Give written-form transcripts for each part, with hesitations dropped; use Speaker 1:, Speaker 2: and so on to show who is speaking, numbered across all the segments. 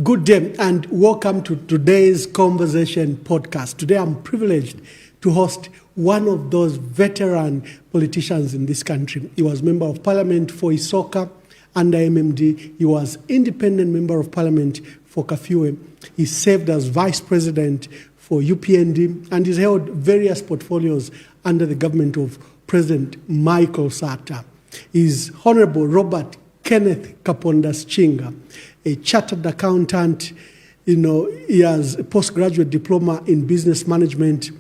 Speaker 1: Good day and welcome to today's Conversation podcast. Today I'm privileged to host one of those veteran politicians in this country. He was Member of Parliament for Isoka under MMD. He was Independent Member of Parliament for Kafue. He served as Vice President for UPND and he's held various portfolios under the government of President Michael Sata. He's Honorable Robert Kenneth Kaponda Sichinga, a chartered accountant. He has a postgraduate diploma in business management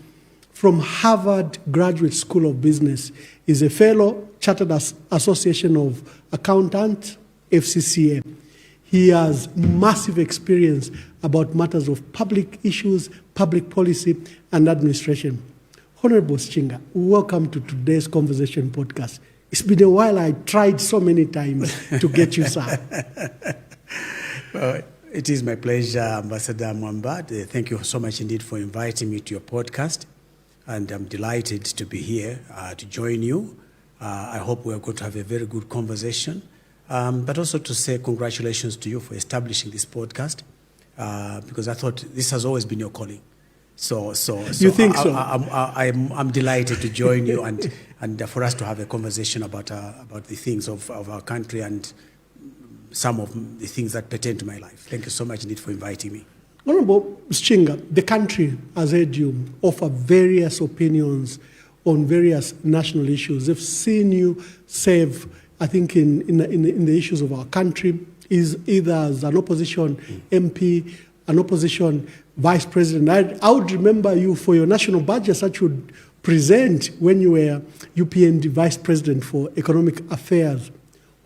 Speaker 1: from Harvard Graduate School of Business. He's a fellow Chartered Association of Accountants, ZCCM. He has massive experience about matters of public issues, public policy, and administration. Honorable Sichinga, welcome to today's Conversation podcast. It's been a while. I tried so many times to get you, sir.
Speaker 2: Well, it is my pleasure, Ambassador Mwamba. Thank you so much indeed for inviting me to your podcast. And I'm delighted to be here to join you. I hope we're going to have a very good conversation. But also to say congratulations to you for establishing this podcast, because I thought this has always been your calling. So
Speaker 1: you think so?
Speaker 2: I'm delighted to join you and for us to have a conversation about the things of our country and some of the things that pertain to my life. Thank you so much indeed for inviting me.
Speaker 1: Honorable Sichinga, the country has heard you offer various opinions on various national issues. They've seen you serve, I think, in the issues of our country, is either as an opposition MP, an opposition vice president. I would remember you for your national budgets that you would present when you were UPND vice president for economic affairs.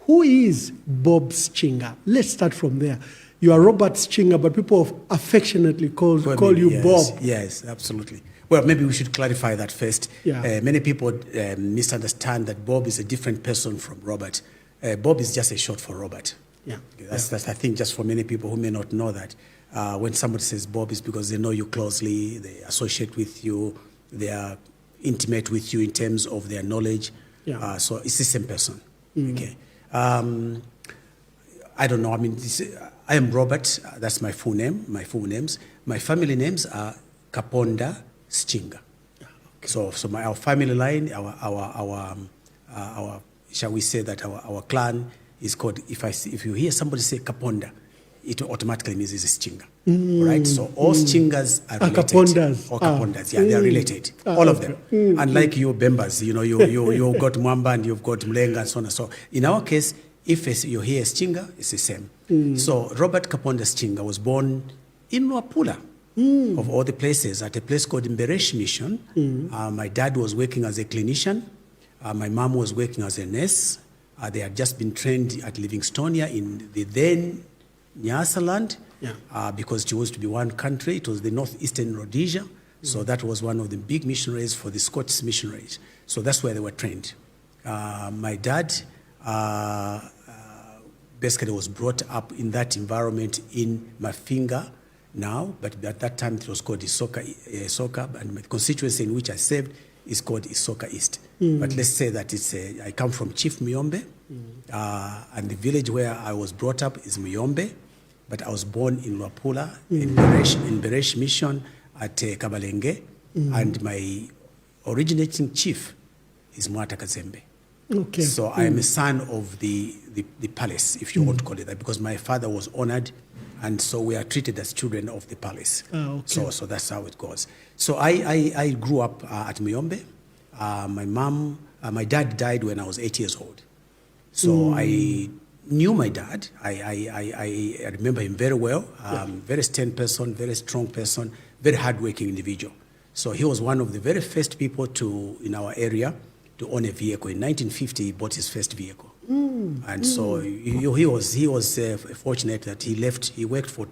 Speaker 1: Who is Bob Sichinga? Let's start from there. You are Robert Sichinga, but people affectionately call you
Speaker 2: yes,
Speaker 1: Bob.
Speaker 2: Yes, absolutely. Well, maybe we should clarify that first.
Speaker 1: Yeah.
Speaker 2: Many people misunderstand that Bob is a different person from Robert. Bob is just a short for Robert.
Speaker 1: Yeah.
Speaker 2: That's I think just for many people who may not know that. When somebody says Bob, is because they know you closely, they associate with you, they are intimate with you in terms of their knowledge.
Speaker 1: Yeah.
Speaker 2: So it's the same person. Okay. I don't know. I mean, I am Robert. That's my full name. My full names. My family names are Kaponda Sichinga. Okay. So our family line, our shall we say that our clan is called. If you hear somebody say Kaponda, it automatically means it's a Sichinga. Right? So all Sichingas are related.
Speaker 1: Kapondas.
Speaker 2: All Kapondas, yeah, they're related. All of them. Unlike you Bembas, you've got Mwamba and you've got Mlenga and so on. So in our case, if you hear Sichinga, it's the same. So Robert Kaponda Sichinga was born in Luapula, of all the places, at a place called Mberesh Mission. My dad was working as a clinician. My mom was working as a nurse. They had just been trained at Livingstonia in the then Nyasaland, because it was to be one country. It was the northeastern Rhodesia. So that was one of the big missionaries for the Scots missionaries. So that's where they were trained. My dad basically was brought up in that environment in Mafinga now, but at that time it was called Isoka, and my constituency in which I served is called Isoka East. But let's say that I come from Chief Muyombe, and the village where I was brought up is Muyombe, but I was born in Luapula, in Beresh Mission at Kabalenge, and my originating chief is Mwata Kazembe.
Speaker 1: Okay.
Speaker 2: So I am a son of the palace, if you want to call it that, because my father was honored, and so we are treated as children of the palace.
Speaker 1: Okay.
Speaker 2: So that's how it goes. So I grew up at Muyombe. My dad died when I was 8 years old. So I knew my dad. I remember him very well. Very stern person, very strong person, very hardworking individual. So he was one of the very first people in our area to own a vehicle. In 1950, he bought his first vehicle. And so he was fortunate that he left. He worked for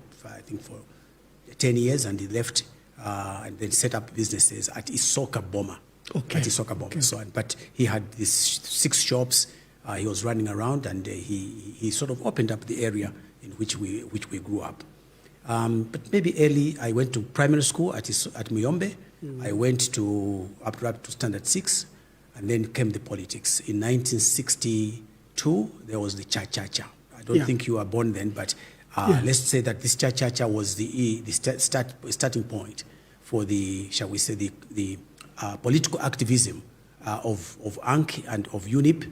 Speaker 2: 10 years, and he left and then set up businesses at Isoka Boma.
Speaker 1: Okay.
Speaker 2: At Isoka Boma.
Speaker 1: Okay.
Speaker 2: So, but he had these 6 shops. He was running around, and he sort of opened up the area in which we grew up. But maybe early, I went to primary school at Muyombe. I went up to standard 6, and then came the politics. In 1962, there was the Cha-Cha-Cha. I don't think you were born then, but Let's say that this Chachacha was the starting point for the, shall we say, the political activism of ANC and of UNIP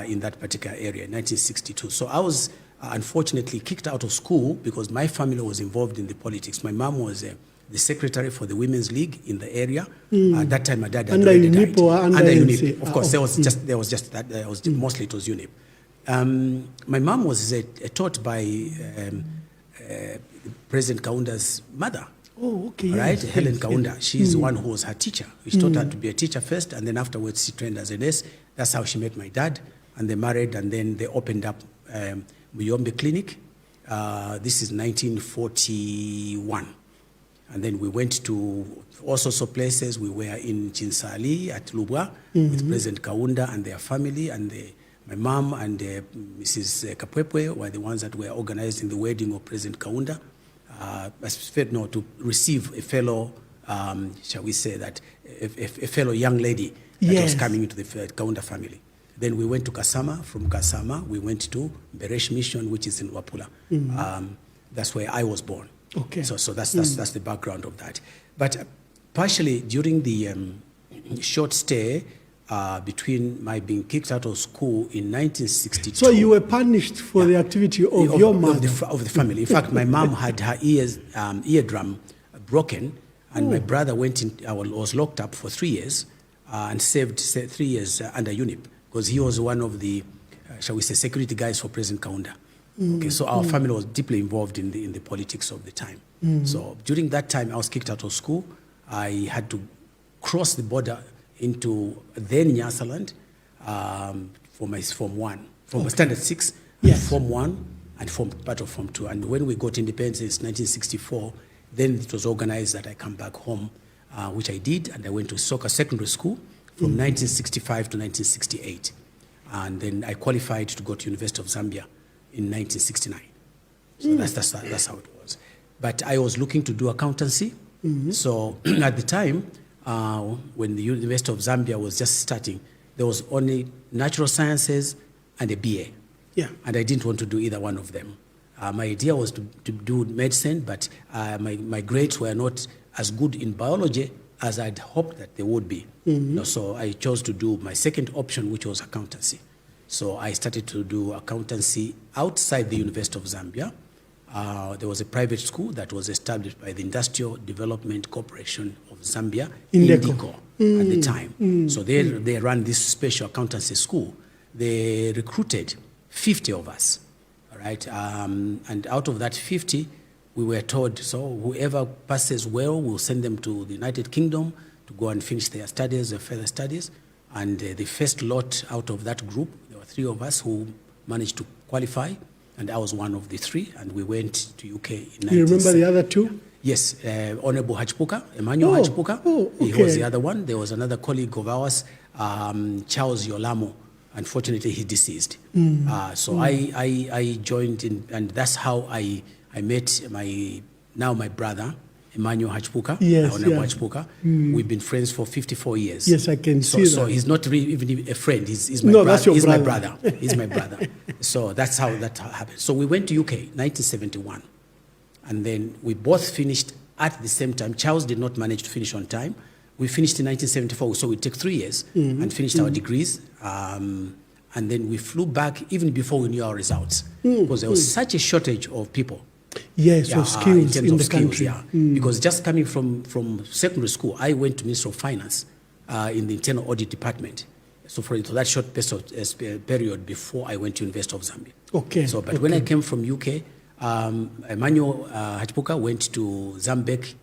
Speaker 2: in that particular area in 1962. So I was unfortunately kicked out of school because my family was involved in the politics. My mom was the secretary for the Women's League in the area. At that time, my dad had already died. Under UNIP, of course. There was just that. Mostly it was UNIP. My mom was taught by President Kaunda's mother.
Speaker 1: Oh, okay.
Speaker 2: Right, yes, Helen Kaunda. She's the one who was her teacher. She taught her to be a teacher first, and then afterwards she trained as a nurse. That's how she met my dad, and they married, and then they opened up Mwamba Clinic. This is 1941. And then we went to all sorts of places. We were in Chinsali at Lubwa with President Kaunda and their family, and my mom and Mrs. Kapwepwe were the ones that were organizing the wedding of President Kaunda. To receive a fellow, shall we say that, a fellow young lady that was coming into the Kaunda family. Then we went to Kasama. From Kasama, we went to Beresh Mission, which is in Wapula. That's where I was born.
Speaker 1: Okay.
Speaker 2: So that's the background of that. But partially during the short stay between my being kicked out of school in 1962.
Speaker 1: So you were punished for the activity of your mother?
Speaker 2: Of the family. In fact, my mom had her eardrum broken, and my brother was locked up for 3 years and served 3 years under UNIP because he was one of the, shall we say, security guys for President Kaunda. Okay, so our family was deeply involved in the politics of the time. So during that time, I was kicked out of school. I had to cross the border into then Nyasaland for my Form 1, from Standard 6, Form 1, and part of Form 2. And when we got independence in 1964, then it was organized that I come back home, which I did, and I went to Soka Secondary School from 1965 to 1968. And then I qualified to go to University of Zambia in 1969. So that's how it was. But I was looking to do accountancy. So at the time, when the University of Zambia was just starting, there was only natural sciences and a BA.
Speaker 1: Yeah.
Speaker 2: And I didn't want to do either one of them. My idea was to do medicine, but my grades were not as good in biology as I'd hoped that they would be. So I chose to do my second option, which was accountancy. So I started to do accountancy outside the University of Zambia. There was a private school that was established by the Industrial Development Corporation of Zambia, Indico, at the time. So they ran this special accountancy school. They recruited 50 of us, all right? And out of that 50, we were told, so whoever passes well, we'll send them to the United Kingdom to go and finish their studies, their further studies. And the first lot out of that group, there were 3 of us who managed to qualify, and I was one of the 3, and we went to UK in 1960.
Speaker 1: You remember the other 2?
Speaker 2: Yes, Honorable Hachpuka, Emmanuel Hachpuka. He was the other one. There was another colleague of ours, Charles Yolamo. Unfortunately, he deceased. So I joined in, and that's how I met my brother, Emmanuel Hachpuka, Honorable Hachpuka. We've been friends for 54 years.
Speaker 1: Yes, I can see that.
Speaker 2: So he's not really even a friend. He's my brother.
Speaker 1: That's your
Speaker 2: brother.
Speaker 1: brother.
Speaker 2: My brother. He's my brother. So that's how that happened. So we went to UK, 1971. And then we both finished at the same time. Charles did not manage to finish on time. We finished in 1974, so we took 3 years and finished our degrees. And then we flew back even before we knew our results because there was such a shortage of people.
Speaker 1: Yes, of skills in the country.
Speaker 2: Because just coming from secondary school, I went to Ministry of Finance in the Internal Audit Department. So for that short period before I went to University of Zambia.
Speaker 1: Okay.
Speaker 2: So, but when I came from UK, Emmanuel Hachpuka went to Zambek,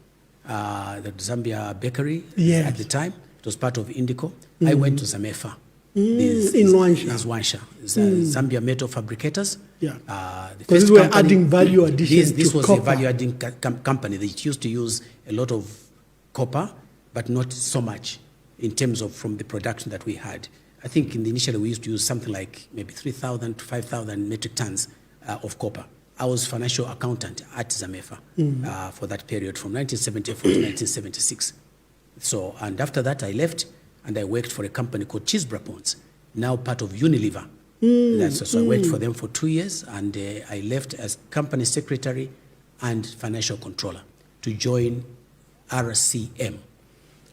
Speaker 2: the Zambia Bakery at the time. It was part of Indico. I went to Zamefa.
Speaker 1: In
Speaker 2: Luansha. Zambia Metal Fabricators.
Speaker 1: Yeah.
Speaker 2: Because
Speaker 1: we were adding value addition
Speaker 2: This
Speaker 1: to
Speaker 2: was
Speaker 1: copper.
Speaker 2: a value-adding company that used to use a lot of copper, but not so much in terms of from the production that we had. I think initially we used to use something like maybe 3,000 to 5,000 metric tons of copper. I was financial accountant at Zamefa for that period from 1974 to 1976. So, and after that I left and I worked for a company called Chisbra Ponds, now part of Unilever So I worked for them for 2 years, and I left as company secretary and financial controller to join RCM,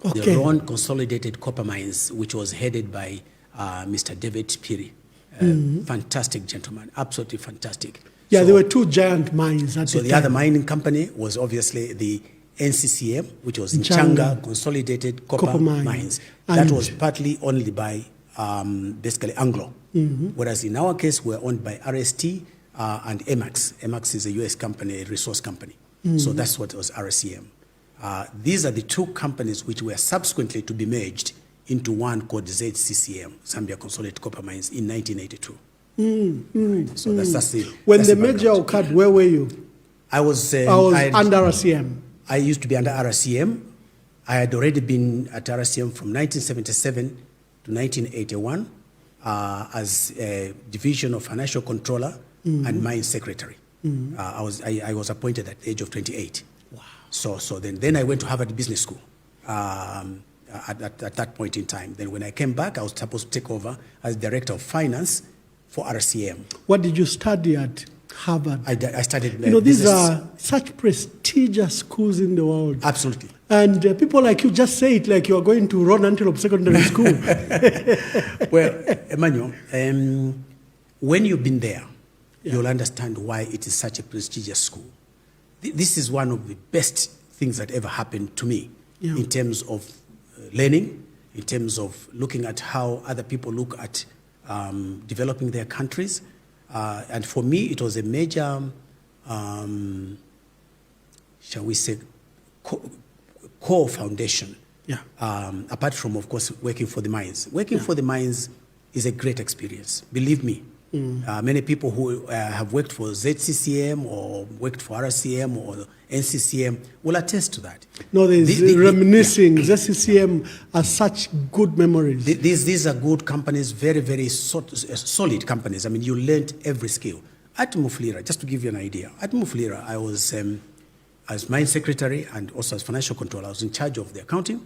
Speaker 2: the Ron Consolidated Copper Mines, which was headed by Mr. David Piri. Fantastic gentleman, absolutely fantastic.
Speaker 1: Yeah,
Speaker 2: so,
Speaker 1: there were two giant mines at the time.
Speaker 2: So the other mining company was obviously the NCCM, which was Sichinga Consolidated Copper Mines. That was partly owned by basically Anglo, whereas in our case we're owned by RST and Emax. Emax is a US company, a resource company. So that's what was RCM. These are the two companies which were subsequently to be merged into one called ZCCM, Zambia Consolidated Copper Mines, in 1982. Right. So that's the
Speaker 1: when
Speaker 2: that's
Speaker 1: the merger occurred, where were you?
Speaker 2: I was
Speaker 1: under RCM.
Speaker 2: I used to be under RCM. I had already been at RCM from 1977 to 1981 as a division of financial controller and mine secretary. I was appointed at the age of 28. Wow. So then I went to Harvard Business School at that point in time. Then when I came back, I was supposed to take over as director of finance for RCM.
Speaker 1: What did you study at Harvard?
Speaker 2: I studied
Speaker 1: these are such prestigious schools in the world.
Speaker 2: Absolutely.
Speaker 1: And people like you just say it like you are going to Ron Antelope Secondary School.
Speaker 2: Well, Emmanuel, when you've been there, you'll understand why it is such a prestigious school. This is one of the best things that ever happened to me in terms of learning, in terms of looking at how other people look at developing their countries. And for me, it was a major, shall we say, core foundation. Apart from, of course, working for the mines. Working for the mines is a great experience, believe me. Many people who have worked for ZCCM or worked for RCM or NCCM will attest to that.
Speaker 1: No, there's reminiscing. ZCCM has such good memories.
Speaker 2: These are good companies, very, very solid companies. I mean, you learned every skill. At Mufulira, just to give you an idea, at Mufulira, I was, as mine secretary and also as financial controller, I was in charge of the accounting,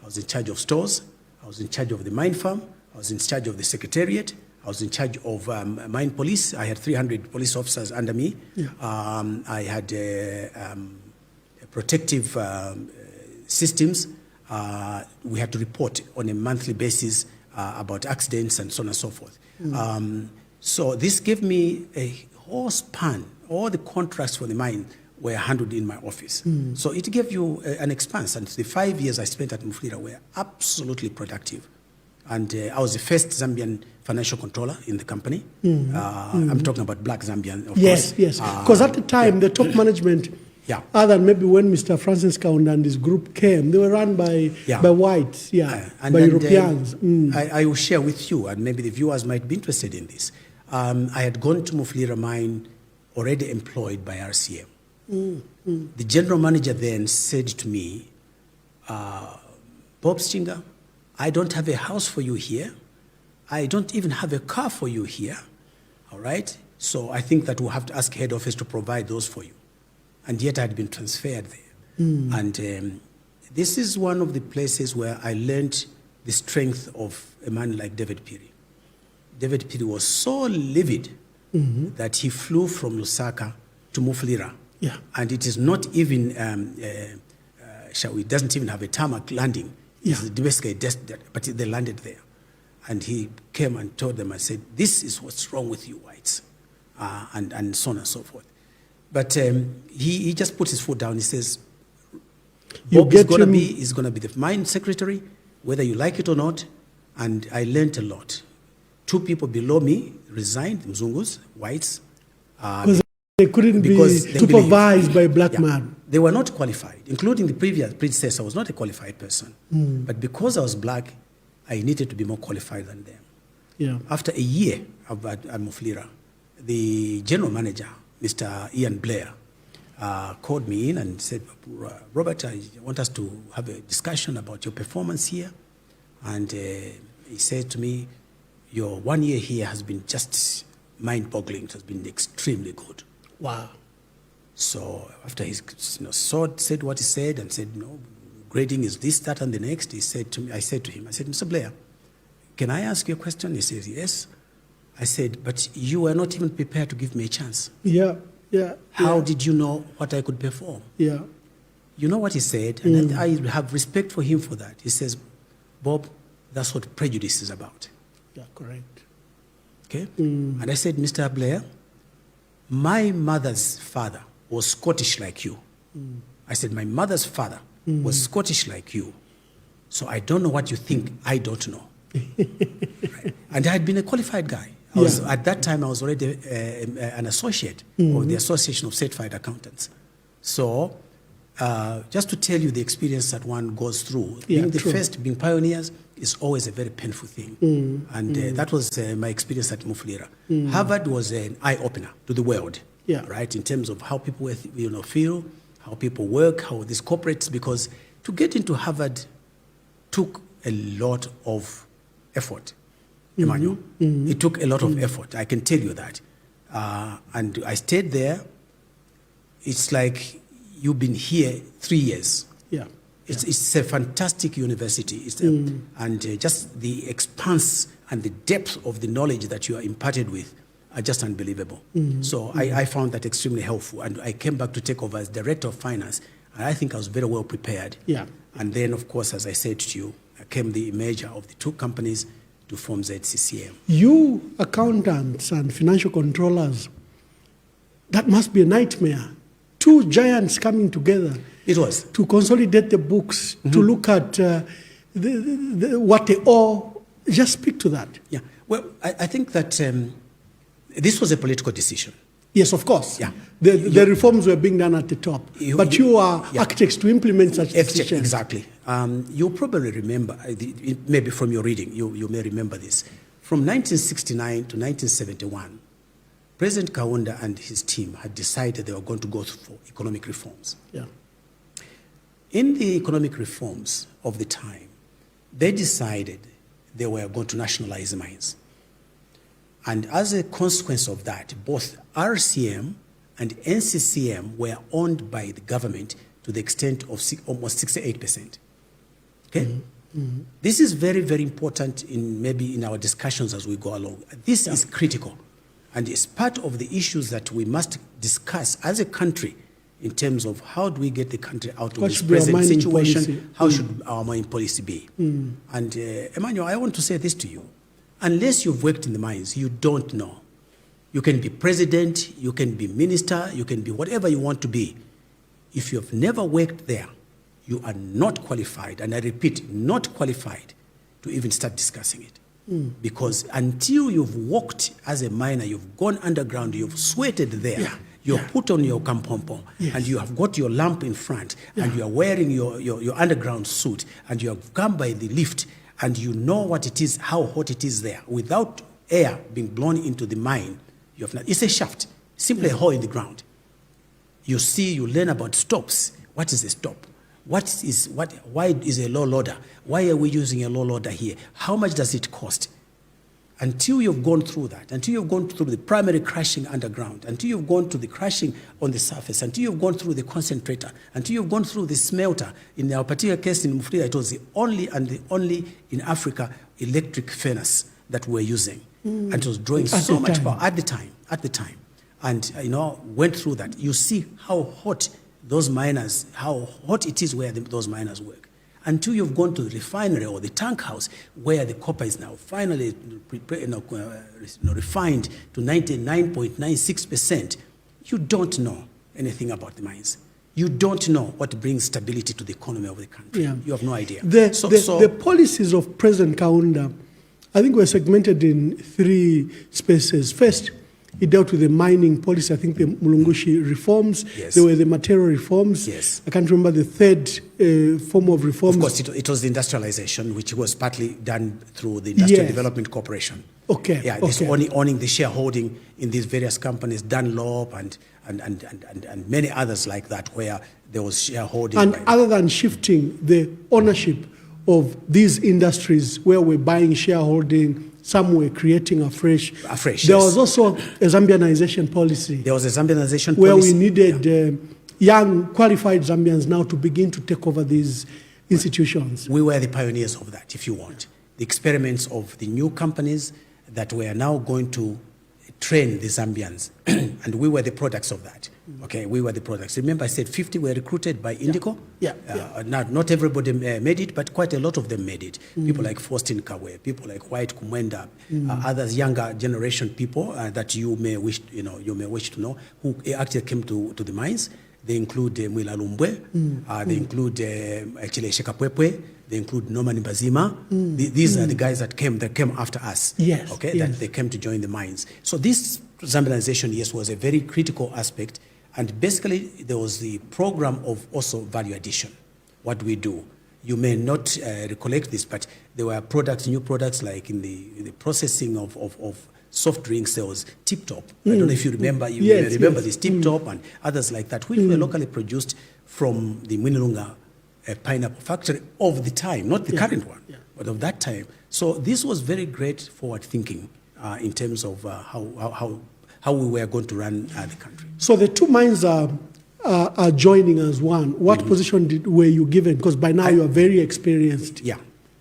Speaker 2: I was in charge of stores, I was in charge of the mine farm, I was in charge of the secretariat, I was in charge of mine police. I had 300 police officers under me. I had protective systems. We had to report on a monthly basis about accidents and so on and so forth. So this gave me a whole span. All the contracts for the mine were handled in my office. So it gave you an expanse. And the 5 years I spent at Mufulira were absolutely productive. And I was the first Zambian financial controller in the company. I'm talking about black Zambian, of course.
Speaker 1: Yes. Because at the time, the top management, other than maybe when Mr. Francis Kaunda and his group came, they were run by whites, by Europeans.
Speaker 2: I will share with you, and maybe the viewers might be interested in this. I had gone to Mufulira mine already employed by RCM. The general manager then said to me, Bob Sichinga, I don't have a house for you here. I don't even have a car for you here. All right? So I think that we'll have to ask head office to provide those for you. And yet I had been transferred there. And this is one of the places where I learned the strength of a man like David Piri. David Piri was so livid that he flew from Lusaka to Mufulira. And it is not even, doesn't even have a tarmac landing. It's basically but they landed there. And he came and told them, I said, this is what's wrong with you whites, and so on and so forth. But he just put his foot down. He says, Bob is going to be the mine secretary, whether you like it or not. And I learned a lot. 2 people below me resigned, Mzungus, whites.
Speaker 1: Because they couldn't be supervised by a black man.
Speaker 2: They were not qualified, including the previous predecessor was not a qualified person. But because I was black, I needed to be more qualified than them. After a year at Mufulira, the general manager, Mr. Ian Blair, called me in and said, Robert, I want us to have a discussion about your performance here. And he said to me, your 1 year here has been just mind-boggling. It has been extremely good.
Speaker 1: Wow.
Speaker 2: So after he said what he said and said, grading is this, that, and the next, I said to him, Mr. Blair, can I ask you a question? He says, yes. I said, but you were not even prepared to give me a chance.
Speaker 1: Yeah.
Speaker 2: How did you know what I could perform?
Speaker 1: Yeah.
Speaker 2: You know what he said, and I have respect for him for that. He says, Bob, that's what prejudice is about.
Speaker 1: Yeah, correct.
Speaker 2: Okay? And I said, Mr. Blair, my mother's father was Scottish like you. I said, my mother's father was Scottish like you. So I don't know what you think I don't know. Right? And I had been a qualified guy. At that time, I was already an associate of the Association of Certified Accountants. So just to tell you the experience that one goes through, being the first, being pioneers, is always a very painful thing. And that was my experience at Mufulira. Harvard was an eye-opener to the world, right, in terms of how people feel, how people work, how these corporates, because to get into Harvard took a lot of effort, Emmanuel. It took a lot of effort, I can tell you that. And I stayed there. It's like you've been here 3 years. It's a fantastic university. And just the expanse and the depth of the knowledge that you are imparted with are just unbelievable. So I found that extremely helpful. And I came back to take over as Director of Finance. And I think I was very well prepared. And then, of course, as I said to you, came the merger of the two companies to form ZCCM.
Speaker 1: You accountants and financial controllers, that must be a nightmare. Two giants coming together.
Speaker 2: It was.
Speaker 1: To consolidate the books, to look at what they owe. Just speak to that.
Speaker 2: Yeah. Well, I think that this was a political decision.
Speaker 1: Yes, of course.
Speaker 2: Yeah.
Speaker 1: The reforms were being done at the top. But you are architects to implement such decisions.
Speaker 2: Exactly. You'll probably remember, maybe from your reading, you may remember this. From 1969 to 1971, President Kaunda and his team had decided they were going to go for economic reforms. In the economic reforms of the time, they decided they were going to nationalize mines. And as a consequence of that, both RCM and NCCM were owned by the government to the extent of almost 68%. Okay? This is very, very important in our discussions as we go along. This is critical. And it's part of the issues that we must discuss as a country in terms of how do we get the country out of this present situation, how should our mining policy be. And Emmanuel, I want to say this to you. Unless you've worked in the mines, you don't know. You can be president, you can be minister, you can be whatever you want to be. If you've never worked there, you are not qualified, and I repeat, not qualified to even start discussing it. Because until you've worked as a miner, you've gone underground, you've sweated there, you're put on your kampompo, and you have got your lamp in front, and you are wearing your underground suit, and you have come by the lift, and you know what it is, how hot it is there. Without air being blown into the mine, you have not. It's a shaft, simply a hole in the ground. You learn about stops. What is a stop? Why is a low loader? Why are we using a low loader here? How much does it cost? Until you've gone through that, until you've gone through the primary crushing underground, until you've gone to the crushing on the surface, until you've gone through the concentrator, until you've gone through the smelter. In our particular case in Mufulira, it was the only in Africa electric furnace that we're using. And it was drawing so much power at the time. And, went through that. You see how hot those miners, how hot it is where those miners work. Until you've gone to the refinery or the tank house where the copper is now finally refined to 99.96%, you don't know anything about the mines. You don't know what brings stability to the economy of the country. You have no idea.
Speaker 1: The policies of President Kaunda, I think, were segmented in three spaces. First, he dealt with the mining policy, I think the Mulungushi reforms. There were the material reforms. I can't remember the third form of reforms.
Speaker 2: Of course, it was the industrialization, which was partly done through the Industrial Development Corporation. Owning the shareholding in these various companies, Dunlop and many others like that, where there was shareholding.
Speaker 1: And other than shifting the ownership of these industries where we're buying shareholding, some were creating afresh. There was also a Zambianization policy.
Speaker 2: There was a Zambianization
Speaker 1: policy. Where we needed young, qualified Zambians now to begin to take over these institutions.
Speaker 2: We were the pioneers of that, if you want. The experiments of the new companies, that were now going to train the Zambians, and we were the products of that. Okay, we were the products. Remember, I said 50 were recruited by Indico. Not everybody made it, but quite a lot of them made it. People like Faustin Kawe, people like White Kumwenda, others younger generation people that you may wish to know, who actually came to the mines. They include Mwila Lumbwe, they include Chile Shekapwepwe, they include Norman Mbazima. These are the guys that came after us.
Speaker 1: Yes.
Speaker 2: Okay, that they came to join the mines. So this Zambianization, yes, was a very critical aspect. And basically, there was the program of also value addition. What do we do? You may not recollect this, but there were new products like in the processing of soft drinks. There was Tip Top. I don't know if you remember. This Tip Top and others like that, which were locally produced from the Mwinilunga pineapple factory of the time, not the current one, but of that time. So this was very great forward thinking in terms of how we were going to run the country.
Speaker 1: So the two mines are joining as one. What position were you given? Because by now you are very experienced.
Speaker 2: Yeah.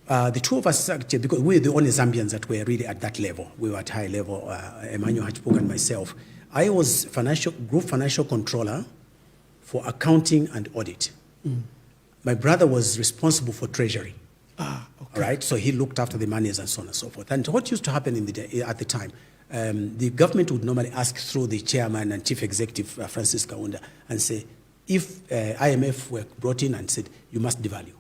Speaker 2: The two of us, actually, because we're the only Zambians that were really at that level. We were at high level, Emmanuel and myself. I was group financial controller for accounting and audit. My brother was responsible for treasury. Okay. All right, so he looked after the monies and so on and so forth. And what used to happen at the time, the government would normally ask through the chairman and chief executive, Francis Kaunda, and say, if IMF were brought in and said, you must devalue.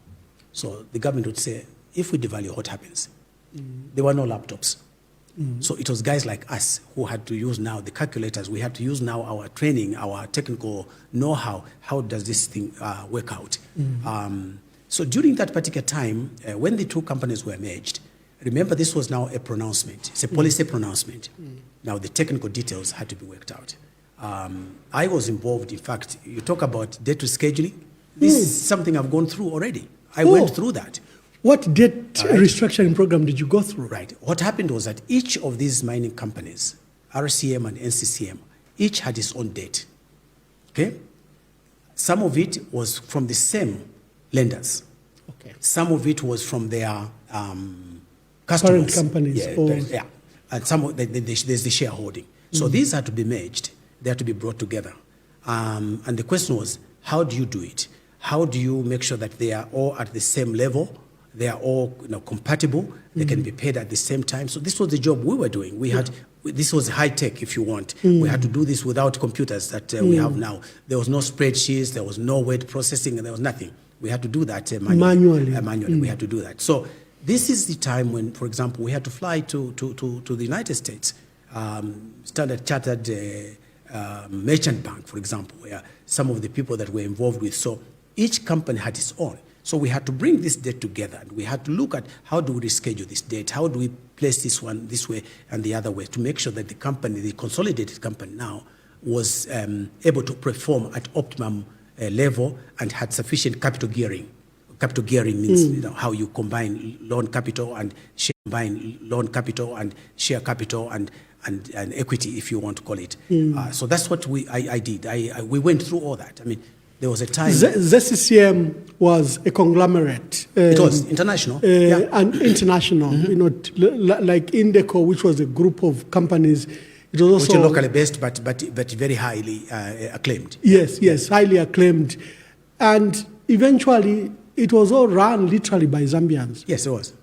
Speaker 2: So the government would say, if we devalue, what happens? There were no laptops. So it was guys like us who had to use now the calculators. We had to use now our training, our technical know-how. How does this thing work out? So during that particular time, when the two companies were merged, remember this was now a pronouncement. It's a policy pronouncement. Now the technical details had to be worked out. I was involved, in fact, you talk about debt rescheduling. This is something I've gone through already. I went through that.
Speaker 1: What debt restructuring program did you go through?
Speaker 2: Right. What happened was that each of these mining companies, RCM and NCCM, each had its own debt. Okay? Some of it was from the same lenders.
Speaker 1: Okay.
Speaker 2: Some of it was from their customers.
Speaker 1: Parent companies.
Speaker 2: And some there's the shareholding. So these had to be merged. They had to be brought together. And the question was, how do you do it? How do you make sure that they are all at the same level? They are all compatible. They can be paid at the same time. So this was the job we were doing. This was high tech, if you want. We had to do this without computers that we have now. There was no spreadsheets. There was no word processing. And there was nothing. We had to do that manually. We had to do that. So this is the time when, for example, we had to fly to the United States. Standard Chartered Merchant Bank, for example, where some of the people that were involved with. So each company had its own. So we had to bring this debt together, and we had to look at how do we reschedule this debt, how do we place this one this way and the other way to make sure that the company, the consolidated company now, was able to perform at optimum level and had sufficient capital gearing. Capital gearing means how you combine loan capital and share capital and equity, if you want to call it. So that's what I did. We went through all that. I mean, there was a time.
Speaker 1: ZCCM was a conglomerate.
Speaker 2: It was international.
Speaker 1: And international. Like Indeco, which was a group of companies. It was also
Speaker 2: which are locally based, but very highly acclaimed.
Speaker 1: Yes, highly acclaimed. And eventually, it was all run literally by Zambians.
Speaker 2: Yes, it was.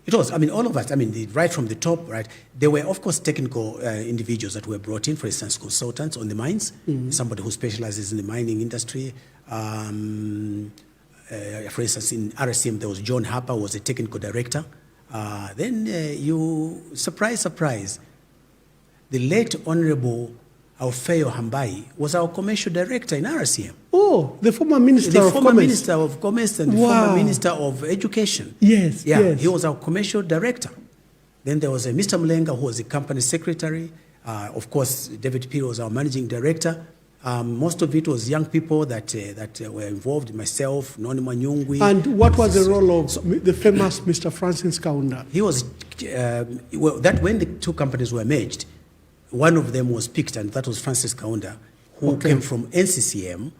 Speaker 2: It was. I mean, all of us. I mean, right from the top, right? There were, of course, technical individuals that were brought in. For instance, consultants on the mines. Somebody who specializes in the mining industry. For instance, in RSM, there was John Harper, who was a technical director. Then surprise, the late Honorable Alfeo Hambai was our commercial director in RCM.
Speaker 1: Oh, the former Minister of Commerce. The former
Speaker 2: Minister of Commerce and the former Minister of Education.
Speaker 1: Yes.
Speaker 2: He was our commercial director. Then there was a Mr. Mlenga, who was the company secretary. Of course, David Piro was our managing director. Most of it was young people that were involved, myself, Noni Manyungwi.
Speaker 1: And what was the role of the famous Mr. Francis Kaunda?
Speaker 2: He was, when the two companies were merged, one of them was picked, and that was Francis Kaunda, who came from NCCM,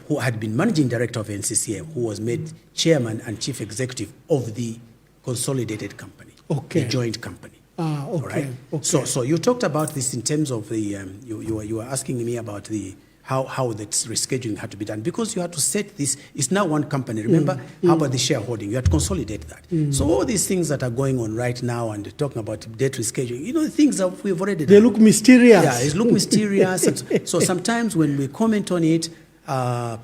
Speaker 2: who had been managing director of NCCM, who was made chairman and chief executive of the consolidated company, the joint company.
Speaker 1: Ah, okay.
Speaker 2: All right?
Speaker 1: Okay.
Speaker 2: So you talked about this in terms of the, you were asking me about the, how that rescheduling had to be done, because you had to set this. It's now one company. Remember, how about the shareholding? You had to consolidate that. So all these things that are going on right now, and talking about debt rescheduling, the things that we've already done.
Speaker 1: They look mysterious.
Speaker 2: Yeah, it look mysterious. And so sometimes when we comment on it,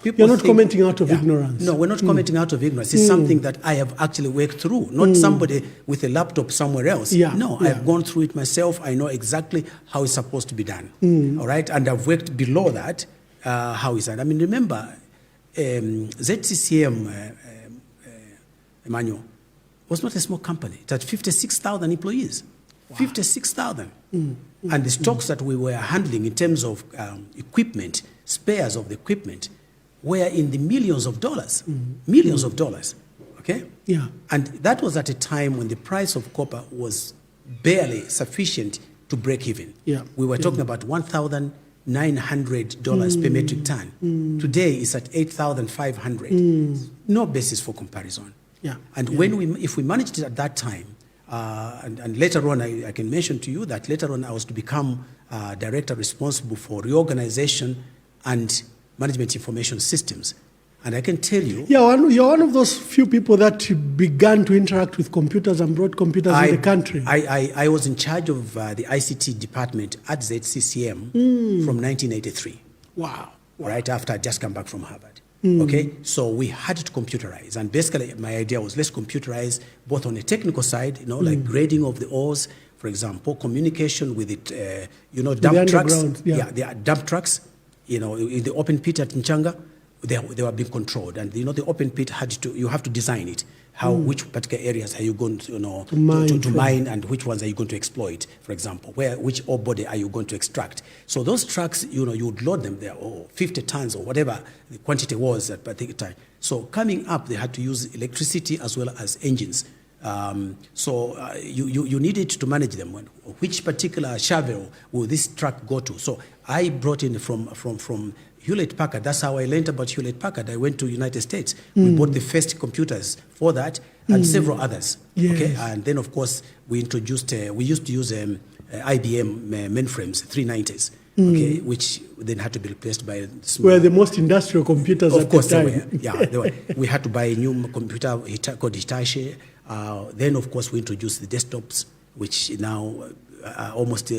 Speaker 2: people
Speaker 1: You're not
Speaker 2: think,
Speaker 1: commenting out of ignorance.
Speaker 2: No, we're not commenting out of ignorance. It's something that I have actually worked through, not somebody with a laptop somewhere else. No, I've gone through it myself. I know exactly how it's supposed to be done. All right, and I've worked below that. How is that? I mean, remember, ZCCM, Emmanuel, was not a small company. It had 56,000 employees. Wow. 56,000. And the stocks that we were handling in terms of equipment, spares of the equipment, were in the millions of dollars. Millions of dollars. Okay?
Speaker 1: Yeah.
Speaker 2: And that was at a time when the price of copper was barely sufficient to break even.
Speaker 1: Yeah.
Speaker 2: We were talking about $1,900 per metric ton. Today it's at 8,500. No basis for comparison.
Speaker 1: Yeah.
Speaker 2: And if we managed it at that time, and later on, I can mention to you that later on I was to become director responsible for reorganization and management information systems. And I can tell you...
Speaker 1: Yeah, you're one of those few people that began to interact with computers and brought computers in the country.
Speaker 2: I was in charge of the ICT department at ZCCM from 1983.
Speaker 1: Wow.
Speaker 2: Right after I just come back from Harvard. Okay, so we had to computerize, and basically my idea was let's computerize both on the technical side, like grading of the ores, for example, communication with it, dump trucks.
Speaker 1: Yeah,
Speaker 2: the dump trucks, in the open pit at Sichinga, they were being controlled, and the open pit you have to design it. Which particular areas are you going to mine, and which ones are you going to exploit, for example, which ore body are you going to extract? So those trucks, you would load them there, 50 tons or whatever the quantity was at particular time. So coming up, they had to use electricity as well as engines. So you needed to manage them. Which particular shovel will this truck go to? So I brought in from Hewlett-Packard. That's how I learned about Hewlett-Packard. I went to United States. We bought the first computers for that and several others.
Speaker 1: Yes.
Speaker 2: Okay, and then of course we introduced. We used to use IBM mainframes, 390s. Okay, which then had to be replaced by small.
Speaker 1: Were the most industrial computers at the time.
Speaker 2: They were. Yeah, they were. We had to buy a new computer called Hitachi. Then of course we introduced the desktops, which now are almost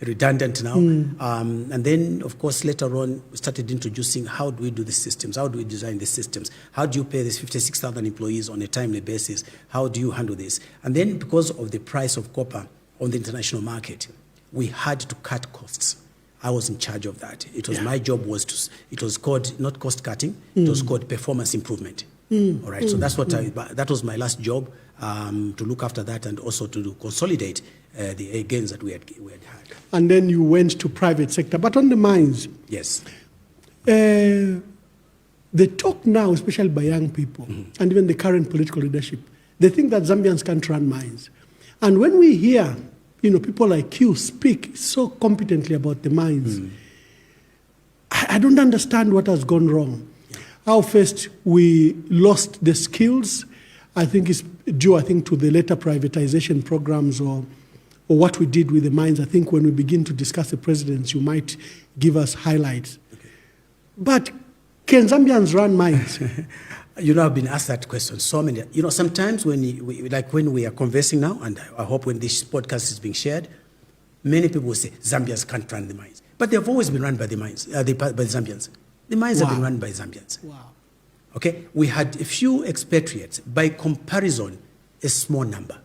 Speaker 2: redundant now. And then, of course, later on, we started introducing how do we do the systems? How do we design the systems? How do you pay these 56,000 employees on a timely basis? How do you handle this? And then, because of the price of copper on the international market, we had to cut costs. I was in charge of that. It was my job it was called not cost cutting, it was called performance improvement. All right, so that's what that was my last job, to look after that and also to consolidate the gains that we had had.
Speaker 1: And then you went to private sector. But on the mines,
Speaker 2: yes,
Speaker 1: the talk now, especially by young people, and even the current political leadership, they think that Zambians can't run mines. And when we hear, people like you speak so competently about the mines, I don't understand what has gone wrong. How first we lost the skills, I think it's due, to the later privatization programs or what we did with the mines. I think when we begin to discuss the presidents, you might give us highlights. Okay. But can Zambians run mines?
Speaker 2: I've been asked that question so many. Sometimes when we are conversing now, and I hope when this podcast is being shared, many people will say Zambians can't run the mines. But they've always been run by the mines, by the Zambians. The mines have been run by Zambians.
Speaker 1: Wow.
Speaker 2: Okay? We had a few expatriates. By comparison, a small number.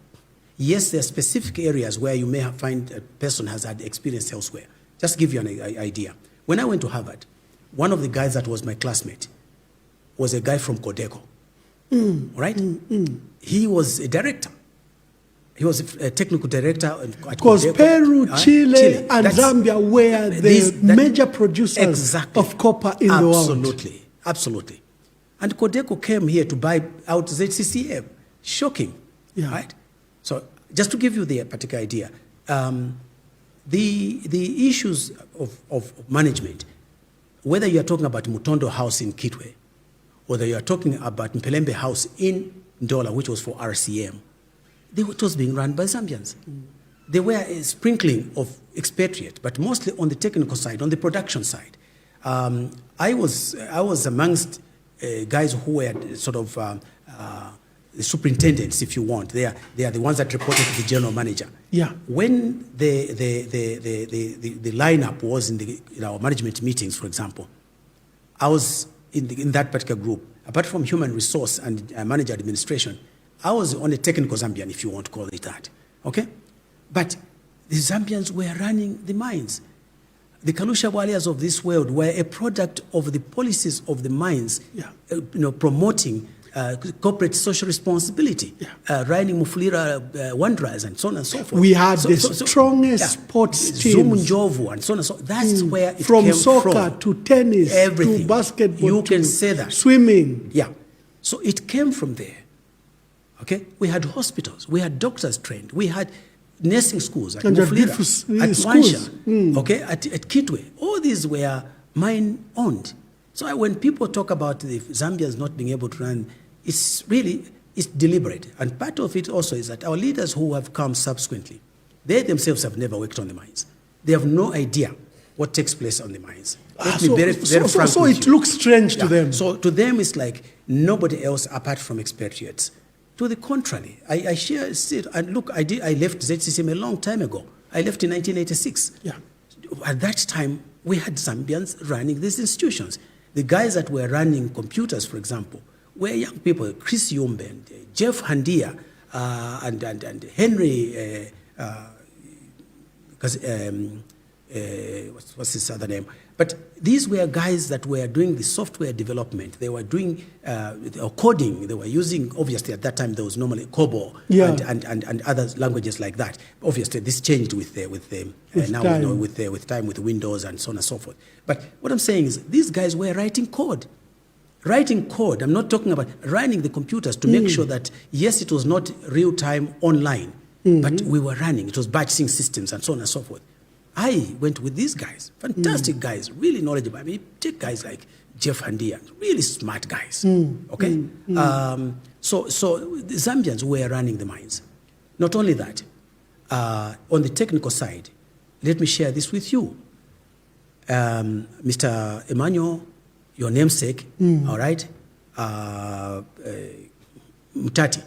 Speaker 2: Yes, there are specific areas where you may find a person has had experience elsewhere. Just to give you an idea. When I went to Harvard, one of the guys that was my classmate was a guy from Codeco. Right? He was a director. He was a technical director at Codeco.
Speaker 1: Because Peru, Chile, and Zambia were the major producers of copper in the world.
Speaker 2: Absolutely. And Codeco came here to buy out ZCCM. Shocking. Yeah. Right? So just to give you the particular idea, the issues of management, whether you are talking about Mutondo House in Kitwe, whether you are talking about Mpelembe House in Ndola, which was for RCM, it was being run by Zambians. There were a sprinkling of expatriate, but mostly on the technical side, on the production side. I was amongst guys who were sort of the superintendents, if you want. They are the ones that reported to the general manager.
Speaker 1: Yeah.
Speaker 2: When the lineup was in our management meetings, for example, I was in that particular group. Apart from human resource and manager administration, I was on a technical Zambian, if you want to call it that. Okay? But the Zambians were running the mines. The Kalusha warriors of this world were a product of the policies of the mines, promoting corporate social responsibility, running Mufulira Wanderers and so on and so forth.
Speaker 1: We had the strongest sports teams.
Speaker 2: Zumunjovu and so on and so on. That's where it
Speaker 1: from
Speaker 2: came
Speaker 1: soccer to tennis
Speaker 2: everything.
Speaker 1: To basketball
Speaker 2: you
Speaker 1: to
Speaker 2: can say that.
Speaker 1: Swimming.
Speaker 2: Yeah. So it came from there. Okay? We had hospitals. We had doctors trained. We had nursing schools at Mufulira, at Wansha, okay, at Kitwe. All these were mine-owned. So when people talk about the Zambians not being able to run, it's deliberate. And part of it also is that our leaders who have come subsequently, they themselves have never worked on the mines. They have no idea what takes place on the mines. Let me be very frank
Speaker 1: so
Speaker 2: with
Speaker 1: it
Speaker 2: you.
Speaker 1: looks strange to them.
Speaker 2: So to them, it's like nobody else apart from expatriates. To the contrary, I share it. And look, I left ZCCM a long time ago. I left in 1986.
Speaker 1: Yeah.
Speaker 2: At that time, we had Zambians running these institutions. The guys that were running computers, for example, were young people, Chris Yumbe, and Jeff Handia, and Henry, what's his other name? But these were guys that were doing the software development. They were doing coding. They were using, obviously, at that time, there was normally COBOL and other languages like that. Obviously, this changed with time, with Windows and so on and so forth. But what I'm saying is these guys were writing code. Writing code, I'm not talking about running the computers to make sure that, yes, it was not real-time online, but we were running. It was batching systems and so on and so forth. I went with these guys, fantastic guys, really knowledgeable. I mean, take guys like Jeff Handia, really smart guys, okay? So the Zambians were running the mines. Not only that, on the technical side, let me share this with you. Mr. Emmanuel, your namesake, all right, Mutati.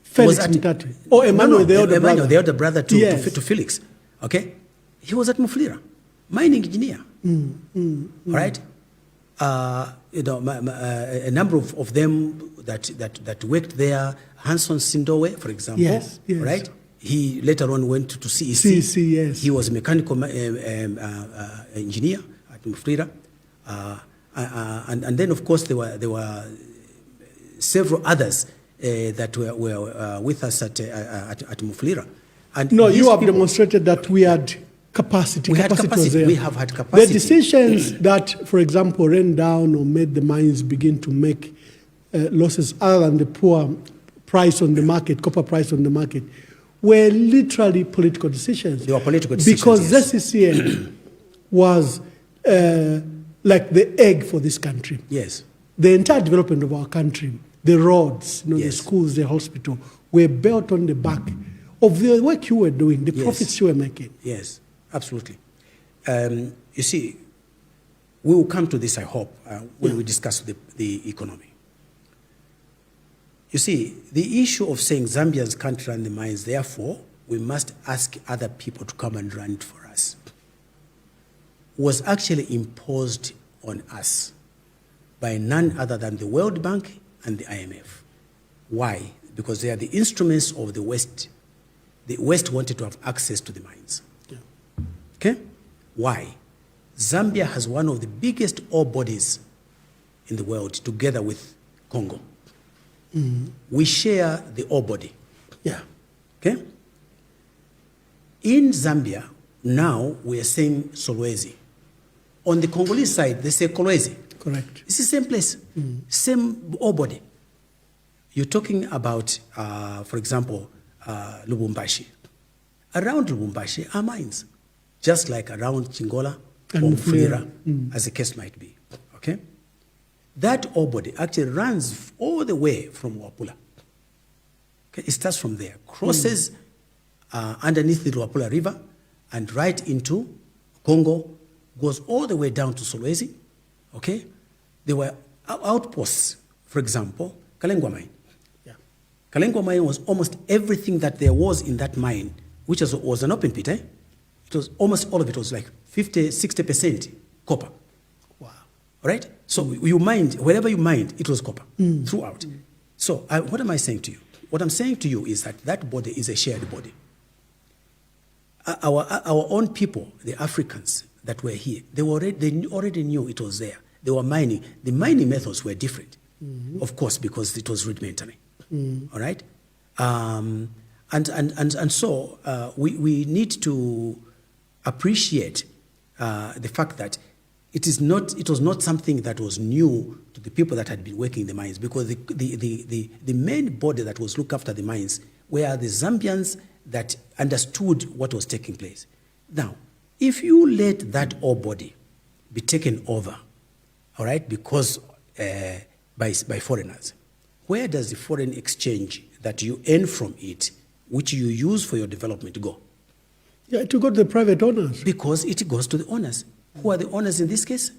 Speaker 1: Felix Mutati. Oh, Emmanuel, the elder brother.
Speaker 2: The elder brother to Felix, okay? He was at Mufulira, mining engineer. All right? A number of them that worked there, Hanson Sindowe, for example,
Speaker 1: yes.
Speaker 2: Right? He later on went to CEC.
Speaker 1: CEC, yes.
Speaker 2: He was a mechanical engineer at Mufulira. And then, of course, there were several others that were with us at Mufulira. And
Speaker 1: you have demonstrated that we had capacity.
Speaker 2: We have had capacity.
Speaker 1: The decisions that, for example, ran down or made the mines begin to make losses other than the poor price on the market, copper price on the market, were literally political decisions.
Speaker 2: They were political decisions,
Speaker 1: because
Speaker 2: yes.
Speaker 1: ZCCM was like the egg for this country.
Speaker 2: Yes.
Speaker 1: The entire development of our country, the roads,
Speaker 2: yes.
Speaker 1: the schools, the hospital, were built on the back of the work you were doing, the profits you were making.
Speaker 2: Yes, absolutely. You see, we will come to this, I hope, when we discuss the economy. You see, the issue of saying Zambians can't run the mines, therefore, we must ask other people to come and run it for us, was actually imposed on us by none other than the World Bank and the IMF. Why? Because they are the instruments of the West. The West wanted to have access to the mines. Yeah. Okay? Why? Zambia has one of the biggest ore bodies in the world, together with Congo. We share the ore body.
Speaker 1: Yeah.
Speaker 2: Okay? In Zambia, now we are saying Solwezi. On the Congolese side, they say Kolwezi.
Speaker 1: Correct.
Speaker 2: It's the same place, same ore body. You're talking about, for example, Lubumbashi. Around Lubumbashi are mines, just like around Chingola or Mufulira, as the case might be. Okay? That ore body actually runs all the way from Wapula. Okay, it starts from there, crosses underneath the Luapula River and right into Congo, goes all the way down to Solwezi. Okay, there were outposts, for example, Kalengwa mine.
Speaker 1: Yeah.
Speaker 2: Kalengwa mine was almost everything that there was in that mine, which was an open pit. It was almost all of it was like 50-60% copper.
Speaker 1: Wow.
Speaker 2: Right? So you mined, wherever you mined, it was copper throughout. So what am I saying to you? What I'm saying to you is that body is a shared body. Our own people, the Africans that were here, they already knew it was there. They were mining. The mining methods were different, of course, because it was rudimentary. All right? And so we need to appreciate the fact that it was not something that was new to the people that had been working the mines, because the main body that was looked after the mines were the Zambians that understood what was taking place. Now, if you let that ore body be taken over, all right, because by foreigners, where does the foreign exchange that you earn from it, which you use for your development, go?
Speaker 1: Yeah, to go to the private owners.
Speaker 2: Because it goes to the owners. Who are the owners in this case?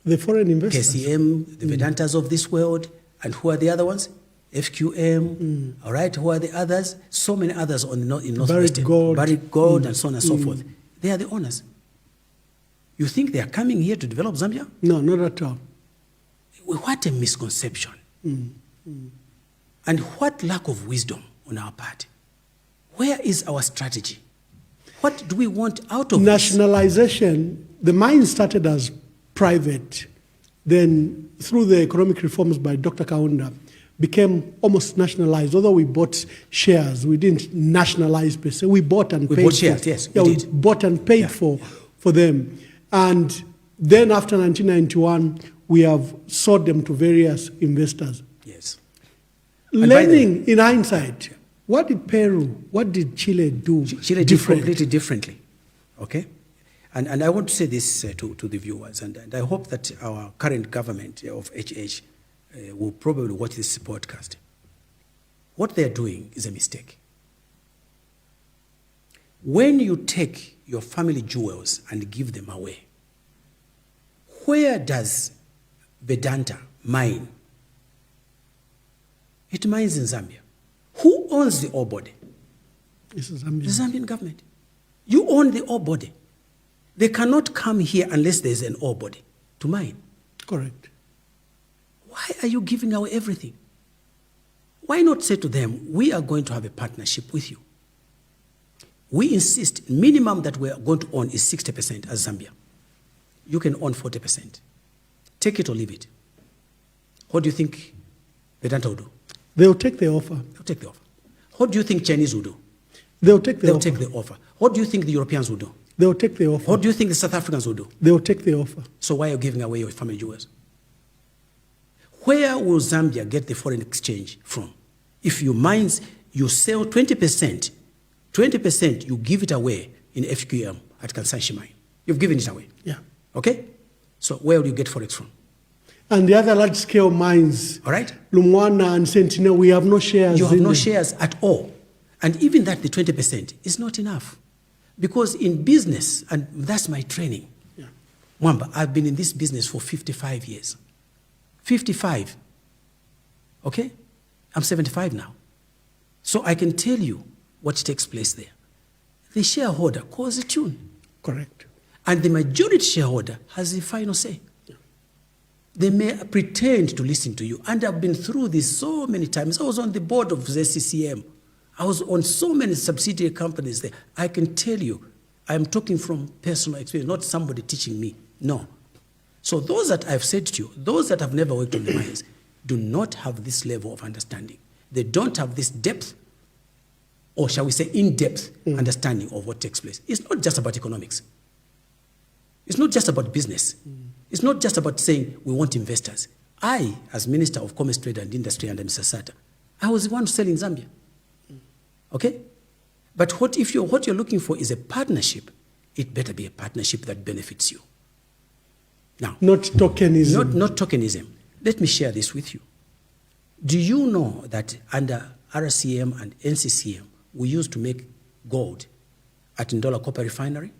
Speaker 1: The foreign investors.
Speaker 2: KCM, the Vedantas of this world, and who are the other ones? FQM, all right, who are the others? So many others in Northwest. Barrick Gold, and so on and so forth. They are the owners. You think they are coming here to develop Zambia?
Speaker 1: No, not at all.
Speaker 2: What a misconception. And what lack of wisdom on our part. Where is our strategy? What do we want out of
Speaker 1: nationalization? The mine started as private. Then, through the economic reforms by Dr. Kaunda, became almost nationalized. Although we bought shares, we didn't nationalize per se. We bought and paid.
Speaker 2: We bought shares, yes, we did.
Speaker 1: We bought and paid for them. And then after 1991, we have sold them to various investors.
Speaker 2: Yes.
Speaker 1: Learning in hindsight, what did Peru, what did Chile do?
Speaker 2: Chile did completely differently. Okay? And I want to say this to the viewers, and I hope that our current government of HH will probably watch this podcast. What they're doing is a mistake. When you take your family jewels and give them away, where does Vedanta mine? It mines in Zambia. Who owns the ore body?
Speaker 1: This is
Speaker 2: the Zambian government. You own the ore body. They cannot come here unless there's an ore body to mine.
Speaker 1: Correct.
Speaker 2: Why are you giving away everything? Why not say to them, we are going to have a partnership with you. We insist, minimum that we are going to own is 60% as Zambia. You can own 40%. Take it or leave it. What do you think Vedanta will do?
Speaker 1: They'll take the offer.
Speaker 2: They'll take the offer. What do you think Chinese will do?
Speaker 1: They'll take the offer.
Speaker 2: They'll take the offer. What do you think the Europeans will do?
Speaker 1: They'll take the offer.
Speaker 2: What do you think the South Africans will do?
Speaker 1: They'll take the offer.
Speaker 2: So why are you giving away your family jewels? Where will Zambia get the foreign exchange from? If you mines, you sell 20%, 20% you give it away in FQM at Kansanshi mine. You've given it away.
Speaker 1: Yeah.
Speaker 2: Okay? So where will you get forex from?
Speaker 1: And the other large-scale mines,
Speaker 2: all right,
Speaker 1: Lumwana and Sentinel, we have no shares.
Speaker 2: You have no shares at all. And even that, the 20% is not enough. Because in business, and that's my training, Mwamba, I've been in this business for 55 years. 55. Okay? I'm 75 now. So I can tell you what takes place there. The shareholder calls a tune.
Speaker 1: Correct.
Speaker 2: And the majority shareholder has the final say. They may pretend to listen to you. And I've been through this so many times. I was on the board of ZCCM. I was on so many subsidiary companies there. I can tell you, I'm talking from personal experience, not somebody teaching me. No. So those that I've said to you, those that have never worked on the mines, do not have this level of understanding. They don't have this depth, or shall we say in-depth understanding of what takes place. It's not just about economics. It's not just about business. It's not just about saying we want investors. I, as Minister of Commerce, Trade and Industry under Mr. Sata, I was the one selling Zambia. Okay? But what you're looking for is a partnership. It better be a partnership that benefits you. Now,
Speaker 1: not tokenism.
Speaker 2: Not tokenism. Let me share this with you. Do you know that under RCM and NCCM, we used to make gold at Ndola Copper Refinery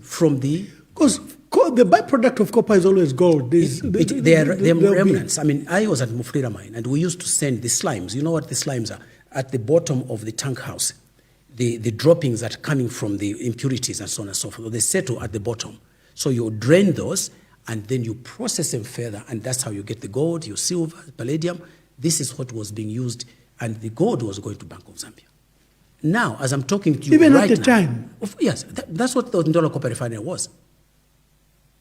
Speaker 2: from the...
Speaker 1: Because the byproduct of copper is always gold.
Speaker 2: They are remnants. I mean, I was at Mufulira mine, and we used to send the slimes. You know what the slimes are? At the bottom of the tank house, the droppings that are coming from the impurities and so on and so forth, they settle at the bottom. So you drain those, and then you process them further, and that's how you get the gold, your silver, palladium. This is what was being used, and the gold was going to Bank of Zambia. Now, as I'm talking to you
Speaker 1: even
Speaker 2: right
Speaker 1: at the
Speaker 2: now,
Speaker 1: time?
Speaker 2: Yes, that's what the Ndola Copper Refinery was.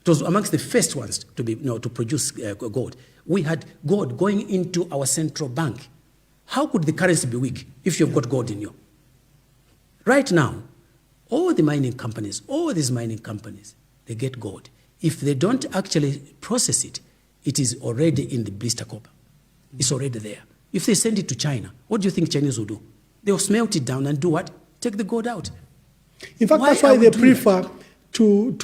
Speaker 2: It was amongst the first ones to produce gold. We had gold going into our central bank. How could the currency be weak if you've got gold in you? Right now, all these mining companies, they get gold. If they don't actually process it, it is already in the blister copper. It's already there. If they send it to China, what do you think Chinese will do? They'll smelt it down and do what? Take the gold out.
Speaker 1: In fact, that's why they prefer to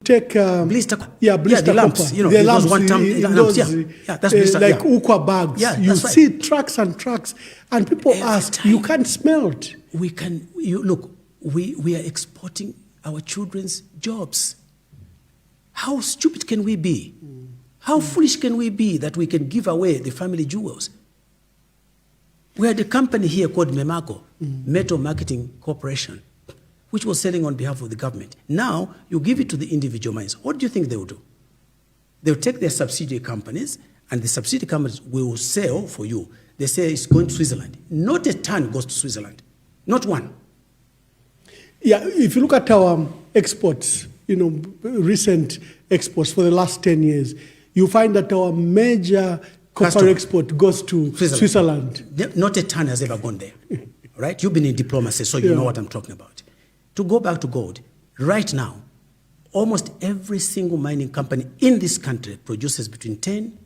Speaker 1: take
Speaker 2: blister,
Speaker 1: blister
Speaker 2: the lamps,
Speaker 1: copper.
Speaker 2: you know,
Speaker 1: the
Speaker 2: those
Speaker 1: lamps,
Speaker 2: lamps, that's blister,
Speaker 1: like ukwa bags.
Speaker 2: Yeah,
Speaker 1: you
Speaker 2: that's
Speaker 1: see trucks and trucks, and people ask, you can't smelt.
Speaker 2: We are exporting our children's jobs. How stupid can we be? How foolish can we be that we can give away the family jewels? We had a company here called Memaco, Metal Marketing Corporation, which was selling on behalf of the government. Now, you give it to the individual mines. What do you think they will do? They'll take their subsidiary companies, and the subsidiary companies will sell for you. They say it's going to Switzerland. Not a ton goes to Switzerland. Not one.
Speaker 1: Yeah, if you look at our exports, recent exports for the last 10 years, you find that our major copper export goes to Switzerland.
Speaker 2: Not a ton has ever gone there. Right? You've been in diplomacy, so you know what I'm talking about. To go back to gold, right now, almost every single mining company in this country produces between 10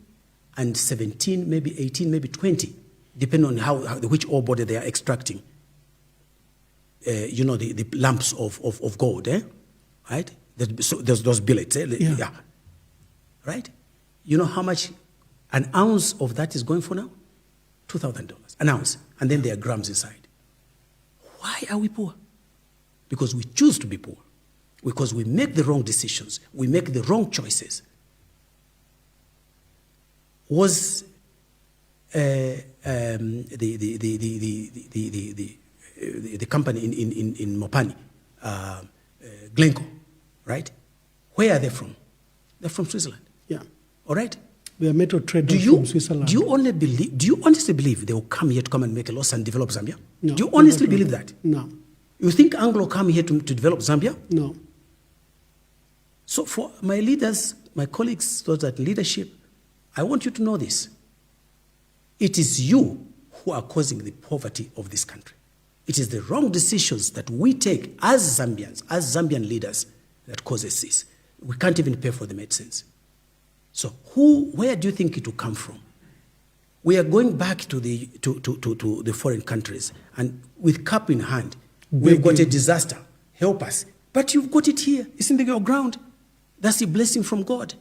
Speaker 2: and 17, maybe 18, maybe 20, depending on which ore body they are extracting. The lumps of gold, right? There's those billets, right? You know how much an ounce of that is going for now? $2,000, an ounce. And then there are grams inside. Why are we poor? Because we choose to be poor. Because we make the wrong decisions. We make the wrong choices. Was the company in Mopani, Glencore, right? Where are they from? They're from Switzerland.
Speaker 1: Yeah.
Speaker 2: All right?
Speaker 1: They're metal traders from Switzerland.
Speaker 2: Do you honestly believe they will come here to come and make a loss and develop Zambia?
Speaker 1: No.
Speaker 2: Do you honestly believe that?
Speaker 1: No.
Speaker 2: You think Anglo come here to develop Zambia?
Speaker 1: No.
Speaker 2: So for my leaders, my colleagues, those at leadership, I want you to know this. It is you who are causing the poverty of this country. It is the wrong decisions that we take as Zambians, as Zambian leaders, that causes this. We can't even pay for the medicines. So where do you think it will come from? We are going back to the foreign countries, and with cup in hand, we've got a disaster. Help us. But you've got it here. It's in your ground. That's a blessing from God.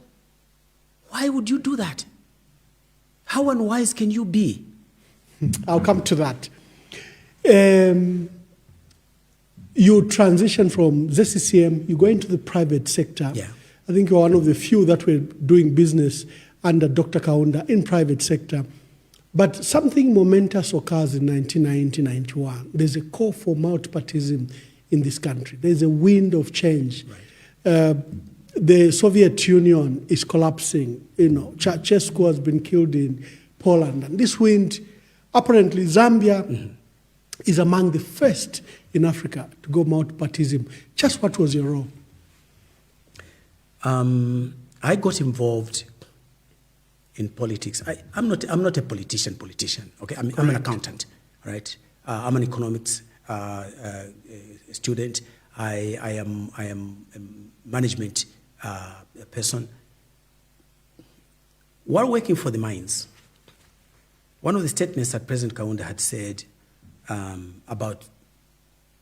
Speaker 2: Why would you do that? How unwise can you be?
Speaker 1: I'll come to that. You transition from ZCCM, you go into the private sector.
Speaker 2: Yeah.
Speaker 1: I think you're one of the few that were doing business under Dr. Kaunda in private sector. But something momentous occurs in 1990-91. There's a call for multipartyism in this country. There's a wind of change. Right. The Soviet Union is collapsing. Ceausescu has been killed in Poland. And this wind, apparently Zambia is among the first in Africa to go multipartyism. Just what was your role?
Speaker 2: I got involved in politics. I'm not a politician. Okay, I'm an accountant, right? I'm an economics student. I am a management person. While working for the mines, one of the statements that President Kaunda had said about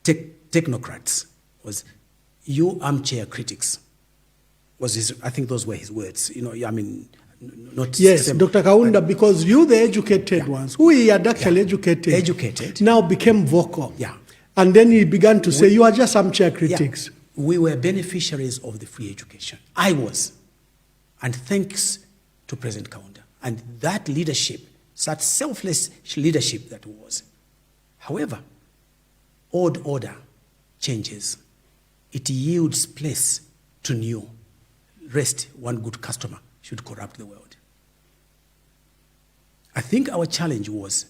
Speaker 2: technocrats was, "You armchair critics." I think those were his words. not
Speaker 1: yes,
Speaker 2: same,
Speaker 1: Dr. Kaunda, because you, the educated ones, who he had actually educated, now became vocal.
Speaker 2: Yeah.
Speaker 1: And then he began to say, you are just armchair critics.
Speaker 2: Yeah. We were beneficiaries of the free education. I was. And thanks to President Kaunda. And that leadership, such selfless leadership that was. However, old order changes. It yields place to new. Rest, one good customer should corrupt the world. I think our challenge was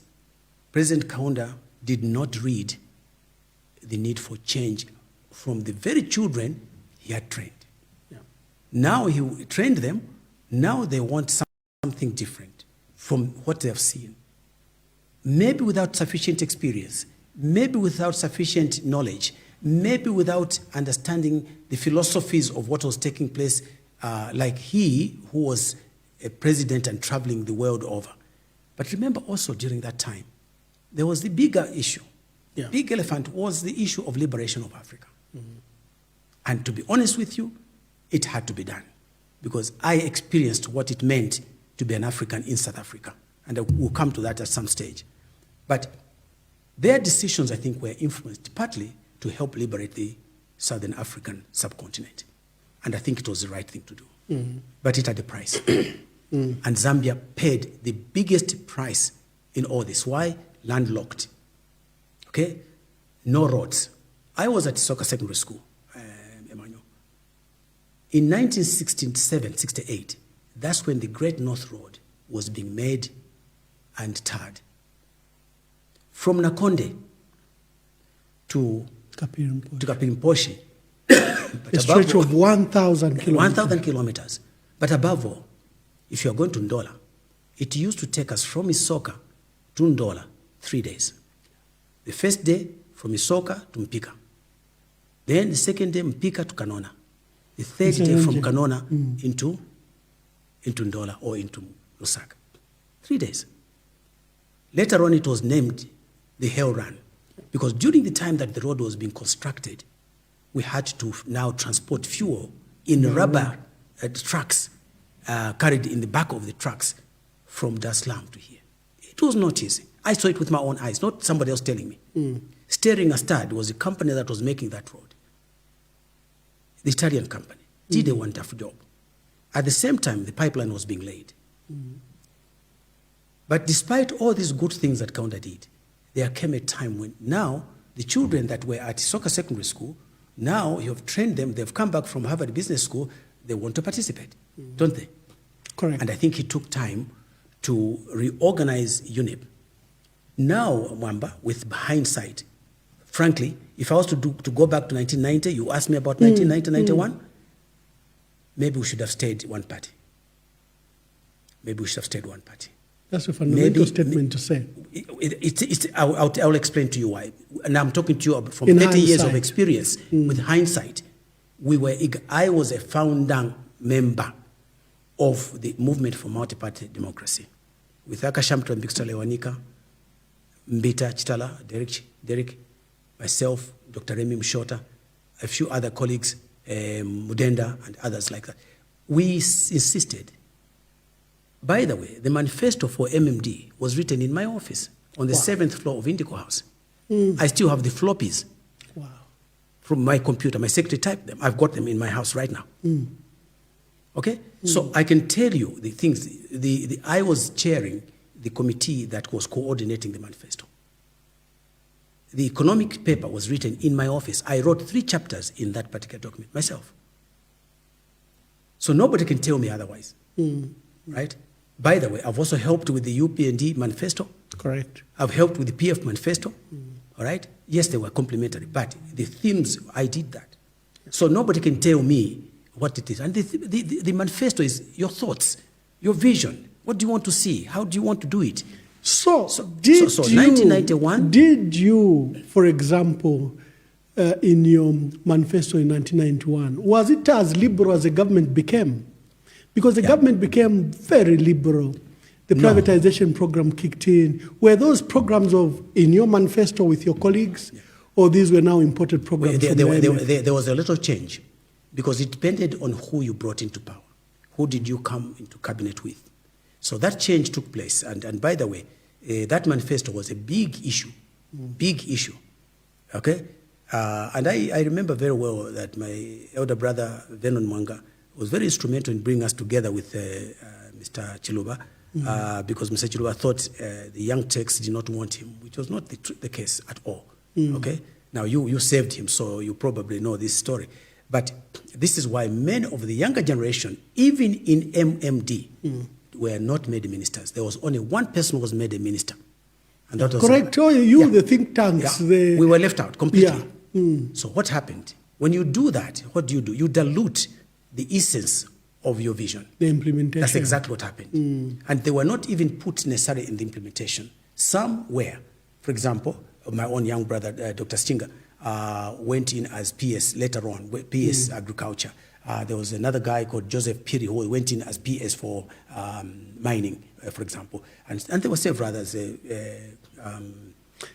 Speaker 2: President Kaunda did not read the need for change from the very children he had trained. Yeah. Now he trained them, now they want something different from what they have seen. Maybe without sufficient experience, maybe without sufficient knowledge, maybe without understanding the philosophies of what was taking place, like he who was a president and traveling the world over. But remember also during that time, there was the bigger issue. The big elephant was the issue of liberation of Africa. Mm-hmm. And to be honest with you, it had to be done because I experienced what it meant to be an African in South Africa. And we'll come to that at some stage. But their decisions, I think, were influenced partly to help liberate the Southern African subcontinent. And I think it was the right thing to do. Mm-hmm. But it had a price. Mm. And Zambia paid the biggest price in all this. Why? Landlocked. Okay? No roads. I was at Sichinga Secondary School, Emmanuel. In 1967-68, that's when the Great North Road was being made and tarred. From Nakonde to Kapirimposhi.
Speaker 1: A stretch of 1,000 kilometers.
Speaker 2: 1,000 kilometers. But above all, if you are going to Ndola, it used to take us from Isoka to Ndola 3 days. The first day, from Isoka to Mpika. Then the second day, Mpika to Kanona. The third day, from Kanona into Ndola or into Lusaka. 3 days. Later on, it was named the Hell Run. Because during the time that the road was being constructed, we had to now transport fuel in rubber trucks carried in the back of the trucks from Dar es Salaam to here. It was not easy. I saw it with my own eyes, not somebody else telling me. Steering Astad was a company that was making that road. The Italian company did a wonderful job. At the same time, the pipeline was being laid. But despite all these good things that Kaunda did, there came a time when now the children that were at Sichinga Secondary School, now you have trained them, they've come back from Harvard Business School, they want to participate, don't they?
Speaker 1: Correct.
Speaker 2: And I think it took time to reorganize UNIP. Now, Mwamba, with hindsight, frankly, if I was to go back to 1990, you asked me about 1990, 91, maybe we should have stayed one party. Maybe we should have stayed one party.
Speaker 1: That's a fundamental statement to say.
Speaker 2: I'll explain to you why. And I'm talking to you from
Speaker 1: In
Speaker 2: 30
Speaker 1: hindsight.
Speaker 2: years of experience. With hindsight, I was a founding member of the movement for multi-party democracy. With Akashamtra Mbixta Lewanika, Mbita Chitala, Derek, myself, Dr. Remy Mshota, a few other colleagues, Mudenda and others like that. We insisted. By the way, the manifesto for MMD was written in my office on the 7th floor of Indigo House. I still have the floppies from my computer. My secretary typed them. I've got them in my house right now. Okay? So I can tell you the things. I was chairing the committee that was coordinating the manifesto. The economic paper was written in my office. I wrote 3 chapters in that particular document myself. So nobody can tell me otherwise. Right? By the way, I've also helped with the UPND manifesto.
Speaker 1: Correct.
Speaker 2: I've helped with the PF manifesto. All right? Yes, they were complementary, but the themes, I did that. So nobody can tell me what it is. And the manifesto is your thoughts, your vision. What do you want to see? How do you want to do it?
Speaker 1: So
Speaker 2: 1991.
Speaker 1: Did you, for example, in your manifesto in 1991, was it as liberal as the government became? Because the government became very liberal. The privatization program kicked in. Were those programs in your manifesto with your colleagues, or these were now imported programs?
Speaker 2: There was a little change, because it depended on who you brought into power, who did you come into cabinet with? So that change took place. And by the way, that manifesto was a big issue, okay? And I remember very well that my elder brother, Vernon Mwanga, was very instrumental in bringing us together with Mr. Chiluba, because Mr. Chiluba thought the young Turks did not want him, which was not the case at all, okay? Now, you saved him, so you probably know this story. But this is why many of the younger generation, even in MMD, were not made ministers. There was only one person who was made a minister. And that was
Speaker 1: correct. The think tanks.
Speaker 2: Yeah. We were left out completely. So what happened? When you do that, what do? You dilute the essence of your vision.
Speaker 1: The implementation.
Speaker 2: That's exactly what happened. And they were not even put necessarily in the implementation. Some were. For example, my own young brother, Dr. Sichinga, went in as PS later on, PS Agriculture. There was another guy called Joseph Piri who went in as PS for mining, for example. And there were several others.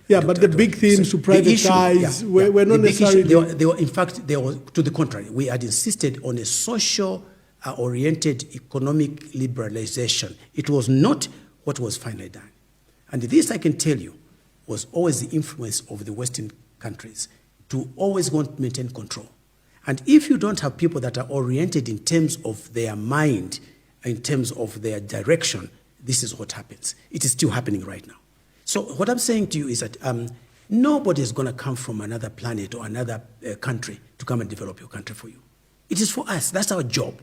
Speaker 1: But the big themes to privatize were not necessarily...
Speaker 2: They were, in fact, they were to the contrary. We had insisted on a social-oriented economic liberalization. It was not what was finally done. And this, I can tell you, was always the influence of the Western countries to always want to maintain control. And if you don't have people that are oriented in terms of their mind, in terms of their direction, this is what happens. It is still happening right now. So what I'm saying to you is that nobody is going to come from another planet or another country to come and develop your country for you. It is for us. That's our job.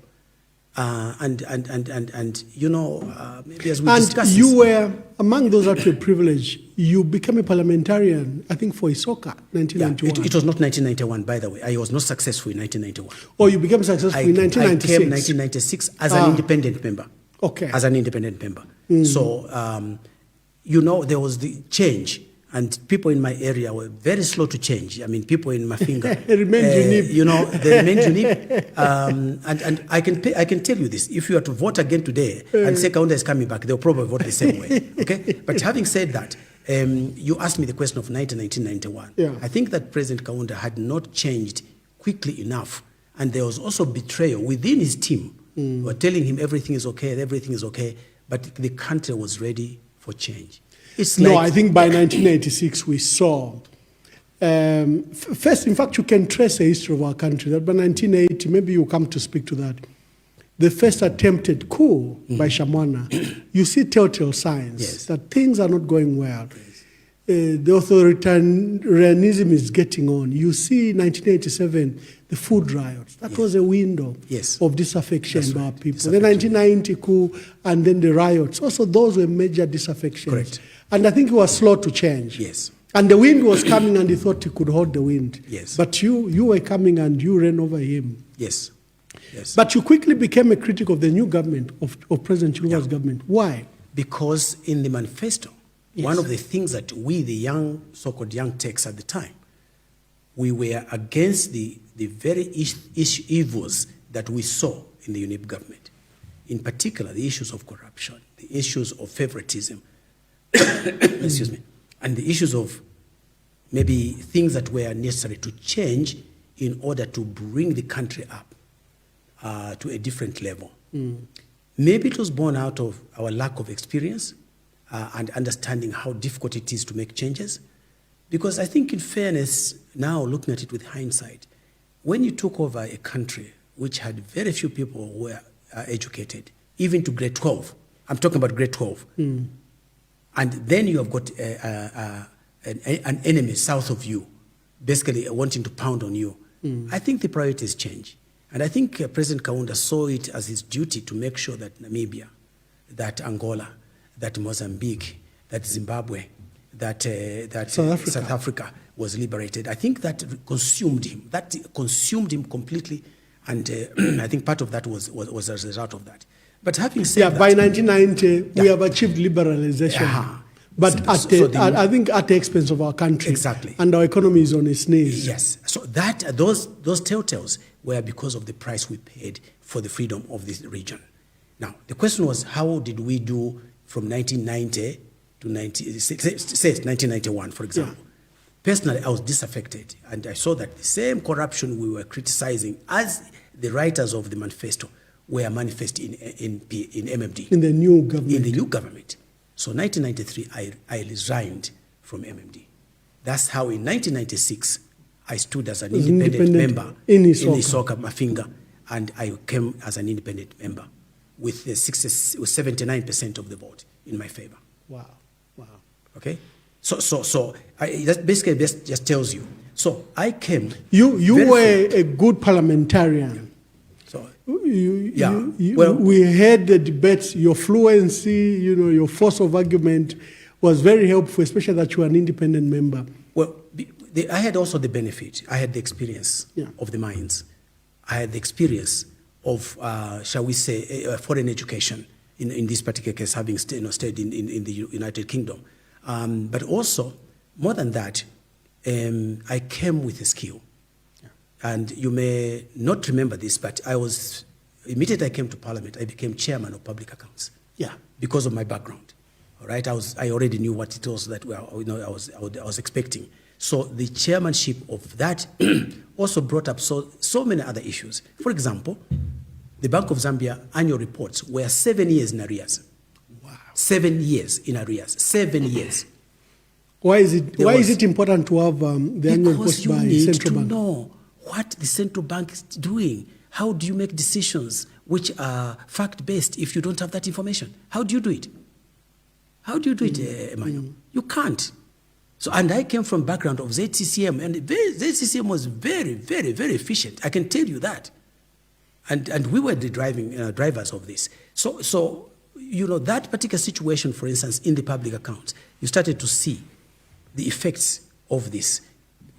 Speaker 2: And you know, maybe as we discuss
Speaker 1: and you were among those that were privileged. You became a parliamentarian, I think, for Isoka, 1991.
Speaker 2: Yeah, it was not 1991, by the way. I was not successful in 1991.
Speaker 1: Oh, you became successful in 1996?
Speaker 2: I came 1996 as an independent member.
Speaker 1: Okay.
Speaker 2: As an independent member. So, you know, there was the change. And people in my area were very slow to change. I mean, people in Mafinga, you know, they remained unique. And I can tell you this: if you are to vote again today and say Kaunda is coming back, they'll probably vote the same way. Okay. But having said that, you asked me the question of 1991.
Speaker 1: Yeah.
Speaker 2: I think that President Kaunda had not changed quickly enough, and there was also betrayal within his team. Were telling him everything is okay, but the country was ready for change.
Speaker 1: I think by 1986 we saw, first, in fact, you can trace the history of our country, that by 1980, maybe you come to speak to that, the first attempted coup by Shamwana, you see telltale signs that things are not going well. The authoritarianism is getting on. You see 1987, the food riots. That was a window of disaffection by our people. The 1990 coup and then the riots. Also, those were major disaffections.
Speaker 2: Correct.
Speaker 1: And I think he was slow to change.
Speaker 2: Yes.
Speaker 1: And the wind was coming and he thought he could hold the wind.
Speaker 2: Yes.
Speaker 1: But you were coming and you ran over him.
Speaker 2: Yes. Yes.
Speaker 1: But you quickly became a critic of the new government, of President Chiluba's government. Why?
Speaker 2: Because in the manifesto, one of the things that we, the young, so-called young Turks at the time, we were against the very evils that we saw in the UNIP government. In particular, the issues of corruption, the issues of favoritism, excuse me, and the issues of maybe things that were necessary to change in order to bring the country up to a different level. Maybe it was born out of our lack of experience and understanding how difficult it is to make changes. Because I think in fairness, now looking at it with hindsight, when you took over a country which had very few people who were educated, even to grade 12, I'm talking about grade 12, and then you have got an enemy south of you, basically wanting to pound on you, I think the priorities change. And I think President Kaunda saw it as his duty to make sure that Namibia, that Angola, that Mozambique, that Zimbabwe, that South Africa was liberated. I think that consumed him. That consumed him completely, and I think part of that was as a result of that. But having said that,
Speaker 1: by 1990 we have achieved liberalization, but I think at the expense of our country.
Speaker 2: Exactly.
Speaker 1: And our economy is on its knees.
Speaker 2: Yes. So those telltales were because of the price we paid for the freedom of this region. Now the question was, how did we do from 1990 to 1991, for example? Personally, I was disaffected, and I saw that the same corruption we were criticizing as the writers of the manifesto were manifest in MMD.
Speaker 1: In the new government.
Speaker 2: In the new government. So 1993, I resigned from MMD. That's how in 1996, I stood as an independent member
Speaker 1: in
Speaker 2: Isoka Mafinga, and I came as an independent member with 79% of the vote in my favor.
Speaker 1: Wow, wow.
Speaker 2: Okay? So that basically just tells you. So I came.
Speaker 1: You were a good parliamentarian.
Speaker 2: So
Speaker 1: we had the debates. Your fluency, your force of argument was very helpful, especially that you were an independent member.
Speaker 2: Well, I had also the benefit. I had the experience of the mines. I had the experience of, shall we say, foreign education. In this particular case, having stayed in the United Kingdom. But also, more than that, I came with a skill. Yeah. And you may not remember this, but immediately I came to Parliament, I became chairman of public accounts.
Speaker 1: Yeah.
Speaker 2: Because of my background. All right, I already knew what it was that I was expecting. So the chairmanship of that also brought up so many other issues. For example, the Bank of Zambia annual reports were 7 years in arrears.
Speaker 1: Wow.
Speaker 2: 7 years in arrears. 7 years.
Speaker 1: Why is it important to have the annual reports by central bank?
Speaker 2: Because you need to know what the central bank is doing. How do you make decisions which are fact-based if you don't have that information? How do you do it? How do you do it, Emmanuel? You can't. So, and I came from background of ZCCM, and ZCCM was very, very, very efficient. I can tell you that. And we were the drivers of this. So that particular situation, for instance, in the public accounts, you started to see the effects of this,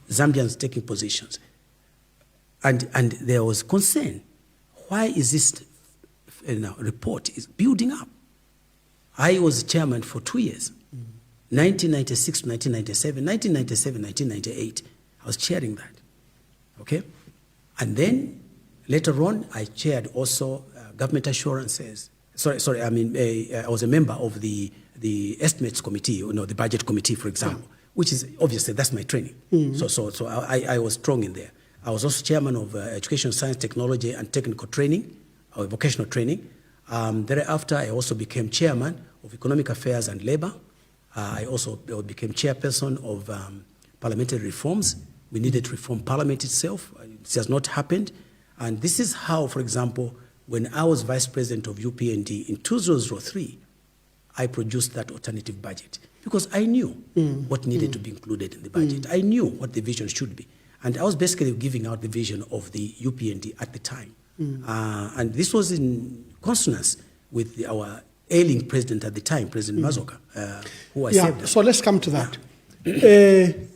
Speaker 2: Zambians taking positions. And there was concern. Why is this report is building up? I was chairman for 2 years, 1996 to 1997, 1997, 1998. I was chairing that, okay? And then later on, I chaired also government assurances. I was a member of the estimates committee, the budget committee, for example, which is obviously that's my training. So I was strong in there. I was also chairman of education, science, technology, and technical training, or vocational training. Thereafter, I also became chairman of economic affairs and labor. I also became chairperson of parliamentary reforms. We needed to reform parliament itself. It has not happened. And this is how, for example, when I was vice president of UPND in 2003, I produced that alternative budget because I knew what needed to be included in the budget. I knew what the vision should be. And I was basically giving out the vision of the UPND at the time. And this was in consonance with our ailing president at the time, President Mazoka, who I saved.
Speaker 1: So let's come to that.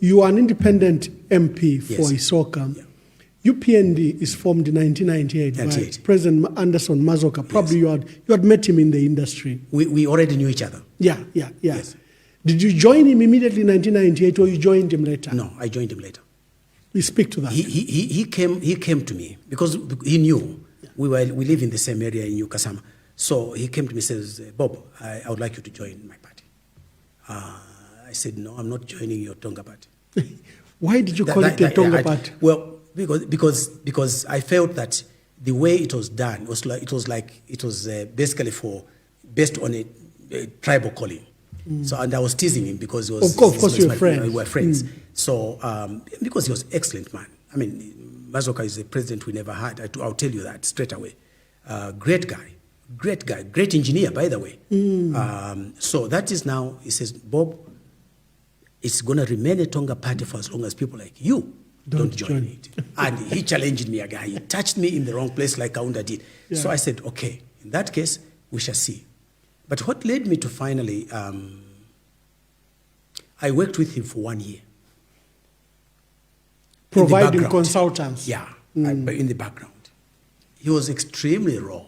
Speaker 1: You are an independent MP for Isoka. Yeah. UPND is formed in 1998 by President Anderson Mazoka. Probably you had met him in the industry.
Speaker 2: We already knew each other.
Speaker 1: Yeah. Yes. Did you join him immediately in 1998 or you joined him later?
Speaker 2: No, I joined him later.
Speaker 1: We speak to that.
Speaker 2: He came to me because he knew we live in the same area in New Kasama. So he came to me and says, Bob, I would like you to join my party. I said, no, I'm not joining your Tonga party.
Speaker 1: Why did you call it the Tonga party?
Speaker 2: Well, because I felt that the way it was done was basically based on a tribal calling. So, and I was teasing him because he was.
Speaker 1: Of course, you were friends.
Speaker 2: We were friends. So, because he was an excellent man. I mean, Mazoka is a president we never had. I'll tell you that straight away. Great guy, great engineer, by the way. So that is now, he says, Bob, it's going to remain a Tonga party for as long as people like you don't join it. And he challenged me again. He touched me in the wrong place like Kaunda did. Yeah. So I said, okay, in that case, we shall see. But what led me to finally, I worked with him for 1 year.
Speaker 1: Providing consultants.
Speaker 2: Yeah, in the background. He was extremely raw.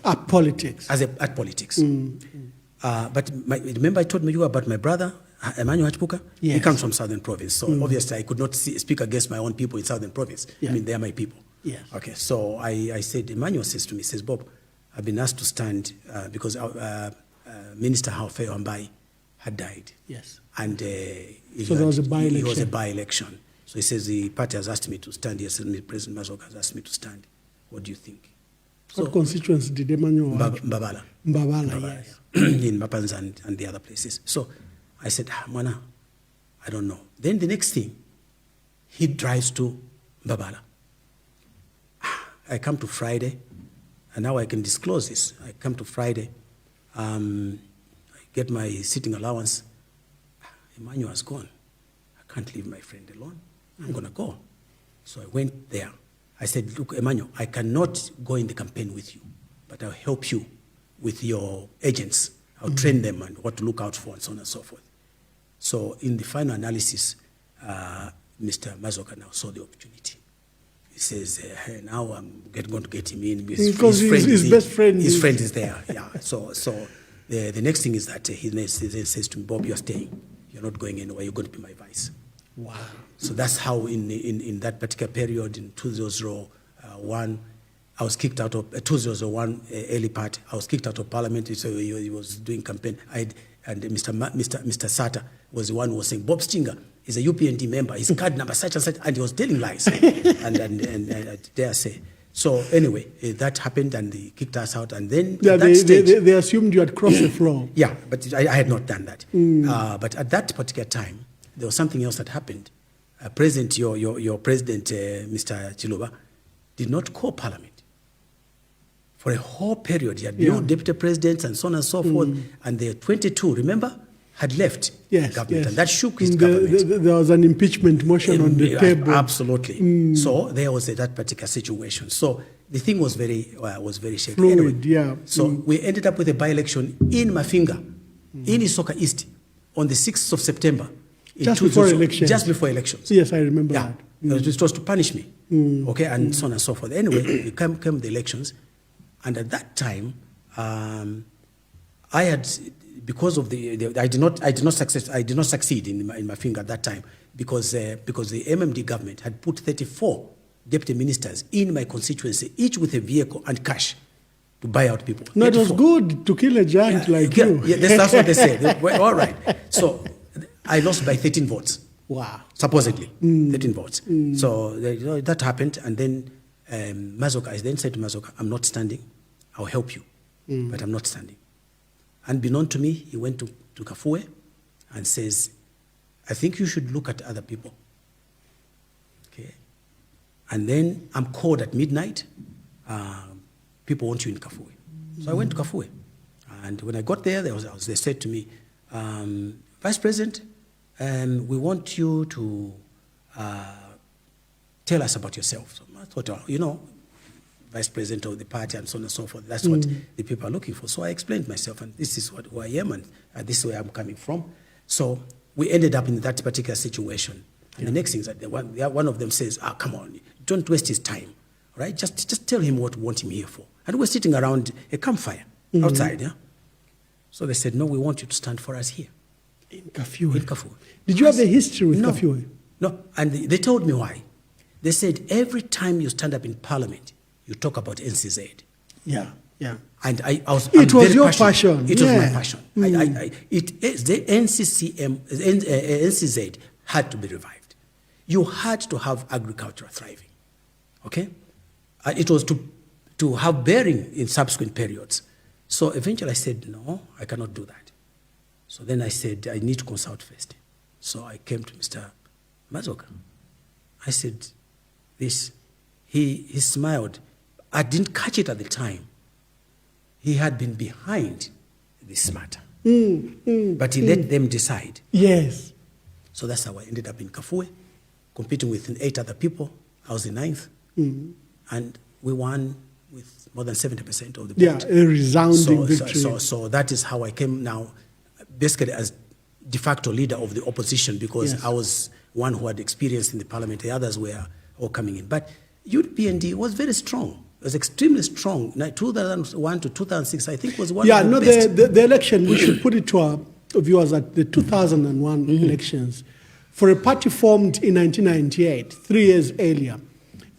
Speaker 1: At politics.
Speaker 2: At politics. But remember I told you about my brother, Emmanuel. Yes. He comes from Southern Province. So obviously I could not speak against my own people in Southern Province. Yeah. I mean, they are my people.
Speaker 1: Yes.
Speaker 2: Okay, so I said, Emmanuel says to me, says, Bob, I've been asked to stand because Minister Haofeo Ambai had died.
Speaker 1: Yes.
Speaker 2: And
Speaker 1: so there was a by-election.
Speaker 2: It was a by-election. So he says the party has asked me to stand. He said, President Mazoka has asked me to stand. What do you think?
Speaker 1: What constituency did Emmanuel have?
Speaker 2: Mbabala.
Speaker 1: Mbabala, yes.
Speaker 2: In Mapans and the other places. So I said, Mwana, I don't know. Then the next thing, he drives to Mbabala. I come to Friday, and now I can disclose this. I come to Friday, I get my sitting allowance. Emmanuel has gone. I can't leave my friend alone. I'm going to go. So I went there. I said, look, Emmanuel, I cannot go in the campaign with you, but I'll help you with your agents. I'll train them and what to look out for and so on and so forth. So in the final analysis, Mr. Mazoka now saw the opportunity. He says, hey, now I'm going to get him in
Speaker 1: because his best friend.
Speaker 2: His friend is there. Yeah. So the next thing is that he says to me, Bob, you're staying. You're not going anywhere. You're going to be my vice.
Speaker 1: Wow.
Speaker 2: So that's how in that particular period in 2001, I was kicked out of 2001 early part. I was kicked out of Parliament. So he was doing campaign. And Mr. Sata was the one who was saying, Bob Sichinga is a UPND member. His card number such and such, and he was telling lies. and I dare say. So anyway, that happened, and they kicked us out. And then
Speaker 1: yeah,
Speaker 2: at that stage,
Speaker 1: they assumed you had crossed the floor.
Speaker 2: Yeah, but I had not done that. But at that particular time, there was something else that happened. President, your president, Mr. Chiluba, did not call Parliament. For a whole period, he had new deputy presidents and so on and so forth, and the 22, remember, had left government, and that shook his government.
Speaker 1: There was an impeachment motion on the table.
Speaker 2: Absolutely. So there was that particular situation. So the thing was very shaky.
Speaker 1: Fluid,
Speaker 2: anyway,
Speaker 1: yeah.
Speaker 2: So we ended up with a by-election in Mafinga, in Isoka East, on the 6th of September.
Speaker 1: Just before elections.
Speaker 2: Just before elections.
Speaker 1: Yes, I remember that.
Speaker 2: It was to punish me, okay, and so on and so forth. Anyway, we came the elections, and at that time, I had, because of I did not succeed in my finger at that time because the MMD government had put 34 deputy ministers in my constituency, each with a vehicle and cash to buy out people.
Speaker 1: No, it was good to kill a giant like you.
Speaker 2: Yeah, that's what they said. Well, all right. So I lost by 13 votes.
Speaker 1: Wow.
Speaker 2: Supposedly, 13 votes. So that happened, and then Mazoka, I then said to Mazoka, I'm not standing. I'll help you, but I'm not standing. Unbeknown to me, he went to Kafue and says, I think you should look at other people. Okay. And then I'm called at midnight. People want you in Kafue. So I went to Kafue. And when I got there, they said to me, Vice President, we want you to tell us about yourself. So I thought, Vice President of the party and so on and so forth. That's what the people are looking for. So I explained myself, and this is who I am, and this is where I'm coming from. So we ended up in that particular situation. And the next thing is that one of them says, come on, don't waste his time, right? Just tell him what we want him here for. And we're sitting around a campfire outside, yeah? So they said, no, we want you to stand for us here.
Speaker 1: In Kafue.
Speaker 2: In Kafue.
Speaker 1: Did you have a history with Kafue?
Speaker 2: No, and they told me why. They said, every time you stand up in Parliament, you talk about NCZ.
Speaker 1: Yeah, yeah.
Speaker 2: And it
Speaker 1: was your passion.
Speaker 2: It was my passion. The NCCM, NCZ had to be revived. You had to have agriculture thriving, okay? It was to have bearing in subsequent periods. So eventually I said, no, I cannot do that. So then I said, I need to consult first. So I came to Mr. Mazoka. I said, this. He smiled. I didn't catch it at the time. He had been behind this matter. But he let them decide.
Speaker 1: Yes.
Speaker 2: So that's how I ended up in Kafue, competing with 8 other people. I was the 9th. And we won with more than 70% of the vote.
Speaker 1: Yeah, a resounding victory.
Speaker 2: So that is how I came now, basically as de facto leader of the opposition, because I was one who had experience in the parliament. The others were all coming in. But UPND was very strong. It was extremely strong. 2001 to 2006, I think, was one of the best.
Speaker 1: The election, we should put it to our viewers at the 2001 elections. For a party formed in 1998, 3 years earlier,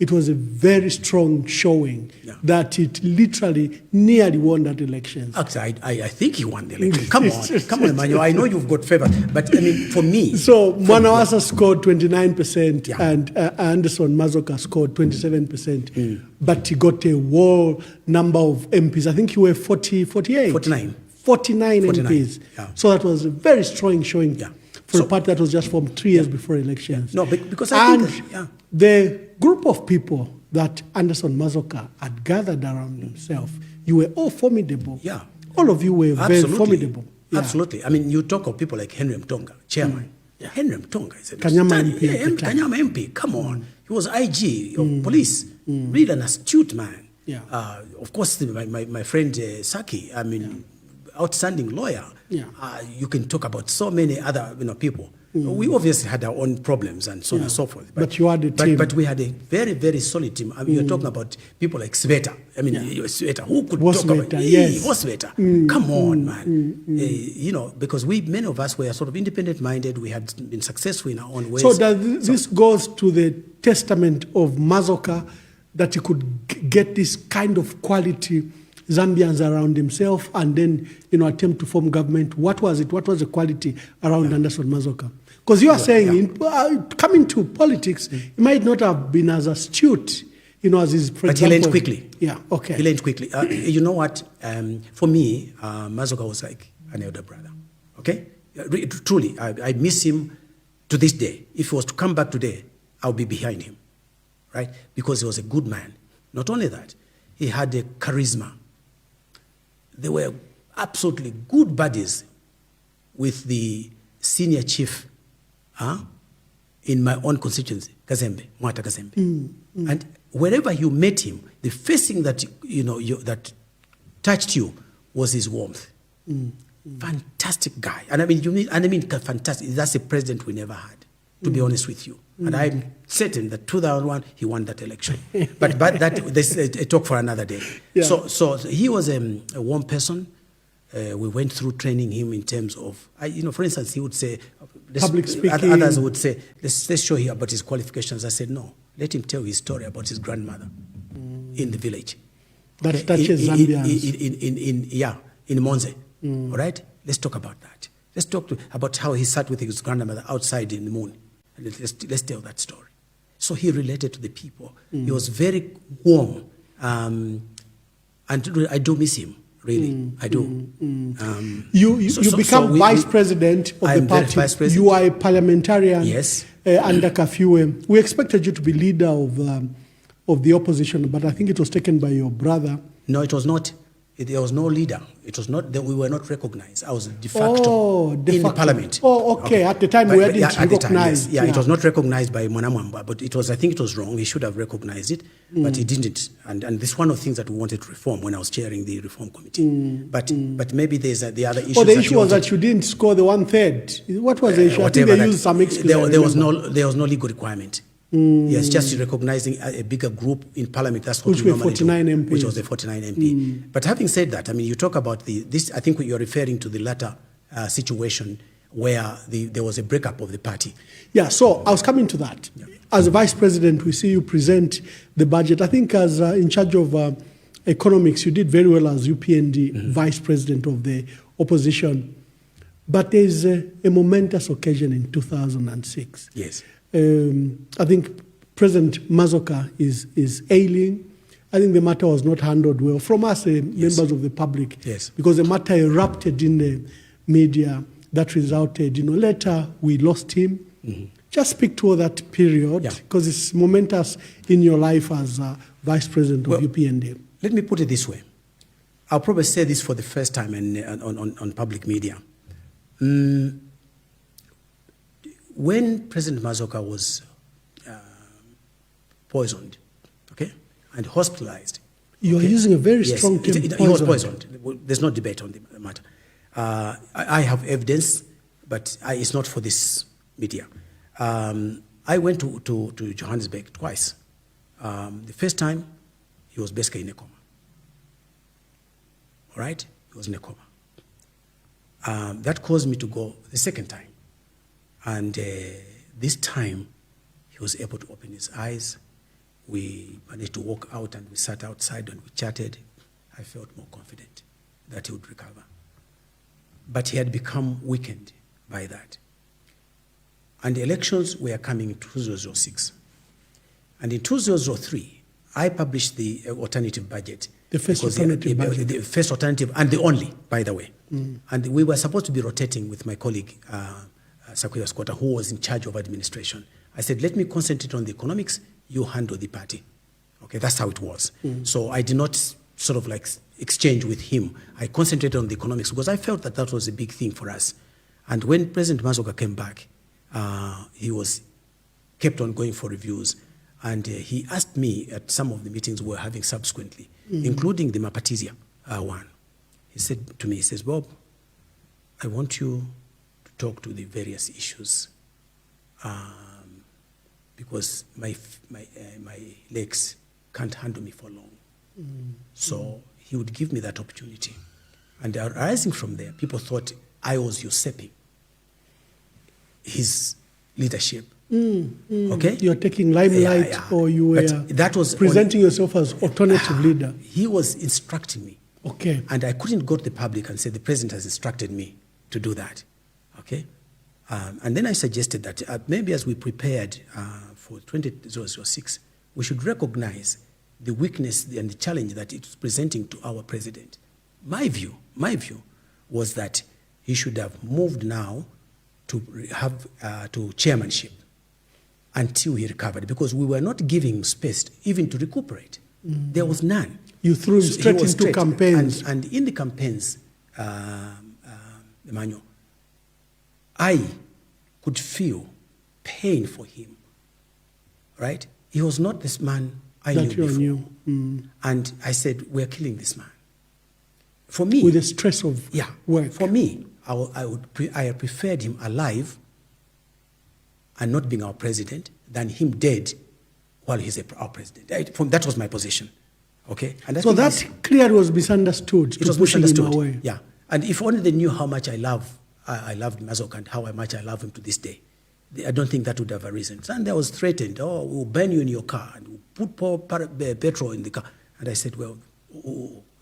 Speaker 1: it was a very strong showing that it literally nearly won that election.
Speaker 2: Actually, I think he won the election. Come on, Emmanuel. I know you've got favor, but I mean, for me.
Speaker 1: So Mwanawasa scored 29% and Anderson Mazoka scored 27%. But he got a whole number of MPs. I think he were 48.
Speaker 2: 49.
Speaker 1: 49 MPs.
Speaker 2: Yeah.
Speaker 1: So that was a very strong showing for a party that was just formed 3 years before elections.
Speaker 2: No, because I think
Speaker 1: the group of people that Anderson Mazoka had gathered around himself, you were all formidable.
Speaker 2: Yeah.
Speaker 1: All of you were very formidable. Yeah.
Speaker 2: Absolutely. I mean, you talk of people like Henry Mtonga, chairman. Henry Mtonga is a
Speaker 1: Kanyama MP.
Speaker 2: Kanyama MP, come on. He was IG of police. Really an astute man.
Speaker 1: Yeah.
Speaker 2: Of course, my friend Saki, I mean, outstanding lawyer.
Speaker 1: Yeah.
Speaker 2: You can talk about so many other people. We obviously had our own problems and so on and so forth.
Speaker 1: But you had a team.
Speaker 2: But we had a very, very solid team. I mean, you're talking about people like Sveta. I mean, Sveta, who could talk about Sveta? Come on, man. Because many of us were sort of independent-minded. We had been successful in our own ways.
Speaker 1: So this goes to the testament of Mazoka that he could get this kind of quality Zambians around himself and then, attempt to form government. What was it? What was the quality around Anderson Mazoka? Because you are saying, coming to politics, he might not have been as astute, as his, for
Speaker 2: But
Speaker 1: example,
Speaker 2: he learned quickly.
Speaker 1: Yeah, okay.
Speaker 2: He learned quickly. You know what? For me, Mazoka was like an elder brother. Okay? Truly, I miss him to this day. If he was to come back today, I'll be behind him. Right? Because he was a good man. Not only that, he had a charisma. They were absolutely good buddies with the senior chief in my own constituency, Kazembe, Mwata Kazembe. And wherever you met him, the first thing that that touched you was his warmth. Fantastic guy, and I mean fantastic. That's a president we never had, to be honest with you. And I'm certain that 2001 he won that election. but that's a talk for another day.
Speaker 1: Yeah.
Speaker 2: So he was a warm person. We went through training him in terms of, for instance, he would say,
Speaker 1: public speaking.
Speaker 2: Others would say, let's show him about his qualifications. I said, no, let him tell his story about his grandmother in the village.
Speaker 1: That touches Zambians.
Speaker 2: In Monze. All right? Let's talk about that. Let's talk about how he sat with his grandmother outside in the moon. Let's tell that story. So he related to the people. He was very warm. And I do miss him. Really, I do.
Speaker 1: You become vice president of the party.
Speaker 2: Vice president.
Speaker 1: You are a parliamentarian.
Speaker 2: Yes.
Speaker 1: Under curfew. We expected you to be leader of the opposition, but I think it was taken by your brother.
Speaker 2: No, it was not. There was no leader. It was not that we were not recognized. I was de facto in the parliament.
Speaker 1: Oh, okay. At the time we hadn't recognized.
Speaker 2: Yes. It was not recognized by Mwamba, but I think it was wrong. He should have recognized it, but he didn't. And this is one of the things that we wanted to reform when I was chairing the reform committee. But maybe there's the other issue.
Speaker 1: Oh, the issue was that you didn't score the 1/3. What was the issue? I think they used some excuse.
Speaker 2: There was no legal requirement. Yes, just recognizing a bigger group in parliament. That's what we normally
Speaker 1: 49
Speaker 2: do,
Speaker 1: MPs.
Speaker 2: which was the 49 MP. But having said that, I mean, you talk about this. I think you're referring to the latter situation where there was a breakup of the party.
Speaker 1: Yeah. So I was coming to that. Yeah. As a vice president, we see you present the budget. I think as in charge of economics, you did very well as UPND vice president of the opposition. But there's a momentous occasion in 2006.
Speaker 2: Yes.
Speaker 1: I think President Mazoka is ailing. I think the matter was not handled well from us, members of the public, because the matter erupted in the media. That resulted, later we lost him. Just speak to that period, because it's momentous in your life as Vice President of UPND.
Speaker 2: Let me put it this way. I'll probably say this for the first time on public media. When President Mazoka was poisoned, and hospitalized.
Speaker 1: You are using a very strong term.
Speaker 2: He was poisoned. There's no debate on the matter. I have evidence, but it's not for this media. I went to Johannesburg twice. The first time, he was basically in a coma. All right? He was in a coma. That caused me to go the second time. And this time, he was able to open his eyes. we managed to walk out and we sat outside and we chatted, I felt more confident that he would recover. But he had become weakened by that. And the elections were coming in 2006. And in 2003, I published the alternative budget.
Speaker 1: The first alternative budget.
Speaker 2: The first alternative, and the only, by the way. And we were supposed to be rotating with my colleague, Sakwiwa Squatter, who was in charge of administration. I said, let me concentrate on the economics, you handle the party. Okay, that's how it was. So I did not sort of like exchange with him. I concentrated on the economics because I felt that that was a big thing for us. And when President Mazoka came back, he was kept on going for reviews. And he asked me at some of the meetings we were having subsequently, including the Mapatizia one. He said to me, he says, Bob, I want you to talk to the various issues because my legs can't handle me for long. So he would give me that opportunity. And arising from there, people thought I was usurping his leadership. Okay?
Speaker 1: You're taking limelight, or you were
Speaker 2: that was
Speaker 1: presenting yourself as alternative leader.
Speaker 2: He was instructing me.
Speaker 1: Okay.
Speaker 2: And I couldn't go to the public and say, the president has instructed me to do that. Okay? And then I suggested that maybe as we prepared for 2006, we should recognize the weakness and the challenge that it was presenting to our president. My view was that he should have moved now to have to chairmanship until he recovered, because we were not giving him space even to recuperate. There was none.
Speaker 1: You threw him straight into campaigns.
Speaker 2: And in the campaigns, Emmanuel, I could feel pain for him, right? He was not this man I knew before. And I said, we're killing this man. For me...
Speaker 1: With the stress of work.
Speaker 2: For me, I preferred him alive and not being our president than him dead while he's our president. That was my position. Okay? And
Speaker 1: so that clearly was misunderstood.
Speaker 2: It was misunderstood. Yeah. And if only they knew how much I loved Mazoka and how much I love him to this day, I don't think that would have arisen. And I was threatened, we'll burn you in your car and we'll put petrol in the car. And I said, well,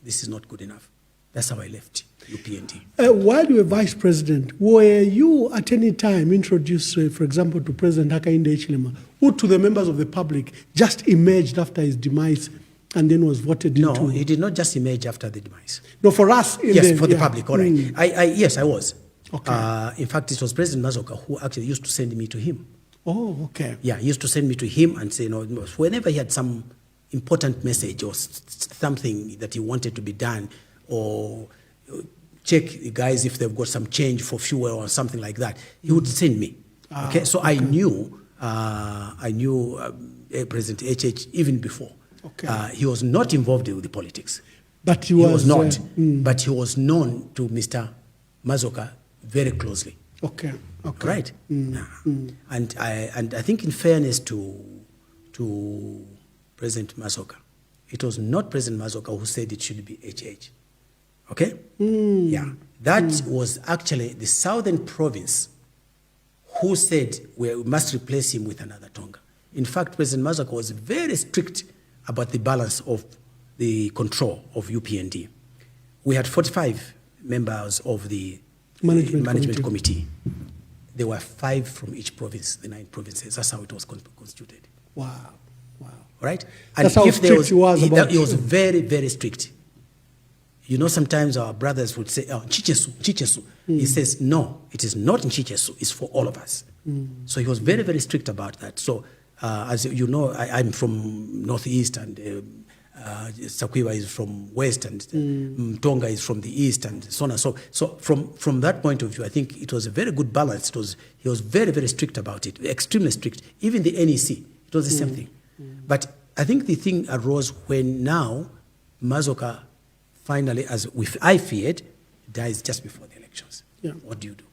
Speaker 2: this is not good enough. That's how I left UPND.
Speaker 1: While you were vice president, were you at any time introduced, for example, to President Hakainde Hichilema, who to the members of the public just emerged after his demise and then was voted into?
Speaker 2: No, he did not just emerge after the demise.
Speaker 1: No, for us.
Speaker 2: For the public, all right. Yes, I was.
Speaker 1: Okay.
Speaker 2: In fact, it was President Mazoka who actually used to send me to him.
Speaker 1: Oh, okay.
Speaker 2: Yeah, he used to send me to him and say, whenever he had some important message or something that he wanted to be done, or check the guys if they've got some change for fuel or something like that, he would send me. So I knew President HH even before.
Speaker 1: Okay.
Speaker 2: He was not involved with the politics.
Speaker 1: But he was
Speaker 2: not. But he was known to Mr. Mazoka very closely.
Speaker 1: Okay.
Speaker 2: Right. And I think in fairness to President Mazoka, it was not President Mazoka who said it should be HH. Okay? Yeah. That was actually the Southern Province who said we must replace him with another Tonga. In fact, President Mazoka was very strict about the balance of the control of UPND. We had 45 members of the management committee. There were 5 from each province, the 9 provinces. That's how it was constituted.
Speaker 1: Wow.
Speaker 2: Right? And
Speaker 1: that's how strict he was about
Speaker 2: he was very, very strict. You know, sometimes our brothers would say, Chichesu. He says, no, it is not in Chichesu, it's for all of us. So he was very, very strict about that. So, as you know, I'm from Northeast, and Sakwiwa is from West, and Tonga is from the East, and so on and so. So from that point of view, I think it was a very good balance. He was very, very strict about it, extremely strict. Even the NEC, it was the same thing. But I think the thing arose when now Mazoka finally, as I feared, dies just before the elections.
Speaker 1: Yeah.
Speaker 2: What do you do?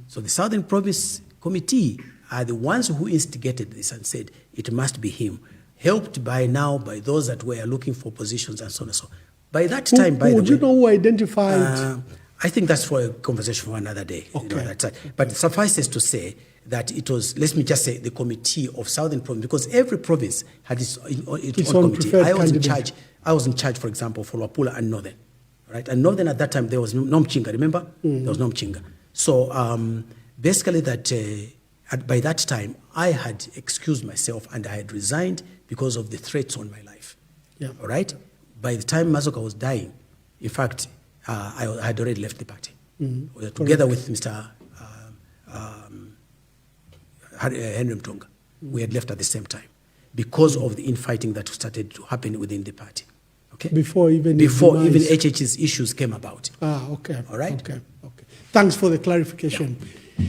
Speaker 2: So the Southern Province Committee are the ones who instigated this and said it must be him, helped by those that were looking for positions and so on and so on. By that time,
Speaker 1: would you know who identified?
Speaker 2: I think that's for a conversation for another day.
Speaker 1: Okay.
Speaker 2: But suffices to say, that it was, let me just say, the committee of Southern Province, because every province had its own committee. I was in charge, for example, for Luapula and Northern, right? And Northern at that time, there was no Mchinga, remember? There was no Mchinga. So basically by that time, I had excused myself and I had resigned because of the threats on my life, all right? By the time Mazoka was dying, in fact, I had already left the party. Together with Mr. Henry Mtonga. We had left at the same time because of the infighting that started to happen within the party. Okay? Before even HH's issues came about.
Speaker 1: Okay.
Speaker 2: All right?
Speaker 1: Okay. Thanks for the clarification. Yeah.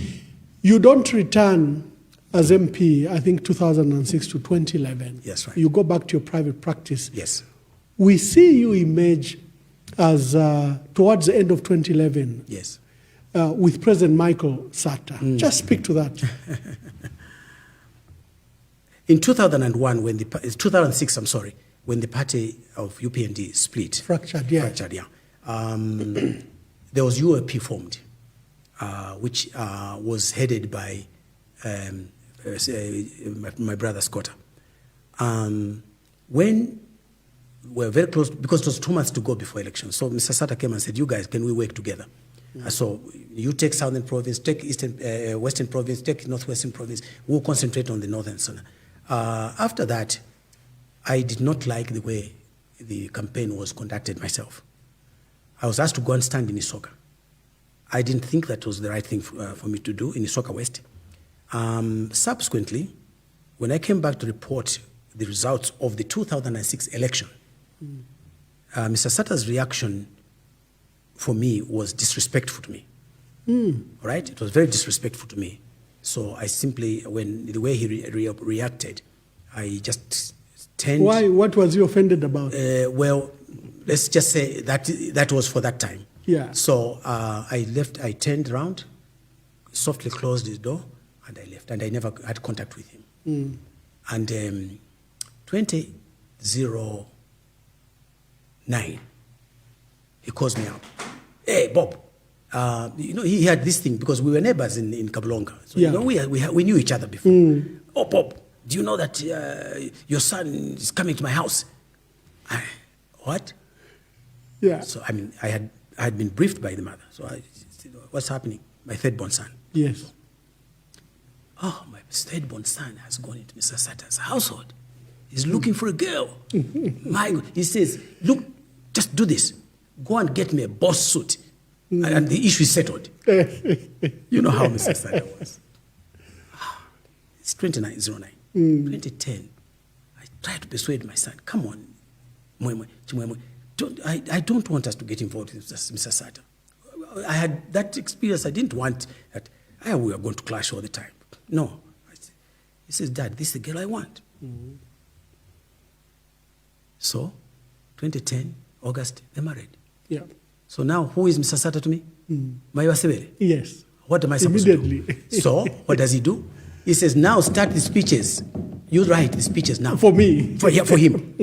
Speaker 1: You don't return as MP, I think 2006 to 2011.
Speaker 2: Yes, right.
Speaker 1: You go back to your private practice.
Speaker 2: Yes.
Speaker 1: We see you emerge as towards the end of 2011.
Speaker 2: Yes.
Speaker 1: With President Michael Sata. Just speak to that.
Speaker 2: In 2006, when the party of UPND split.
Speaker 1: Fractured, yeah.
Speaker 2: There was UAP formed, which was headed by my brother Scotta. When we were very close, because it was 2 months to go before election, so Mr. Sata came and said, you guys, can we work together? So you take Southern Province, take Western Province, take Northwestern Province. We'll concentrate on the Northern Zone. After that, I did not like the way the campaign was conducted myself. I was asked to go and stand in Isoka. I didn't think that was the right thing for me to do in Isoka West. Subsequently, when I came back to report the results of the 2006 election, Mr. Sata's reaction for me was disrespectful to me. All right? It was very disrespectful to me. So I simply, when the way he reacted, I just turned.
Speaker 1: Why? What was you offended about?
Speaker 2: Well, let's just say that was for that time.
Speaker 1: Yeah.
Speaker 2: So I left, I turned around, softly closed his door, and I left. And I never had contact with him. And 2009, he calls me up. Hey, Bob, he had this thing because we were neighbors in Kabulonga. So, we knew each other before. Oh, Bob, do you know that your son is coming to my house? What?
Speaker 1: Yeah.
Speaker 2: So, I had been briefed by the mother. So I said, what's happening? My third-born son.
Speaker 1: Yes.
Speaker 2: Oh, my third-born son has gone into Mr. Sata's household. He's looking for a girl. My God. He says, look, just do this. Go and get me a boss suit. And the issue is settled. You know how Mr. Sata was. It's 2009. 2010. I tried to persuade my son, come on, I don't want us to get involved with Mr. Sata. I had that experience. I didn't want that. We are going to clash all the time. No. He says, Dad, this is the girl I want. So, 2010, August, they married.
Speaker 1: Yeah.
Speaker 2: So now, who is Mr. Sata to me? Maiwa Sebele?
Speaker 1: Yes.
Speaker 2: What am I supposed to do? So, what does he do? He says, now start the speeches. You write the speeches now.
Speaker 1: For me?
Speaker 2: For him.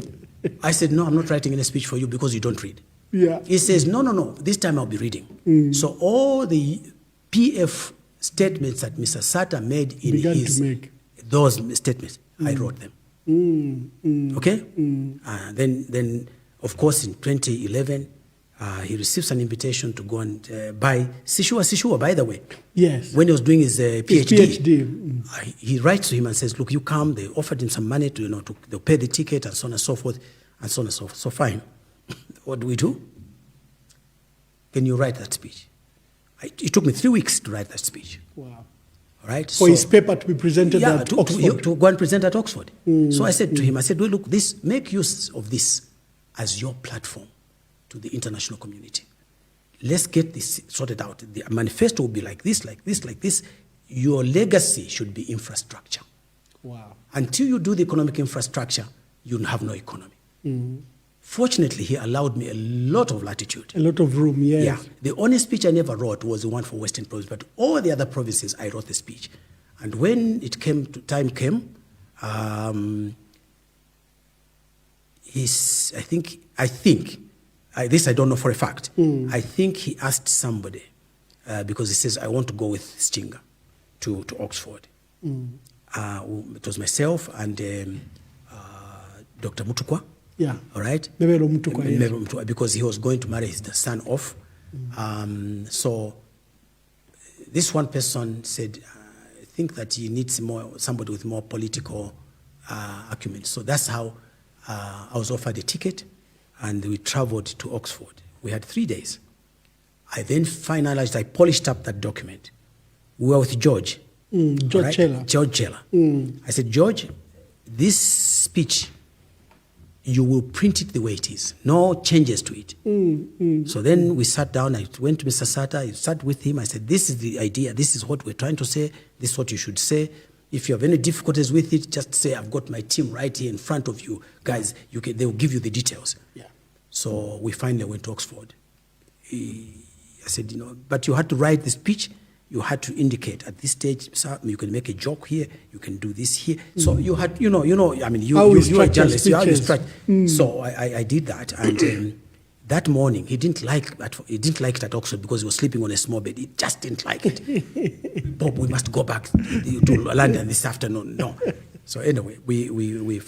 Speaker 2: I said, no, I'm not writing any speech for you because you don't read.
Speaker 1: Yeah.
Speaker 2: He says, no, this time I'll be reading. So all the PF statements that Mr. Sata made in those statements, I wrote them. Okay? Then, of course, in 2011, he receives an invitation to go and buy Sishua, by the way.
Speaker 1: Yes.
Speaker 2: When he was doing his PhD. He writes to him and says, look, you come. They offered him some money to they'll pay the ticket and so on and so forth, and so on and so forth. So fine. What do? Can you write that speech? It took me 3 weeks to write that speech.
Speaker 1: Wow.
Speaker 2: All right?
Speaker 1: For his paper to be presented at Oxford.
Speaker 2: To go and present at Oxford. So I said to him, well, look, make use of this as your platform to the international community. Let's get this sorted out. The manifesto will be like this, like this, like this. Your legacy should be infrastructure.
Speaker 1: Wow.
Speaker 2: Until you do the economic infrastructure, you have no economy. Fortunately, he allowed me a lot of latitude. A lot of room, yes. Yeah. The only speech I never wrote was the one for Western Province, but all the other provinces, I wrote the speech. And when time came, I think, this I don't know for a fact, I think he asked somebody, because he says, I want to go with Sichinga. to Oxford. It was myself and Dr. Mutukwa.
Speaker 1: Yeah.
Speaker 2: All right.
Speaker 1: Mebelo Mutukwa, yes.
Speaker 2: Mebelo Mutukwa, because he was going to marry his son off. So this one person said, I think that he needs somebody with more political acumen. So that's how I was offered a ticket, and we traveled to Oxford. We had 3 days. I then finalized, I polished up that document. We were with George.
Speaker 1: George Chela.
Speaker 2: George Chela. I said, George, this speech, you will print it the way it is. No changes to it. So then we sat down. I went to Mr. Sata. I sat with him. I said, this is the idea. This is what we're trying to say. This is what you should say. If you have any difficulties with it, just say, I've got my team right here in front of you. Guys, they will give you the details.
Speaker 1: Yeah.
Speaker 2: So we finally went to Oxford. I said, but you had to write the speech. You had to indicate at this stage, sir, you can make a joke here, you can do this here. So you had, I mean, you are a journalist, you are So I did that, and that morning he didn't like it at Oxford because he was sleeping on a small bed. He just didn't like it. Bob, we must go back to London this afternoon. No. So anyway,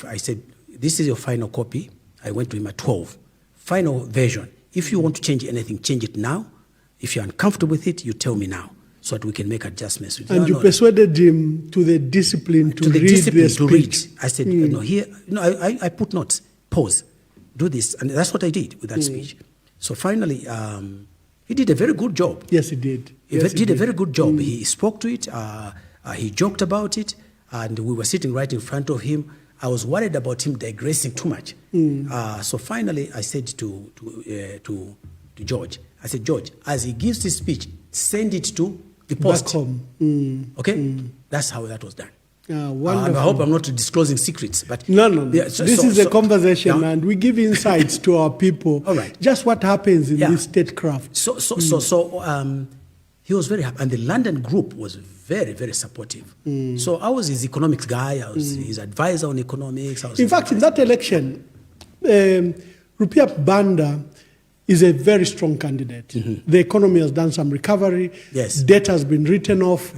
Speaker 2: I said, this is your final copy. I went to him at 12. Final version. If you want to change anything, change it now. If you're uncomfortable with it, you tell me now, so that we can make adjustments.
Speaker 1: And you persuaded him to the discipline to read the speech.
Speaker 2: I said, I put notes, pause, do this. And that's what I did with that speech. So finally, he did a very good job.
Speaker 1: Yes, he did.
Speaker 2: He did a very good job. He spoke to it, he joked about it, and we were sitting right in front of him. I was worried about him digressing too much. So finally, I said to George, I said, George, as he gives his speech, send it to the Post.
Speaker 1: Back home.
Speaker 2: Okay? That's how that was done.
Speaker 1: Wonderful.
Speaker 2: I hope I'm not disclosing secrets. But
Speaker 1: No.
Speaker 2: Yeah,
Speaker 1: this is a conversation, and we give insights to our people.
Speaker 2: All right.
Speaker 1: Just what happens in this statecraft.
Speaker 2: So he was very happy. And the London group was very, very supportive. So I was his economics guy. I was his advisor on economics.
Speaker 1: In fact, in that election, Rupiah Banda is a very strong candidate. The economy has done some recovery.
Speaker 2: Yes.
Speaker 1: Debt has been written off.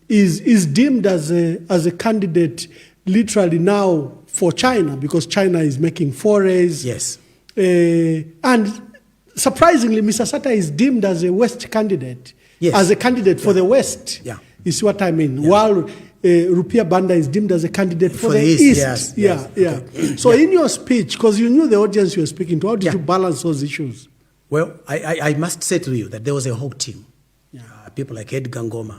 Speaker 1: Is deemed as a candidate literally now for China, because China is making forays.
Speaker 2: Yes.
Speaker 1: And surprisingly, Mr. Sata is deemed as a West candidate.
Speaker 2: Yes.
Speaker 1: As a candidate for the West.
Speaker 2: Yeah.
Speaker 1: You see what I mean? Yeah. While Rupiah Banda is deemed as a candidate for the East.
Speaker 2: Yes.
Speaker 1: Okay. So in your speech, because you knew the audience you were speaking to, how did you balance those issues?
Speaker 2: Well, I must say to you that there was a whole team. People like Edgar Ngoma,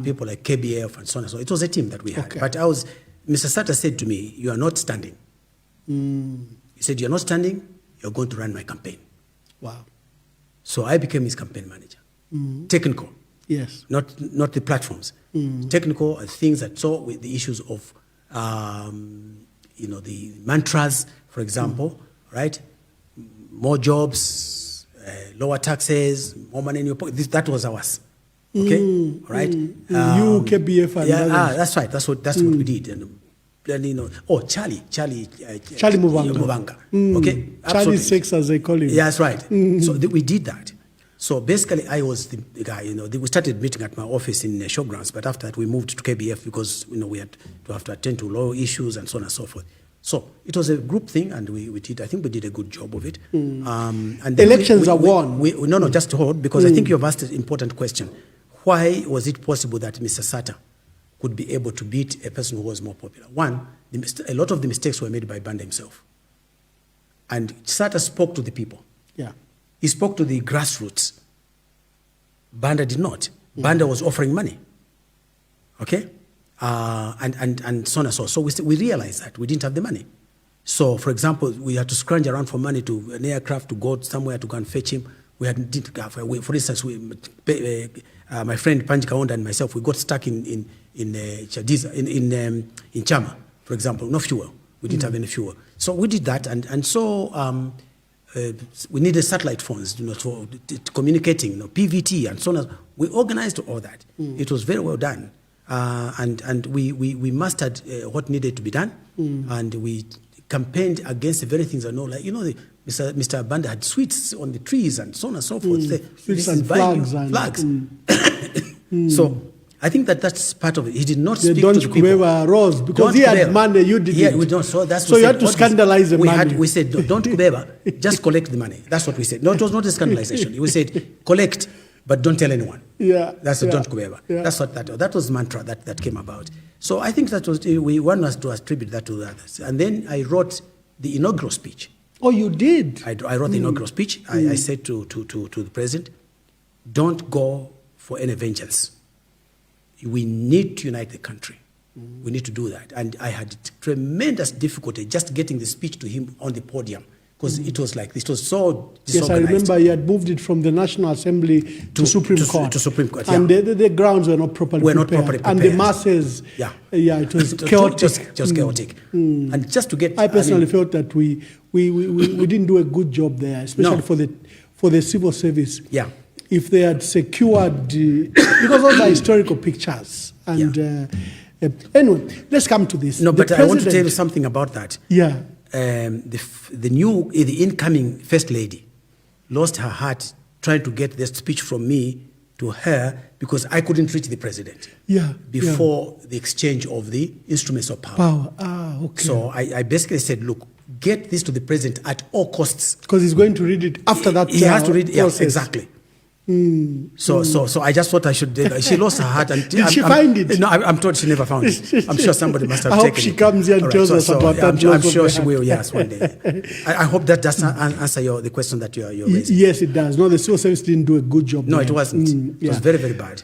Speaker 2: people like KBF and so on and so on. It was a team that we had.
Speaker 1: Okay.
Speaker 2: But Mr. Sata said to me, you are not standing. He said, you're not standing, you're going to run my campaign.
Speaker 1: Wow.
Speaker 2: So I became his campaign manager. Technical.
Speaker 1: Yes.
Speaker 2: Not the platforms. Technical things that saw with the issues of, the mantras, for example, right? More jobs, lower taxes, more money in your pocket. That was ours. Okay, all right.
Speaker 1: You, KBF, and others.
Speaker 2: That's right. That's what we did. And Charlie
Speaker 1: Muvanga.
Speaker 2: Okay,
Speaker 1: Charlie Six, as they call him.
Speaker 2: Yeah, that's right. So we did that. So basically, I was the guy. We started meeting at my office in Showgrounds, but after that, we moved to KBF because we had to have to attend to law issues and so on and so forth. So it was a group thing, and we did. I think we did a good job of it. And
Speaker 1: elections are won.
Speaker 2: No, just to hold, because I think you have asked an important question. Why was it possible that Mr. Sata could be able to beat a person who was more popular? One, a lot of the mistakes were made by Banda himself. And Sata spoke to the people.
Speaker 1: Yeah.
Speaker 2: He spoke to the grassroots. Banda did not. Banda was offering money. Okay? And so on and so on. So we realized that we didn't have the money. So, for example, we had to scrounge around for money to an aircraft to go somewhere to go and fetch him. For instance, my friend Panji Kaonda and myself, we got stuck in Chadiza, in Chama, for example, no fuel. We didn't have any fuel. So we did that, and so we needed satellite phones, for communicating, PVT and so on. We organized all that. It was very well done, and we mastered what needed to be done, and we campaigned against the very things I know, like Mr. Banda had sweets on the trees and so on and so forth.
Speaker 1: Sweets and flags.
Speaker 2: Flags. So I think that's part of it. He did not
Speaker 1: The
Speaker 2: speak
Speaker 1: Don't
Speaker 2: to the people.
Speaker 1: Kubeba rose because
Speaker 2: Don't
Speaker 1: he had
Speaker 2: Kubeba.
Speaker 1: money, you didn't.
Speaker 2: Yeah, we don't. So that's
Speaker 1: So
Speaker 2: what
Speaker 1: you
Speaker 2: said,
Speaker 1: had to
Speaker 2: what is-
Speaker 1: scandalize the money.
Speaker 2: We said, don't Kubeba, just collect the money. That's what we said. No, it was not a scandalization. We said, collect, but don't tell anyone.
Speaker 1: Yeah,
Speaker 2: That's the
Speaker 1: yeah,
Speaker 2: Don't Kubeba.
Speaker 1: yeah.
Speaker 2: That's what that was the mantra that came about. So I think that was, we want us to attribute that to the others. And then I wrote the inaugural speech.
Speaker 1: Oh, you did?
Speaker 2: I wrote the inaugural speech. I said to the president, don't go for any vengeance. We need to unite the country. We need to do that. And I had tremendous difficulty just getting the speech to him on the podium because it was like, it was so
Speaker 1: Yes, I
Speaker 2: disorganized.
Speaker 1: remember you had moved it from the National Assembly to Supreme Court.
Speaker 2: To Supreme Court,
Speaker 1: And
Speaker 2: yeah.
Speaker 1: the grounds were not properly
Speaker 2: Were not
Speaker 1: prepared.
Speaker 2: properly
Speaker 1: And the
Speaker 2: prepared.
Speaker 1: masses,
Speaker 2: Yeah.
Speaker 1: it was chaotic.
Speaker 2: Just chaotic. And just to get...
Speaker 1: I personally felt that we didn't do a good job there, especially
Speaker 2: No.
Speaker 1: for the civil service.
Speaker 2: Yeah.
Speaker 1: If they had secured, because those are historical pictures. And anyway, let's come to this.
Speaker 2: No,
Speaker 1: The
Speaker 2: but I want to tell you
Speaker 1: president-
Speaker 2: something about that.
Speaker 1: Yeah.
Speaker 2: The incoming first lady lost her heart trying to get the speech from me to her because I couldn't reach the president before the exchange of the instruments of power.
Speaker 1: Okay.
Speaker 2: So I basically said, look, get this to the president at all costs.
Speaker 1: Because he's going to read it after that.
Speaker 2: He has to read it,
Speaker 1: process.
Speaker 2: exactly. So I just thought I should. She lost her heart, and
Speaker 1: Did she find it?
Speaker 2: No, I'm told she never found it. I'm sure somebody must have
Speaker 1: I
Speaker 2: taken
Speaker 1: hope she
Speaker 2: it.
Speaker 1: comes here and
Speaker 2: All right,
Speaker 1: tells us about that.
Speaker 2: I'm sure she will. Yes, one day. I hope that does answer the question that you're raising.
Speaker 1: Yes, it does. No, the civil service didn't do a good job.
Speaker 2: No,
Speaker 1: there.
Speaker 2: it wasn't. It was very, very bad.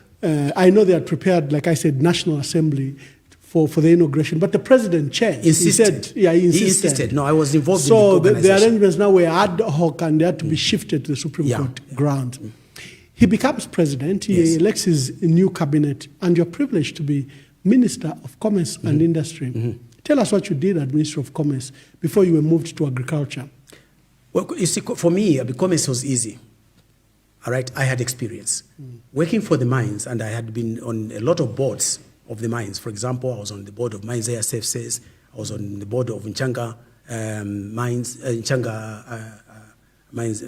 Speaker 1: I know they had prepared, like I said, National Assembly for the inauguration, but the president changed.
Speaker 2: Insisted.
Speaker 1: He
Speaker 2: He insisted. No, I was involved in the
Speaker 1: So the
Speaker 2: organization.
Speaker 1: arrangements now were ad hoc and they had to be shifted to the Supreme Court ground. He becomes president, he elects his new cabinet, and you're privileged to be Minister of Commerce and Industry. Tell us what you did as Minister of Commerce before you were moved to agriculture.
Speaker 2: Well, you see, for me, commerce was easy. All right, I had experience. Working for the mines, and I had been on a lot of boards of the mines. For example, I was on the board of Mines ASF says, I was on the board of Nchanga Mines, Mines,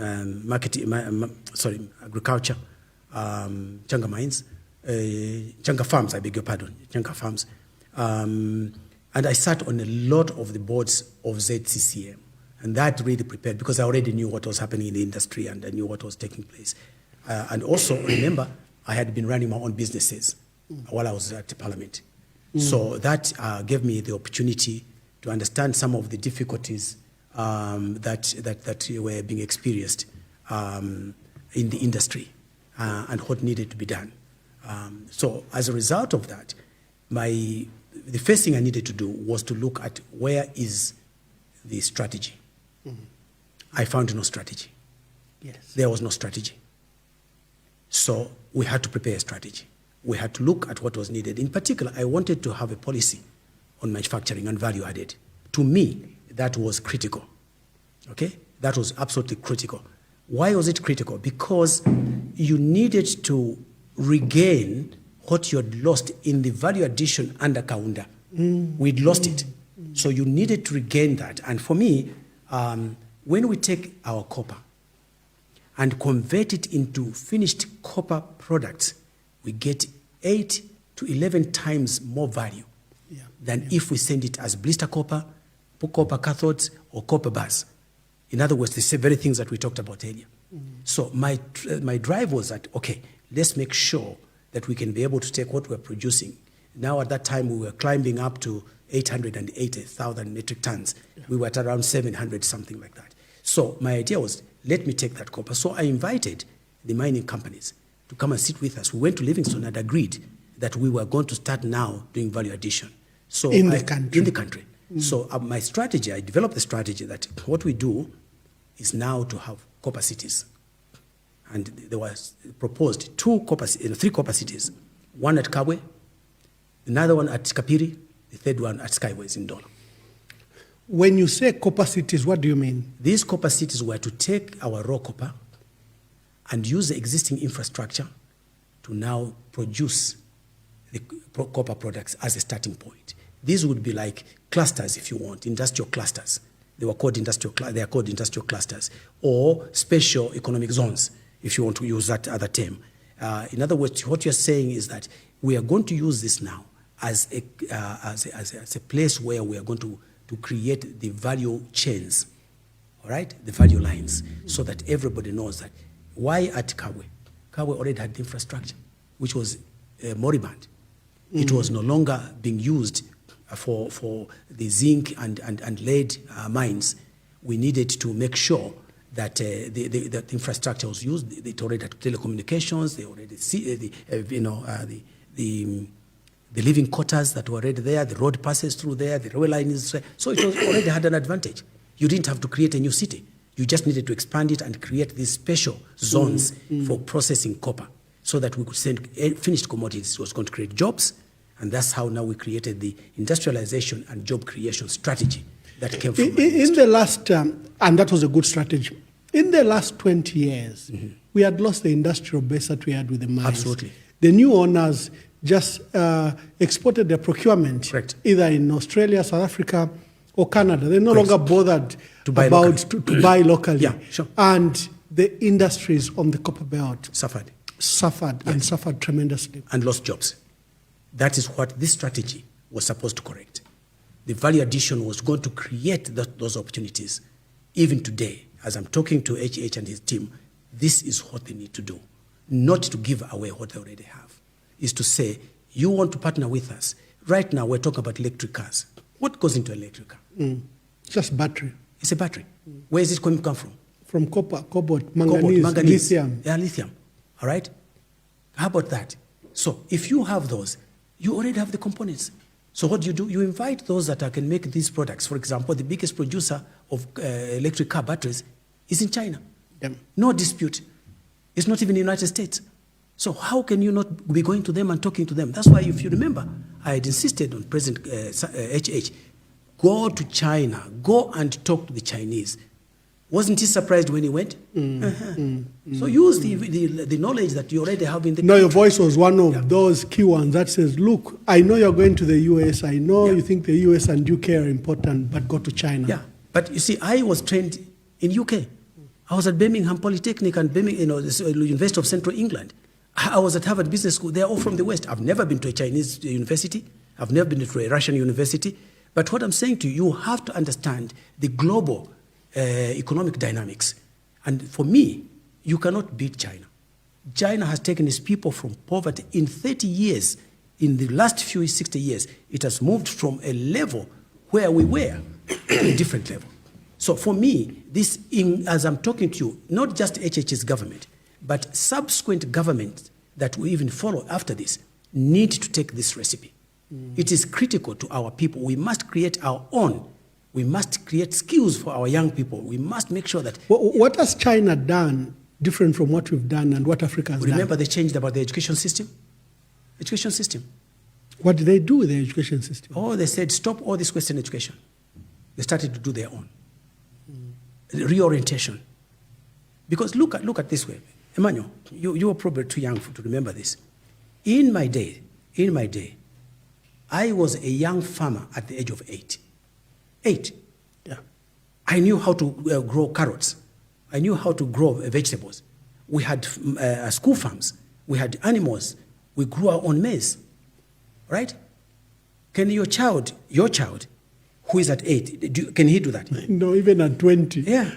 Speaker 2: agriculture, Changa Mines, Changa Farms, I beg your pardon, Changa Farms. And I sat on a lot of the boards of ZCCM. And that really prepared, because I already knew what was happening in the industry and I knew what was taking place. And also, remember, I had been running my own businesses while I was at Parliament. So that gave me the opportunity to understand some of the difficulties that were being experienced in the industry and what needed to be done. So as a result of that, the first thing I needed to do was to look at where is the strategy. I found no strategy.
Speaker 1: Yes.
Speaker 2: There was no strategy. So we had to prepare a strategy. We had to look at what was needed. In particular, I wanted to have a policy on manufacturing and value added. To me, that was critical. Okay? That was absolutely critical. Why was it critical? Because you needed to regain what you had lost in the value addition under Kaunda. We'd lost it. So you needed to regain that. And for me, when we take our copper and convert it into finished copper products, we get 8 to 11 times more value than if we send it as blister copper cathodes, or copper bars. In other words, the very things that we talked about earlier. So my drive was that, okay, let's make sure that we can be able to take what we're producing. Now at that time, we were climbing up to 880,000 metric tons. We were at around 700, something like that. So my idea was, let me take that copper. So I invited the mining companies to come and sit with us. We went to Livingstone and agreed that we were going to start now doing value addition. So
Speaker 1: in the country.
Speaker 2: So my strategy, I developed the strategy that what we do is now to have copper cities. And there was proposed 3 copper cities. One at Kabwe, another one at Kapiri, the third one at Skyways in Dola.
Speaker 1: When you say copper cities, what do you mean?
Speaker 2: These copper cities were to take our raw copper and use the existing infrastructure to now produce the copper products as a starting point. These would be like clusters, if you want, industrial clusters. They are called industrial clusters, or special economic zones, if you want to use that other term. In other words, what you're saying is that we are going to use this now as a place where we are going to create the value chains, all right, the value lines, so that everybody knows that why at Kabwe already had infrastructure, which was moribund. It was no longer being used for the zinc and lead mines. We needed to make sure that the infrastructure was used. It already had telecommunications. They already see the living quarters that were already there. The road passes through there. The railway line is there. So it was already had an advantage. You didn't have to create a new city. You just needed to expand it and create these special zones for processing copper, so that we could send finished commodities. It was going to create jobs, and that's how now we created the industrialization and job creation strategy that came from
Speaker 1: in the last, and that was a good strategy. In the last 20 years, we had lost the industrial base that we had with the mines.
Speaker 2: Absolutely.
Speaker 1: The new owners just exported their procurement,
Speaker 2: Correct.
Speaker 1: either in Australia, South Africa, or Canada. They're no longer bothered
Speaker 2: To buy
Speaker 1: to buy locally.
Speaker 2: Yeah, sure.
Speaker 1: And the industries on the copper belt
Speaker 2: suffered
Speaker 1: and suffered tremendously.
Speaker 2: and lost jobs. That is what this strategy was supposed to correct. The value addition was going to create those opportunities. Even today, as I'm talking to HH and his team, this is what they need to do. Not to give away what they already have. Is to say, you want to partner with us. Right now, we're talking about electric cars. What goes into an electric car?
Speaker 1: Just battery.
Speaker 2: It's a battery. Where is it going to come from?
Speaker 1: From copper, cobalt, manganese, lithium.
Speaker 2: Yeah, lithium. All right? How about that? So if you have those, you already have the components. So what do? You invite those that can make these products. For example, the biggest producer of electric car batteries is in China.
Speaker 1: Yeah.
Speaker 2: No dispute. It's not even in the United States. So how can you not be going to them and talking to them? That's why, if you remember, I had insisted on President HH, go to China, go and talk to the Chinese. Wasn't he surprised when he went? So use the knowledge that you already have in the country.
Speaker 1: Your voice was one of those key ones that says, look, I know you're going to the US. I know you think the US and UK are important, but go to China.
Speaker 2: Yeah, but you see, I was trained in UK. I was at Birmingham Polytechnic and Birmingham, the University of Central England. I was at Harvard Business School. They're all from the West. I've never been to a Chinese university. I've never been to a Russian university. But what I'm saying to you, you have to understand the global economic dynamics. And for me, you cannot beat China. China has taken its people from poverty in 30 years. In the last 60 years, it has moved from a level where we were to a different level. So for me, as I'm talking to you, not just HH's government, but subsequent governments that will even follow after this need to take this recipe. It is critical to our people. We must create our own. We must create skills for our young people. We must make sure that...
Speaker 1: What has China done different from what we've done and what Africa has done?
Speaker 2: Remember they changed about the education system? Education system.
Speaker 1: What did they do with the education system?
Speaker 2: Oh, they said, stop all this Western education. They started to do their own. Reorientation. Because look at this way. Emmanuel, you are probably too young to remember this. In my day, I was a young farmer at the age of 8. 8.
Speaker 1: Yeah.
Speaker 2: I knew how to grow carrots. I knew how to grow vegetables. We had school farms. We had animals. We grew our own maize. Right? Can your child, who is at 8, can he do that?
Speaker 1: No, even at 20.
Speaker 2: Yeah.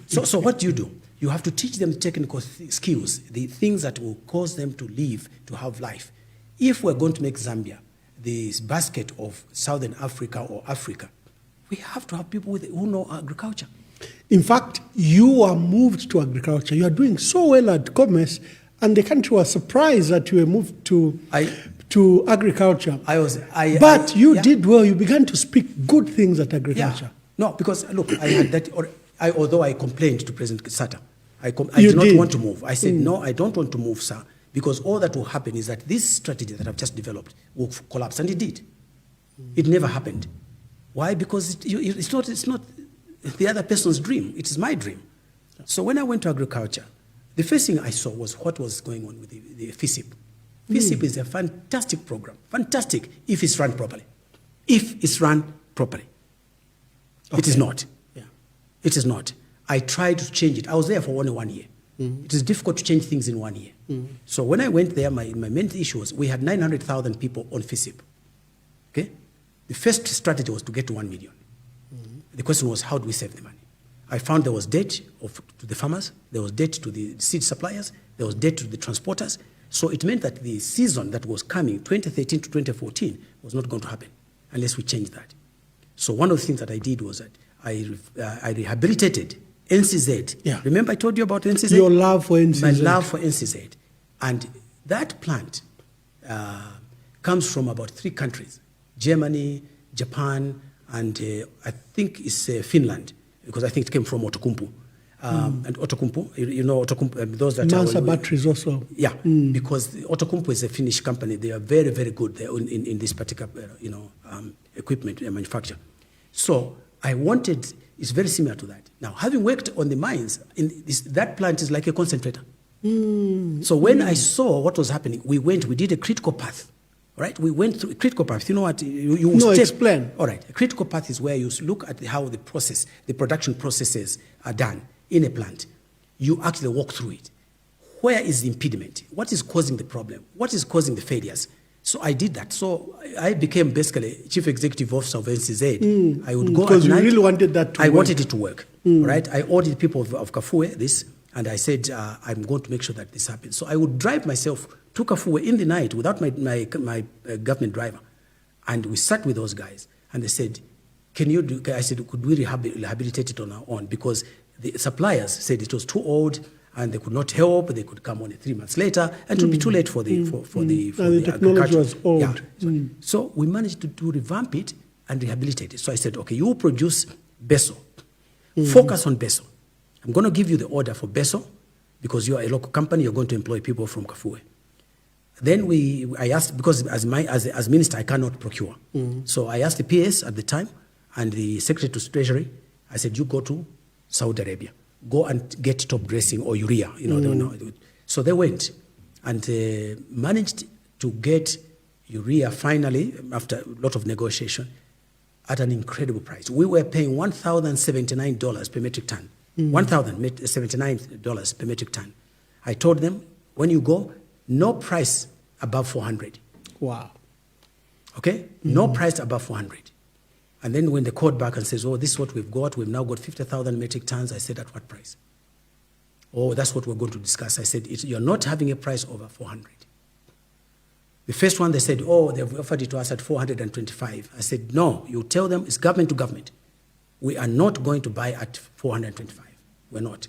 Speaker 2: So what do? You have to teach them technical skills, the things that will cause them to live, to have life. If we're going to make Zambia this basket of Southern Africa or Africa, we have to have people who know agriculture.
Speaker 1: In fact, you are moved to agriculture. You are doing so well at commerce, and the country was surprised that you were moved to agriculture. But you did well. You began to speak good things at agriculture.
Speaker 2: Yeah. No, because look, I had that. Although I complained to President Sata, I did not want to move. I said, no, I don't want to move, sir, because all that will happen is that this strategy that I've just developed will collapse, and it did. It never happened. Why? Because it's not the other person's dream. It is my dream. So when I went to agriculture, the first thing I saw was what was going on with the FISIP. FISIP is a fantastic program. Fantastic if it's run properly. If it's run properly. Okay. It is not. Yeah. It is not. I tried to change it. I was there for only 1 year. It is difficult to change things in 1 year. So when I went there, my main issue was we had 900,000 people on FISIP. Okay? The first strategy was to get to 1 million. The question was, how do we save the money? I found there was debt to the farmers, there was debt to the seed suppliers, there was debt to the transporters. So it meant that the season that was coming, 2013 to 2014, was not going to happen unless we changed that. So one of the things that I did was that I rehabilitated NCZ.
Speaker 1: Yeah.
Speaker 2: Remember I told you about NCZ?
Speaker 1: Your love for NCZ.
Speaker 2: My love for NCZ. And that plant comes from about 3 countries, Germany, Japan, and I think it's Finland, because I think it came from Outokumpu. And Outokumpu, you know Outokumpu, those that
Speaker 1: Mansa
Speaker 2: are...
Speaker 1: batteries also.
Speaker 2: Yeah, because Outokumpu is a Finnish company. They are very, very good in this particular equipment manufacture. So I wanted, it's very similar to that. Now, having worked on the mines, that plant is like a concentrator. So when I saw what was happening, we did a critical path. Right? We went through a critical path. You know what?
Speaker 1: Explain.
Speaker 2: All right. A critical path is where you look at how the production processes are done in a plant. You actually walk through it. Where is the impediment? What is causing the problem? What is causing the failures? So I did that. So I became basically chief executive officer of NCZ. I would go at night.
Speaker 1: Because you really wanted that to work.
Speaker 2: I wanted it to work. Right? I ordered people of Kafue this, and I said, I'm going to make sure that this happens. So I would drive myself to Kafue in the night without my government driver. And we sat with those guys. And they said, can you do... I said, could we rehabilitate it on our own? Because the suppliers said it was too old and they could not help. They could come only 3 months later. And it would be too late for the
Speaker 1: technology was old.
Speaker 2: Yeah. So we managed to revamp it and rehabilitate it. So I said, okay, you produce Beso. Focus on Beso. I'm going to give you the order for Beso because you are a local company. You're going to employ people from Kafue. Then I asked, because as minister, I cannot procure. So I asked the PS at the time and the Secretary to Treasury, I said, you go to Saudi Arabia. Go and get top dressing or urea. You know, So they went and managed to get urea finally, after a lot of negotiation, at an incredible price. We were paying $1,079 per metric ton. $1,079 per metric ton. I told them, when you go, no price above 400.
Speaker 1: Wow.
Speaker 2: Okay? No price above 400. And then when they called back and says, oh, this is what we've got. We've now got 50,000 metric tons. I said, at what price? Oh, that's what we're going to discuss. I said, you're not having a price over 400. The first one, they said, oh, they've offered it to us at 425. I said, no, you tell them it's government to government. We are not going to buy at 425. We're not.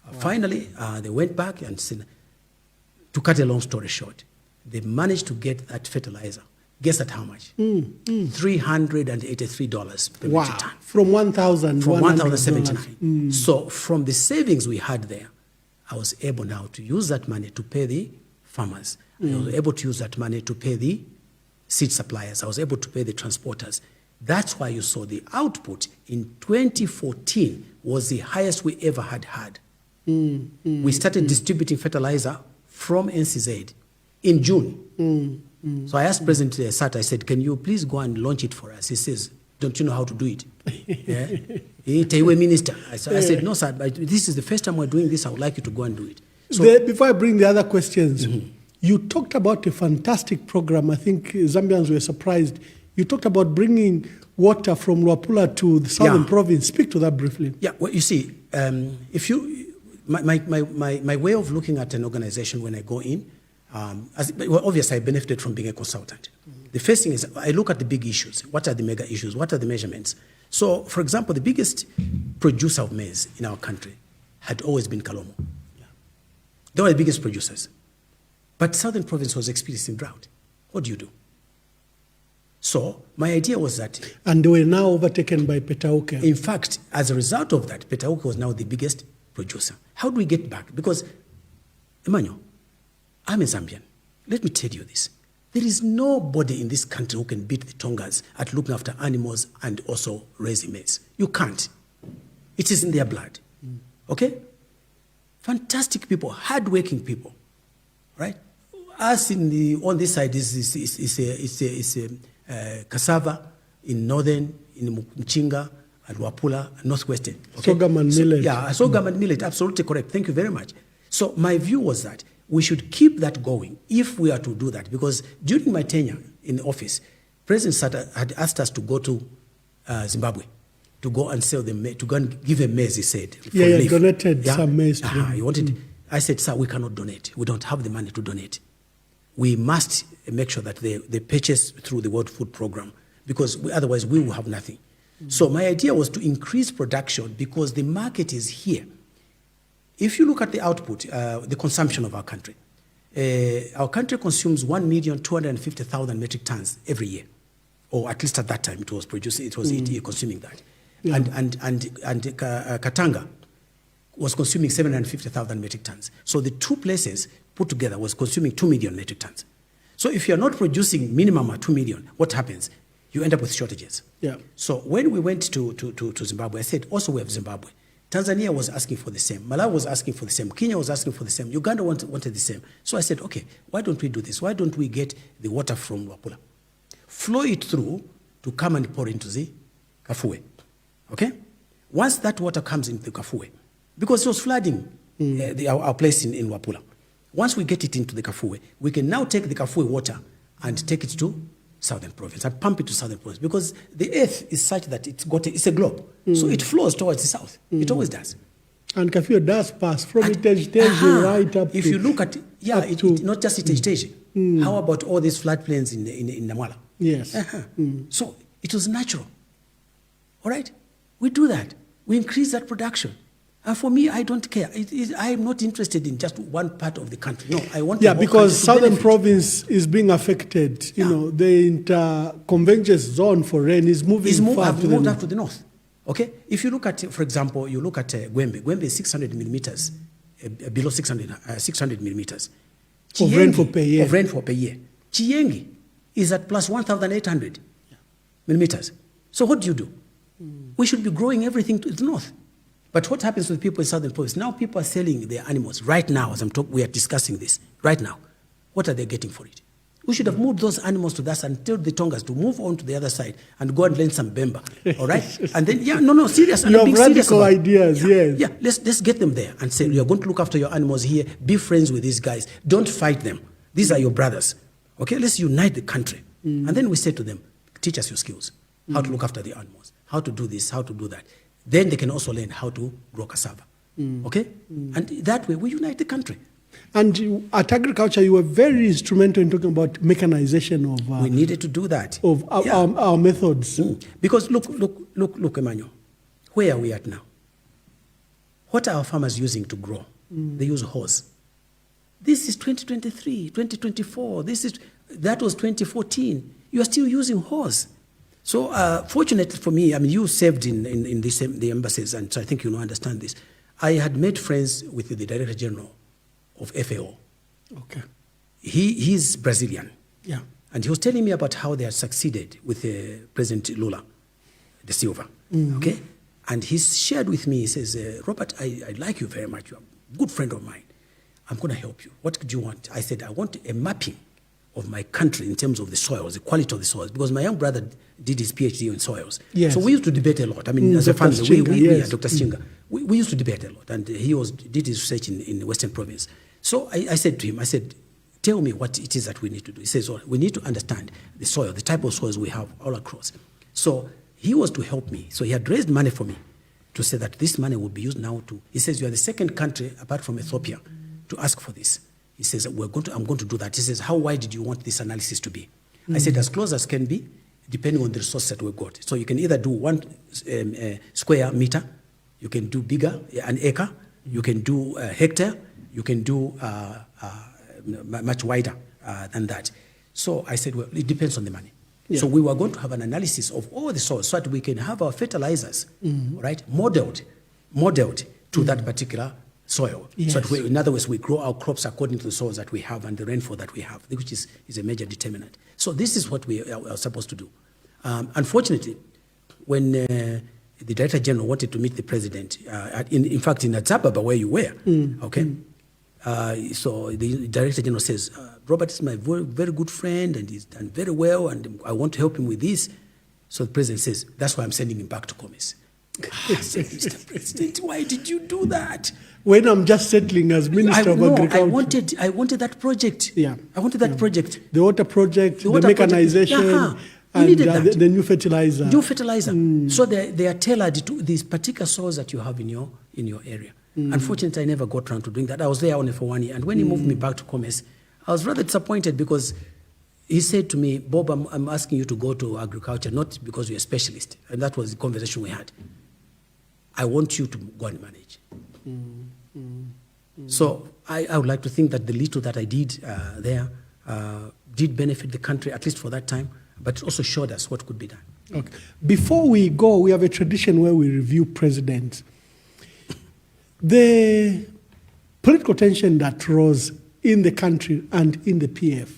Speaker 2: Wow. Finally, they went back and said, to cut a long story short, they managed to get that fertilizer. Guess at how much? $383 per metric ton.
Speaker 1: From 1,000.
Speaker 2: From 1,079. So from the savings we had there, I was able now to use that money to pay the farmers. I was able to use that money to pay the seed suppliers. I was able to pay the transporters. That's why you saw the output in 2014 was the highest we ever had. We started distributing fertilizer from NCZ in June. So I asked President Sata, I said, can you please go and launch it for us? He says, don't you know how to do it? Minister. I said, no, sir, but this is the first time we're doing this. I would like you to go and do it. So,
Speaker 1: before I bring the other questions, you talked about a fantastic program. I think Zambians were surprised. You talked about bringing water from Luapula to the southern province. Speak to that briefly. Yeah,
Speaker 2: well, you see, my way of looking at an organization when I go in, obviously I benefited from being a consultant. The first thing is I look at the big issues. What are the mega issues? What are the measurements? So, for example, the biggest producer of maize in our country had always been Kalomo. They were the biggest producers. But southern province was experiencing drought. What do you do? So my idea was that...
Speaker 1: And they were now overtaken by Petauke.
Speaker 2: In fact, as a result of that, Petauke was now the biggest producer. How do we get back? Because, Emmanuel, I'm a Zambian. Let me tell you this. There is nobody in this country who can beat the Tongas at looking after animals and also raising maize. You can't. It is in their blood. Okay? Fantastic people, hardworking people, right? Us on this side is cassava in northern, in Sichinga, and Wapula, Northwestern.
Speaker 1: Sorghum and millet.
Speaker 2: Yeah, sorghum and millet, absolutely correct. Thank you very much. So my view was that we should keep that going if we are to do that, because during my tenure in office, President Sata had asked us to go to Zimbabwe to go and sell them, to go and give them maize, he said.
Speaker 1: Yeah, donated some maize to them.
Speaker 2: He wanted. I said, sir, we cannot donate. We don't have the money to donate. We must make sure that they purchase through the World Food Program, because otherwise we will have nothing. So my idea was to increase production because the market is here. If you look at the output, the consumption of our country consumes 1,250,000 metric tons every year, or at least at that time it was producing, it was consuming that. Yeah. And Katanga was consuming 750,000 metric tons. So the two places put together was consuming 2 million metric tons. So if you're not producing minimum at 2 million, what happens? You end up with shortages. Yeah. So when we went to Zimbabwe, I said, also we have Zimbabwe. Tanzania was asking for the same. Malawi was asking for the same. Kenya was asking for the same. Uganda wanted the same. So I said, okay, why don't we do this? Why don't we get the water from Wapula, flow it through to come and pour into the Kafue? Okay? Once that water comes into the Kafue, because it was flooding our place in Wapula. Once we get it into the Kafue, we can now take the Kafue water and take it to Southern Province and pump it to Southern Province, because the earth is such that it's a globe. So it flows towards the south. It always does.
Speaker 1: And Kafue does pass from Iteji right up
Speaker 2: if you look at, not just Iteji. How about all these floodplains in Namwala?
Speaker 1: Yes.
Speaker 2: So it was natural. All right? We do that. We increase that production. And for me, I don't care. I am not interested in just one part of the country. No, I want.
Speaker 1: Yeah, because Southern Province is being affected. You know, the interconvergence zone for rain is moving
Speaker 2: moved up to the north. Okay, if you look at, for example, you look at Gwembe. Gwembe is 600 millimeters, below 600 millimeters
Speaker 1: of rainfall per year.
Speaker 2: Of rainfall per year. Chiyengi is at plus 1,800 millimeters. So what do? We should be growing everything to the north. But what happens to the people in Southern Province? Now people are selling their animals. Right now, as we are discussing this, right now, what are they getting for it? We should have moved those animals to us and tell the Tongas to move on to the other side and go and learn some Bemba, all right? And then, serious.
Speaker 1: You have radical ideas, yes.
Speaker 2: Yeah, let's get them there and say, you're going to look after your animals here. Be friends with these guys. Don't fight them. These are your brothers, okay? Let's unite the country. And then we say to them, teach us your skills, how to look after the animals, how to do this, how to do that. Then they can also learn how to grow cassava. Okay? And that way, we unite the country.
Speaker 1: And at agriculture, you were very instrumental in talking about mechanization of...
Speaker 2: we needed to do that.
Speaker 1: Of our methods.
Speaker 2: Because look, Emmanuel, where are we at now? What are our farmers using to grow? They use hose. This is 2023, 2024. That was 2014. You are still using hose. So fortunately for me, I mean, you served in the embassies, and so I think you understand this. I had made friends with the Director General of FAO.
Speaker 1: Okay.
Speaker 2: He's Brazilian.
Speaker 1: Yeah.
Speaker 2: And he was telling me about how they had succeeded with President Lula da Silva. Okay? And he shared with me, he says, Robert, I like you very much. You're a good friend of mine. I'm going to help you. What do you want? I said, I want a mapping of my country in terms of the soils, the quality of the soils, because my young brother did his PhD in soils.
Speaker 1: Yes.
Speaker 2: So we used to debate a lot. I mean, as a family, Dr. Sichinga, we used to debate a lot, and he did his research in the Western Province. So I said to him, tell me what it is that we need to do. He says, we need to understand the soil, the type of soils we have all across. So he was to help me. So he had raised money for me to say that this money would be used now to, he says, you are the second country, apart from Ethiopia, to ask for this. He says, I'm going to do that. He says, how wide did you want this analysis to be? I said, as close as can be, depending on the resources that we've got. So you can either do 1 square meter, you can do bigger, an acre, you can do a hectare, you can do much wider than that. So I said, well, it depends on the money. Yeah. So we were going to have an analysis of all the soils so that we can have our fertilizers, right, modeled to that particular soil.
Speaker 1: Yes.
Speaker 2: So that in other words, we grow our crops according to the soils that we have and the rainfall that we have, which is a major determinant. So this is what we are supposed to do. Unfortunately, when the Director General wanted to meet the President, in fact, in Addis Ababa, where you were, okay? So the Director General says, Robert is my very, very good friend, and he's done very well, and I want to help him with this. So the President says, that's why I'm sending him back to Komis. I said, Mr. President, why did you do that?
Speaker 1: When I'm just settling as Minister of Agriculture.
Speaker 2: I wanted that project.
Speaker 1: Yeah.
Speaker 2: I wanted that project.
Speaker 1: The water project, the mechanization, and the new fertilizer.
Speaker 2: New fertilizer. So they are tailored to these particular soils that you have in your area. Unfortunately, I never got around to doing that. I was there only for 1 year. And when he moved me back to Commerce, I was rather disappointed because he said to me, Bob, I'm asking you to go to agriculture, not because you're a specialist. And that was the conversation we had. I want you to go and manage. So I would like to think that the little that I did there did benefit the country, at least for that time, but it also showed us what could be done.
Speaker 1: Okay. Before we go, we have a tradition where we review presidents. The political tension that rose in the country and in the PF,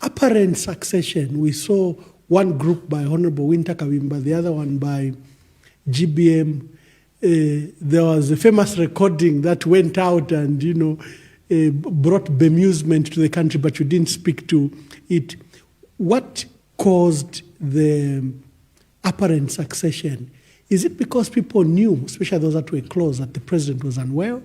Speaker 1: apparent succession, we saw one group by Honorable Winter Kawimba, the other one by GBM. There was a famous recording that went out and, brought bemusement to the country, but you didn't speak to it. What caused the apparent succession? Is it because people knew, especially those that were close, that the president was unwell?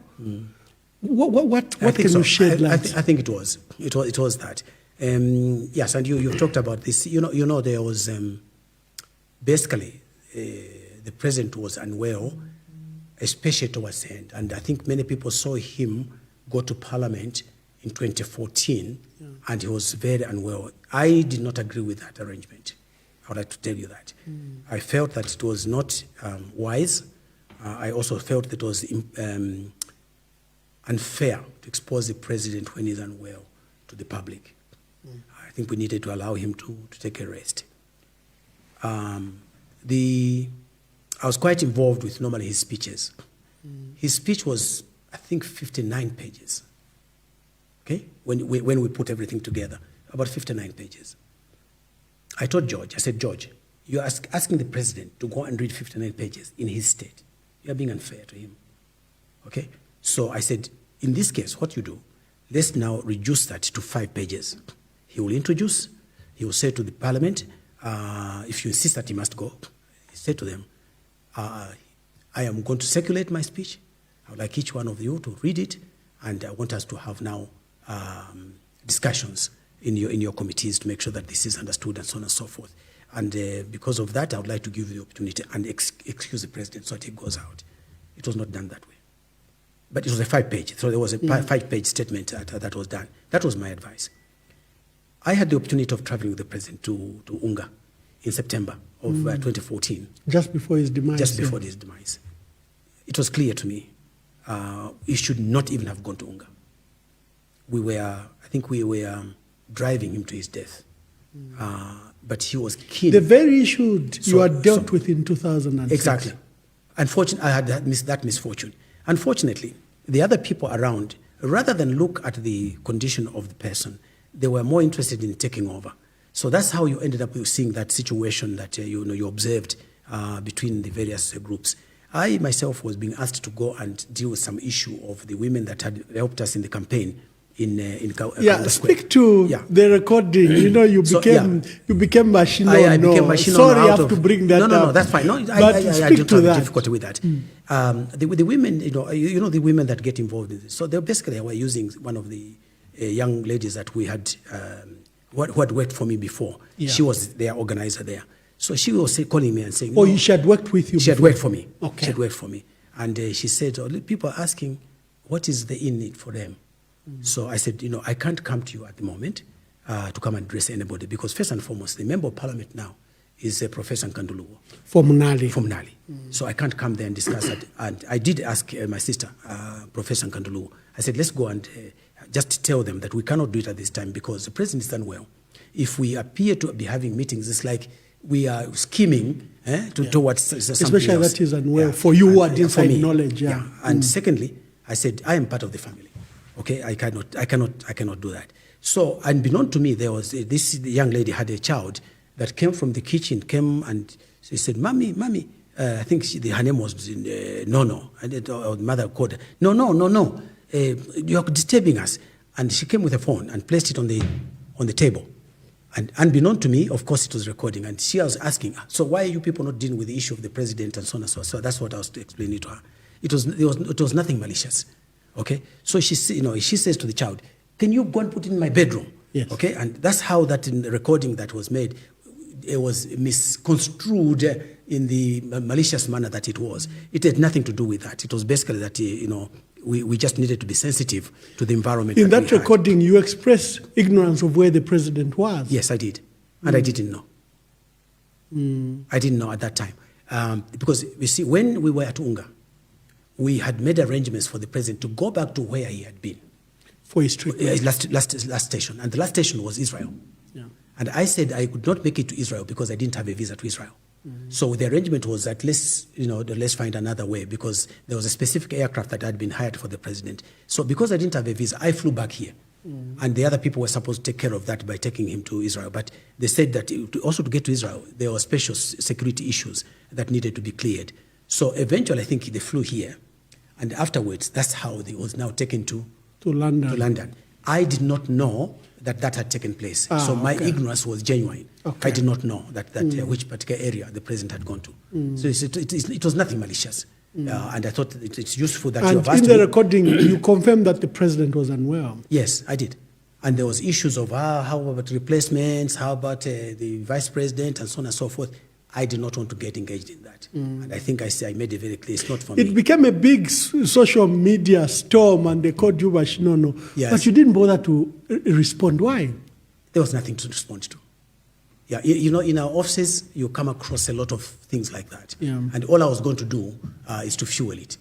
Speaker 1: What can you shed light?
Speaker 2: I think it was. It was that. Yes, and you talked about this. There was basically the president was unwell, especially towards the end. And I think many people saw him go to Parliament in 2014, and he was very unwell. I did not agree with that arrangement. I would like to tell you that. I felt that it was not wise. I also felt that it was unfair to expose the president when he's unwell to the public. I think we needed to allow him to take a rest. I was quite involved with normally his speeches. His speech was, I think, 59 pages. Okay? When we put everything together, about 59 pages. I told George, I said, George, you're asking the president to go and read 59 pages in his state. You're being unfair to him. Okay? So I said, in this case, what you do, let's now reduce that to 5 pages. He will introduce, he will say to the parliament, if you insist that he must go, he said to them, I am going to circulate my speech. I would like each one of you to read it, and I want us to have now discussions in your committees to make sure that this is understood and so on and so forth. And because of that, I would like to give you the opportunity and excuse the president so that he goes out. It was not done that way. But it was a 5-page. So there was a 5-page statement that was done. That was my advice. I had the opportunity of traveling with the president to Unga in September of 2014.
Speaker 1: Just before his demise.
Speaker 2: Just before his demise. It was clear to me he should not even have gone to Unga. I think we were driving him to his death. But he was keen.
Speaker 1: The very issue you had dealt with in 2006.
Speaker 2: Exactly. Unfortunately, I had that misfortune. Unfortunately, the other people around, rather than look at the condition of the person, they were more interested in taking over. So that's how you ended up seeing that situation that you observed between the various groups. I myself was being asked to go and deal with some issue of the women that had helped us in the campaign in
Speaker 1: speak to the recording. You became machine.
Speaker 2: I became machine.
Speaker 1: Sorry, I have to bring that up.
Speaker 2: No, that's fine. No, I don't have difficulty with that. The women, the women that get involved in this. So they basically were using one of the young ladies that we had, who had worked for me before. Yeah. She was their organizer there. So she was calling me and saying,
Speaker 1: "Oh, she had worked with you."
Speaker 2: She had worked for me.
Speaker 1: Okay.
Speaker 2: She had worked for me, and she said, "People are asking, what is the in it for them?" So I said, I can't come to you at the moment to come and address anybody because first and foremost, the member of parliament now is Professor Nkanduluwo.
Speaker 1: From Mnali.
Speaker 2: So I can't come there and discuss that. And I did ask my sister, Professor Nkanduluwo. I said, let's go and just tell them that we cannot do it at this time because the president is unwell. If we appear to be having meetings, it's like we are scheming towards something
Speaker 1: especially
Speaker 2: else.
Speaker 1: That is unwell for you who had inside knowledge. Yeah.
Speaker 2: And secondly, I said, I am part of the family. Okay, I cannot do that. So, unbeknown to me, there was this young lady had a child that came from the kitchen, and she said, "Mommy, I think her name was Nono." And our mother called her, "No, you are disturbing us." And she came with a phone and placed it on the table. And unbeknown to me, of course, it was recording. And she was asking, so why are you people not dealing with the issue of the president and so on and so on? So that's what I was explaining to her. It was nothing malicious. Okay? So she says to the child, can you go and put it in my bedroom?
Speaker 1: Yes.
Speaker 2: Okay? And that's how that in the recording that was made, it was misconstrued in the malicious manner that it was. It had nothing to do with that. It was basically that, we just needed to be sensitive to the environment.
Speaker 1: In that recording, you expressed ignorance of where the president was.
Speaker 2: Yes, I did. And I didn't know. I didn't know at that time. Because, you see, when we were at Unga, we had made arrangements for the president to go back to where he had been.
Speaker 1: For his trip.
Speaker 2: Last station. And the last station was Israel.
Speaker 1: Yeah.
Speaker 2: And I said I could not make it to Israel because I didn't have a visa to Israel. So the arrangement was at least, let's find another way, because there was a specific aircraft that had been hired for the president. So because I didn't have a visa, I flew back here. And the other people were supposed to take care of that by taking him to Israel. But they said that also to get to Israel, there were special security issues that needed to be cleared. So eventually, I think they flew here. And afterwards, that's how he was now taken to London. I did not know that had taken place. So my ignorance was genuine. Okay. I did not know that which particular area the president had gone to. So it was nothing malicious. And I thought it's useful that you have asked me.
Speaker 1: And in the recording, you confirmed that the president was unwell.
Speaker 2: Yes, I did. And there was issues of how about replacements, how about the vice president, and so on and so forth. I did not want to get engaged in that. And I think I made it very clear, it's not for me.
Speaker 1: It became a big social media storm, and they called you Bashinono. Yes. But you didn't bother to respond. Why?
Speaker 2: There was nothing to respond to. Yeah, in our offices, you come across a lot of things like that. Yeah. And all I was going to do is to fuel it,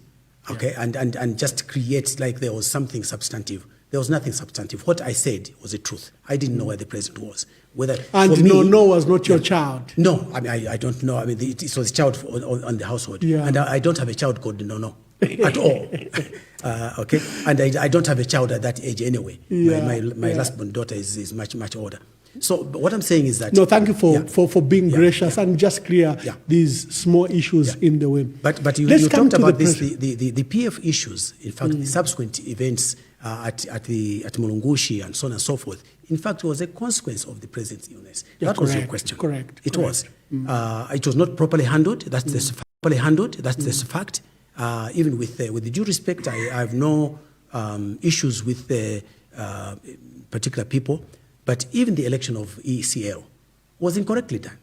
Speaker 2: okay? Yeah. And just create like there was something substantive. There was nothing substantive. What I said was the truth. I didn't know where the president was.
Speaker 1: And no was not your child?
Speaker 2: No, I mean, I don't know. I mean, it was a child on the household. Yeah. And I don't have a child called No at all. Okay? And I don't have a child at that age anyway. Yeah. My last born daughter is much, much older. So what I'm saying is that...
Speaker 1: No, thank you for being gracious and just clear these small issues in the way.
Speaker 2: But you talked about this, the PF issues, in fact, the subsequent events at Mulungushi and so on and so forth, in fact, was a consequence of the president's illness. That was your question.
Speaker 1: Correct.
Speaker 2: It was. It was not properly handled. That's the fact. Even with the due respect, I have no issues with the particular people. But even the election of ECL was incorrectly done,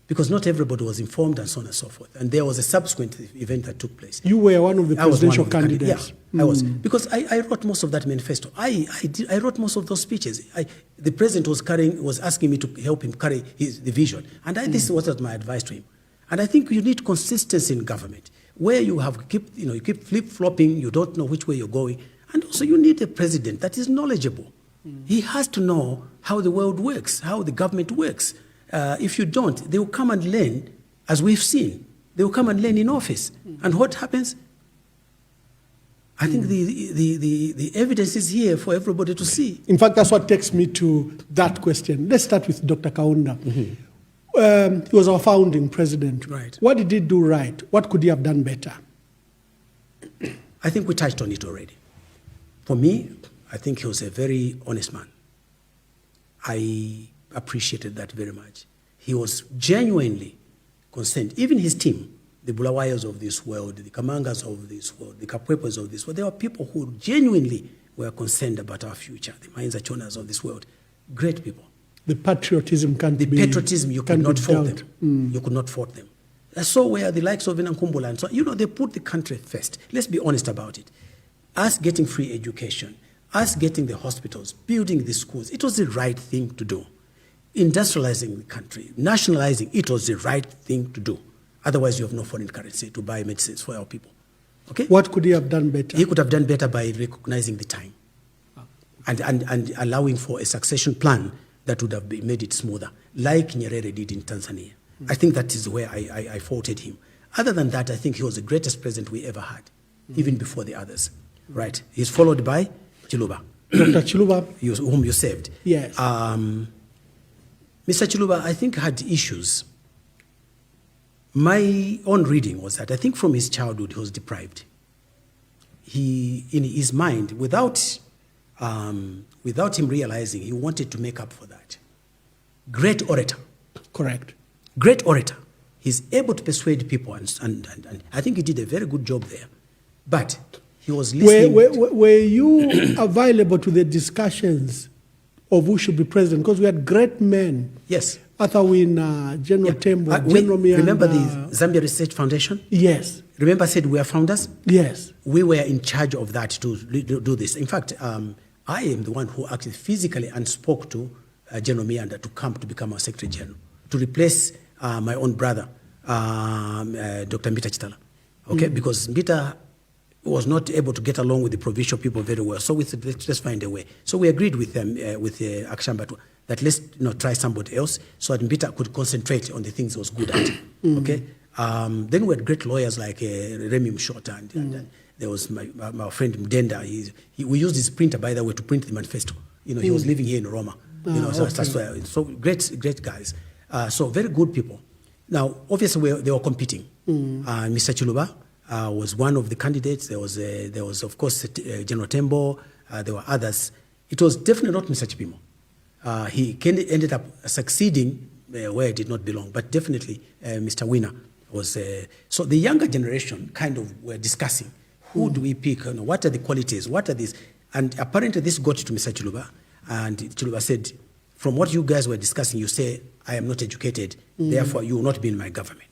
Speaker 2: because not everybody was informed and so on and so forth. And there was a subsequent event that took place.
Speaker 1: You were one of the presidential candidates.
Speaker 2: Yeah, I was. Because I wrote most of that manifesto. I wrote most of those speeches. The president was asking me to help him carry the vision. And this was my advice to him. And I think you need consistency in government, where you keep flip-flopping, you don't know which way you're going. And also you need a president that is knowledgeable. He has to know how the world works, how the government works. If you don't, they will come and learn, as we've seen. They will come and learn in office. And what happens? I think the evidence is here for everybody to see.
Speaker 1: In fact, that's what takes me to that question. Let's start with Dr. Kaunda. He was our founding president.
Speaker 2: Right.
Speaker 1: What did he do right? What could he have done better?
Speaker 2: I think we touched on it already. For me, I think he was a very honest man. I appreciated that very much. He was genuinely concerned. Even his team, the Bulawayas of this world, the Kamangas of this world, the Kapwepos of this world, there were people who genuinely were concerned about our future, the Mainza Chonas of this world. Great people.
Speaker 1: The patriotism can't be...
Speaker 2: The patriotism, you could not fault them. You could not fault them. So were the likes of Inankumbola and so on. They put the country first. Let's be honest about it. Us getting free education, us getting the hospitals, building the schools, it was the right thing to do. Industrializing the country, nationalizing, it was the right thing to do. Otherwise, you have no foreign currency to buy medicines for our people. Okay?
Speaker 1: What could he have done better?
Speaker 2: He could have done better by recognizing the time and allowing for a succession plan that would have made it smoother, like Nyerere did in Tanzania. I think that is where I faulted him. Other than that, I think he was the greatest president we ever had, even before the others. Right? He's followed by Chiluba.
Speaker 1: Dr. Chiluba.
Speaker 2: Whom you saved.
Speaker 1: Yes.
Speaker 2: Mr. Chiluba, I think, had issues. My own reading was that I think from his childhood he was deprived. He, in his mind, without him realizing, he wanted to make up for that. great orator.
Speaker 1: Correct.
Speaker 2: Great orator. He's able to persuade people, and I think he did a very good job there. But he was listening.
Speaker 1: Were you available to the discussions of who should be president? Because we had great men.
Speaker 2: Yes.
Speaker 1: Arthur Wina, General Tembo, General Mianda.
Speaker 2: Remember the Zambia Research Foundation?
Speaker 1: Yes.
Speaker 2: Remember I said we are founders?
Speaker 1: Yes.
Speaker 2: We were in charge of that to do this. In fact, I am the one who actually physically and spoke to General Mianda to come to become our Secretary General, to replace my own brother, Dr. Mbita Chitala. Okay, because Mbita was not able to get along with the provincial people very well. So we said, let's find a way. So we agreed with them, with Akshambatu, that let's try somebody else so that Mbita could concentrate on the things he was good at. Okay. Then we had great lawyers like Remy Mshota, and there was my friend Mdenda. We used his printer, by the way, to print the manifesto. He was living here in Roma. That's why. So great guys. So very good people. Now, obviously, they were competing. Mr. Chiluba was one of the candidates. There was of course General Tembo. There were others. It was definitely not Mr. Chipimo. He ended up succeeding where he did not belong, but definitely Mr. Wina was. So the younger generation kind of were discussing, who do we pick? What are the qualities? What are these? And apparently this got to Mr. Chiluba, and Chiluba said, from what you guys were discussing, you say, I am not educated, therefore you will not be in my government.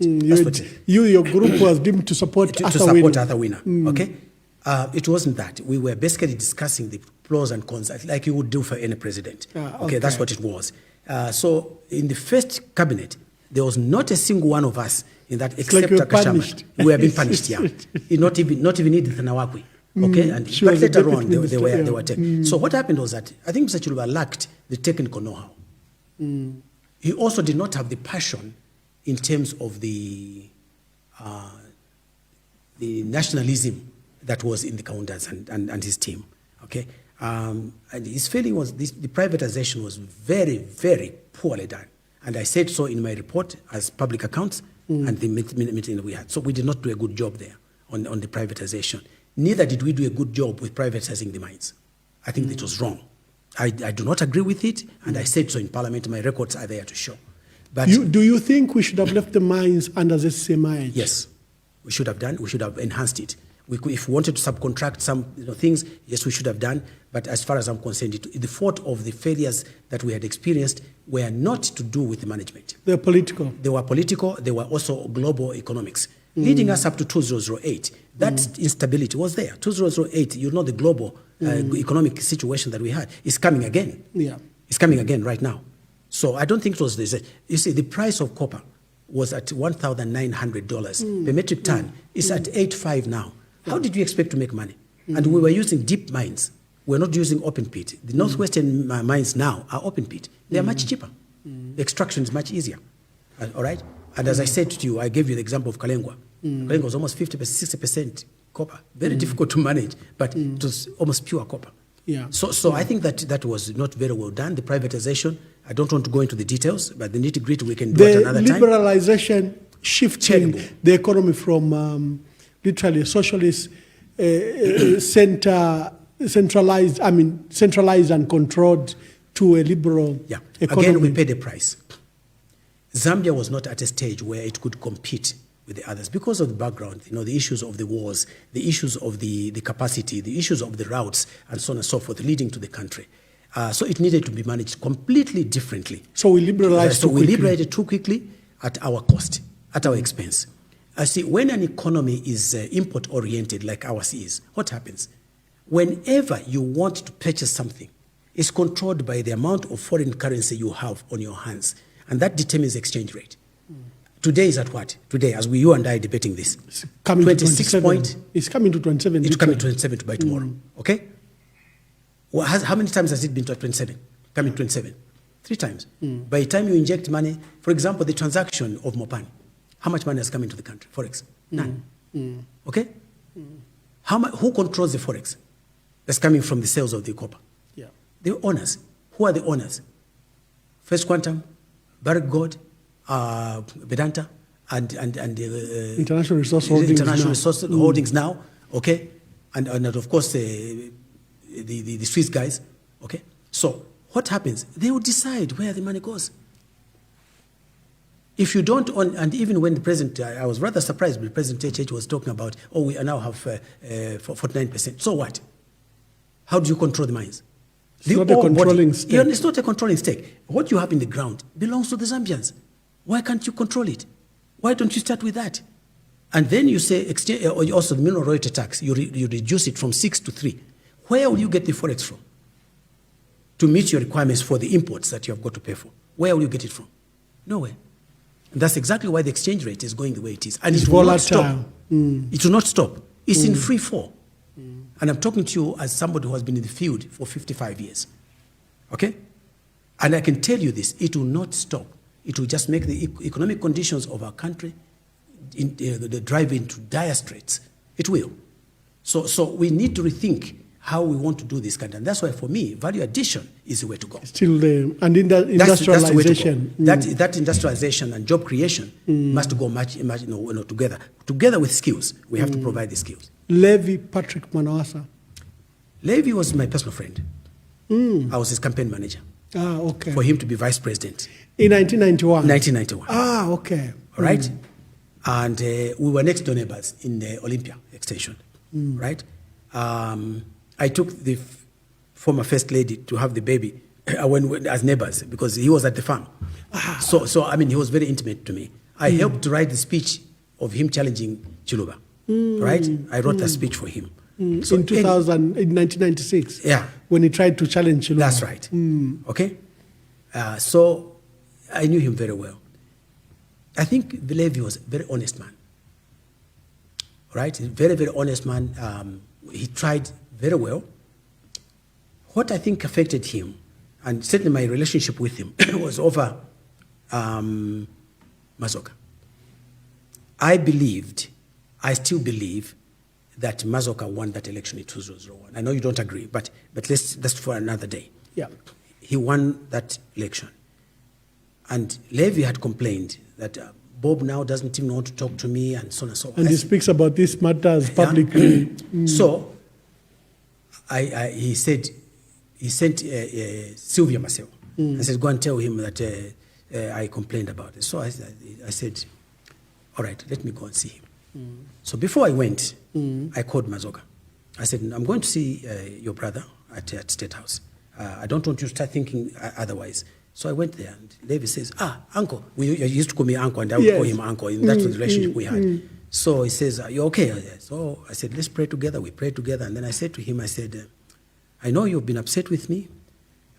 Speaker 1: Your group was deemed to support
Speaker 2: Arthur Wina. Okay? It wasn't that. We were basically discussing the pros and cons, like you would do for any president. Okay, that's what it was. So in the first cabinet, there was not a single one of us in that except Akashama. We were being punished, yeah. Not even Edith Nawakwi. Okay, but later on they were taken. So what happened was that I think Mr. Chiluba lacked the technical know-how. He also did not have the passion in terms of the nationalism that was in the Kaundas and his team. Okay, and his failing was the privatization was very, very poorly done. And I said so in my report as public accounts and the meeting that we had. So we did not do a good job there on the privatization. Neither did we do a good job with privatizing the mines. I think that was wrong. I do not agree with it, and I said so in Parliament. My records are there to show. But
Speaker 1: do you think we should have left the mines under ZCCM?
Speaker 2: Yes, we should have done. We should have enhanced it. If we wanted to subcontract some things, yes, we should have done. But as far as I'm concerned, the fault of the failures that we had experienced were not to do with the management.
Speaker 1: They're political.
Speaker 2: They were political. They were also global economics. Leading us up to 2008, that instability was there. 2008, the global economic situation that we had is coming again.
Speaker 1: Yeah.
Speaker 2: It's coming again right now. So I don't think it was this. You see, the price of copper was at $1,900 per metric ton. It's at $8.5 now. How did you expect to make money? And we were using deep mines. We're not using open pit. The northwestern mines now are open pit. They are much cheaper. The extraction is much easier. All right? And as I said to you, I gave you the example of Kalengwa. Kalengwa was almost 50%, 60% copper. Very difficult to manage, but it was almost pure copper.
Speaker 1: Yeah.
Speaker 2: So I think that was not very well done. The privatization, I don't want to go into the details, but the nitty-gritty we can do at another time.
Speaker 1: The liberalization shifting the economy from literally a socialist centralized and controlled to a liberal economy.
Speaker 2: Again, we paid the price. Zambia was not at a stage where it could compete with the others because of the background, the issues of the wars, the issues of the capacity, the issues of the routes, and so on and so forth, leading to the country. So it needed to be managed completely differently.
Speaker 1: So we liberalized too quickly.
Speaker 2: We liberated too quickly at our cost, at our expense. I see, when an economy is import-oriented like ours is, what happens? Whenever you want to purchase something, it's controlled by the amount of foreign currency you have on your hands. And that determines the exchange rate. Today is at what? Today, as you and I are debating this.
Speaker 1: It's coming 26 to 27. It's coming to 27.
Speaker 2: It's coming to 27 by tomorrow. Okay? Well, how many times has it been to 27? Coming to 27? 3 times. By the time you inject money, for example, the transaction of Mopani, how much money has come into the country? Forex? None. Okay? Who controls the Forex? That's coming from the sales of the copper.
Speaker 1: Yeah.
Speaker 2: The owners. Who are the owners? First Quantum, Barrick Gold, Vedanta, and
Speaker 1: International Resource Holdings
Speaker 2: now, okay, and of course the Swiss guys, okay. So what happens? They will decide where the money goes. If you don't, and even when the president, I was rather surprised when President HH was talking about, we now have 49%. So what? How do you control the mines?
Speaker 1: It's not a controlling stake.
Speaker 2: Yeah, it's not a controlling stake. What you have in the ground belongs to the Zambians. Why can't you control it? Why don't you start with that? And then you say, also the mineral royalty tax, you reduce it from 6 to 3. Where will you get the forex from? To meet your requirements for the imports that you have got to pay for. Where will you get it from? Nowhere. And that's exactly why the exchange rate is going the way it is. And
Speaker 1: it's
Speaker 2: it will
Speaker 1: volatile.
Speaker 2: not stop. It will not stop. It's in free fall. And I'm talking to you as somebody who has been in the field for 55 years. Okay? And I can tell you this, it will not stop. It will just make the economic conditions of our country drive into dire straits. It will. So we need to rethink how we want to do this kind. And that's why, for me, value addition is the way to go.
Speaker 1: Still there. And industrialization.
Speaker 2: That industrialization and job creation must go much together. Together with skills. We have to provide the skills.
Speaker 1: Levi Patrick Manawasa.
Speaker 2: Levi was my personal friend. I was his campaign manager.
Speaker 1: Ah, okay.
Speaker 2: For him to be vice president.
Speaker 1: In 1991?
Speaker 2: 1991.
Speaker 1: Ah, okay.
Speaker 2: All right? And we were next door neighbors in the Olympia extension. Right? I took the former first lady to have the baby as neighbors because he was at the farm. So I mean, he was very intimate to me. I helped to write the speech of him challenging Chiluba. Right? I wrote that speech for him.
Speaker 1: So in 1996?
Speaker 2: Yeah.
Speaker 1: When he tried to challenge Chiluba.
Speaker 2: That's right. Okay? So I knew him very well. I think Levi was a very honest man. Right? A very, very honest man. He tried very well. What I think affected him, and certainly my relationship with him, was over Mazoka. I still believe that Mazoka won that election in 2001. I know you don't agree, but that's for another day.
Speaker 1: Yeah.
Speaker 2: He won that election. And Levi had complained that Bob now doesn't even want to talk to me and so on and so on.
Speaker 1: And he speaks about these matters publicly.
Speaker 2: So he sent Sylvia Marcel. I said, go and tell him that I complained about it. So I said, all right, let me go and see him. So before I went, I called Mazoka. I said, I'm going to see your brother at State House. I don't want you to start thinking otherwise. So I went there, and Levi says, uncle. You used to call me uncle, and I would call him uncle. And that's the relationship we had. So he says, are you okay? So I said, let's pray together. We prayed together. And then I said to him, I said, I know you've been upset with me,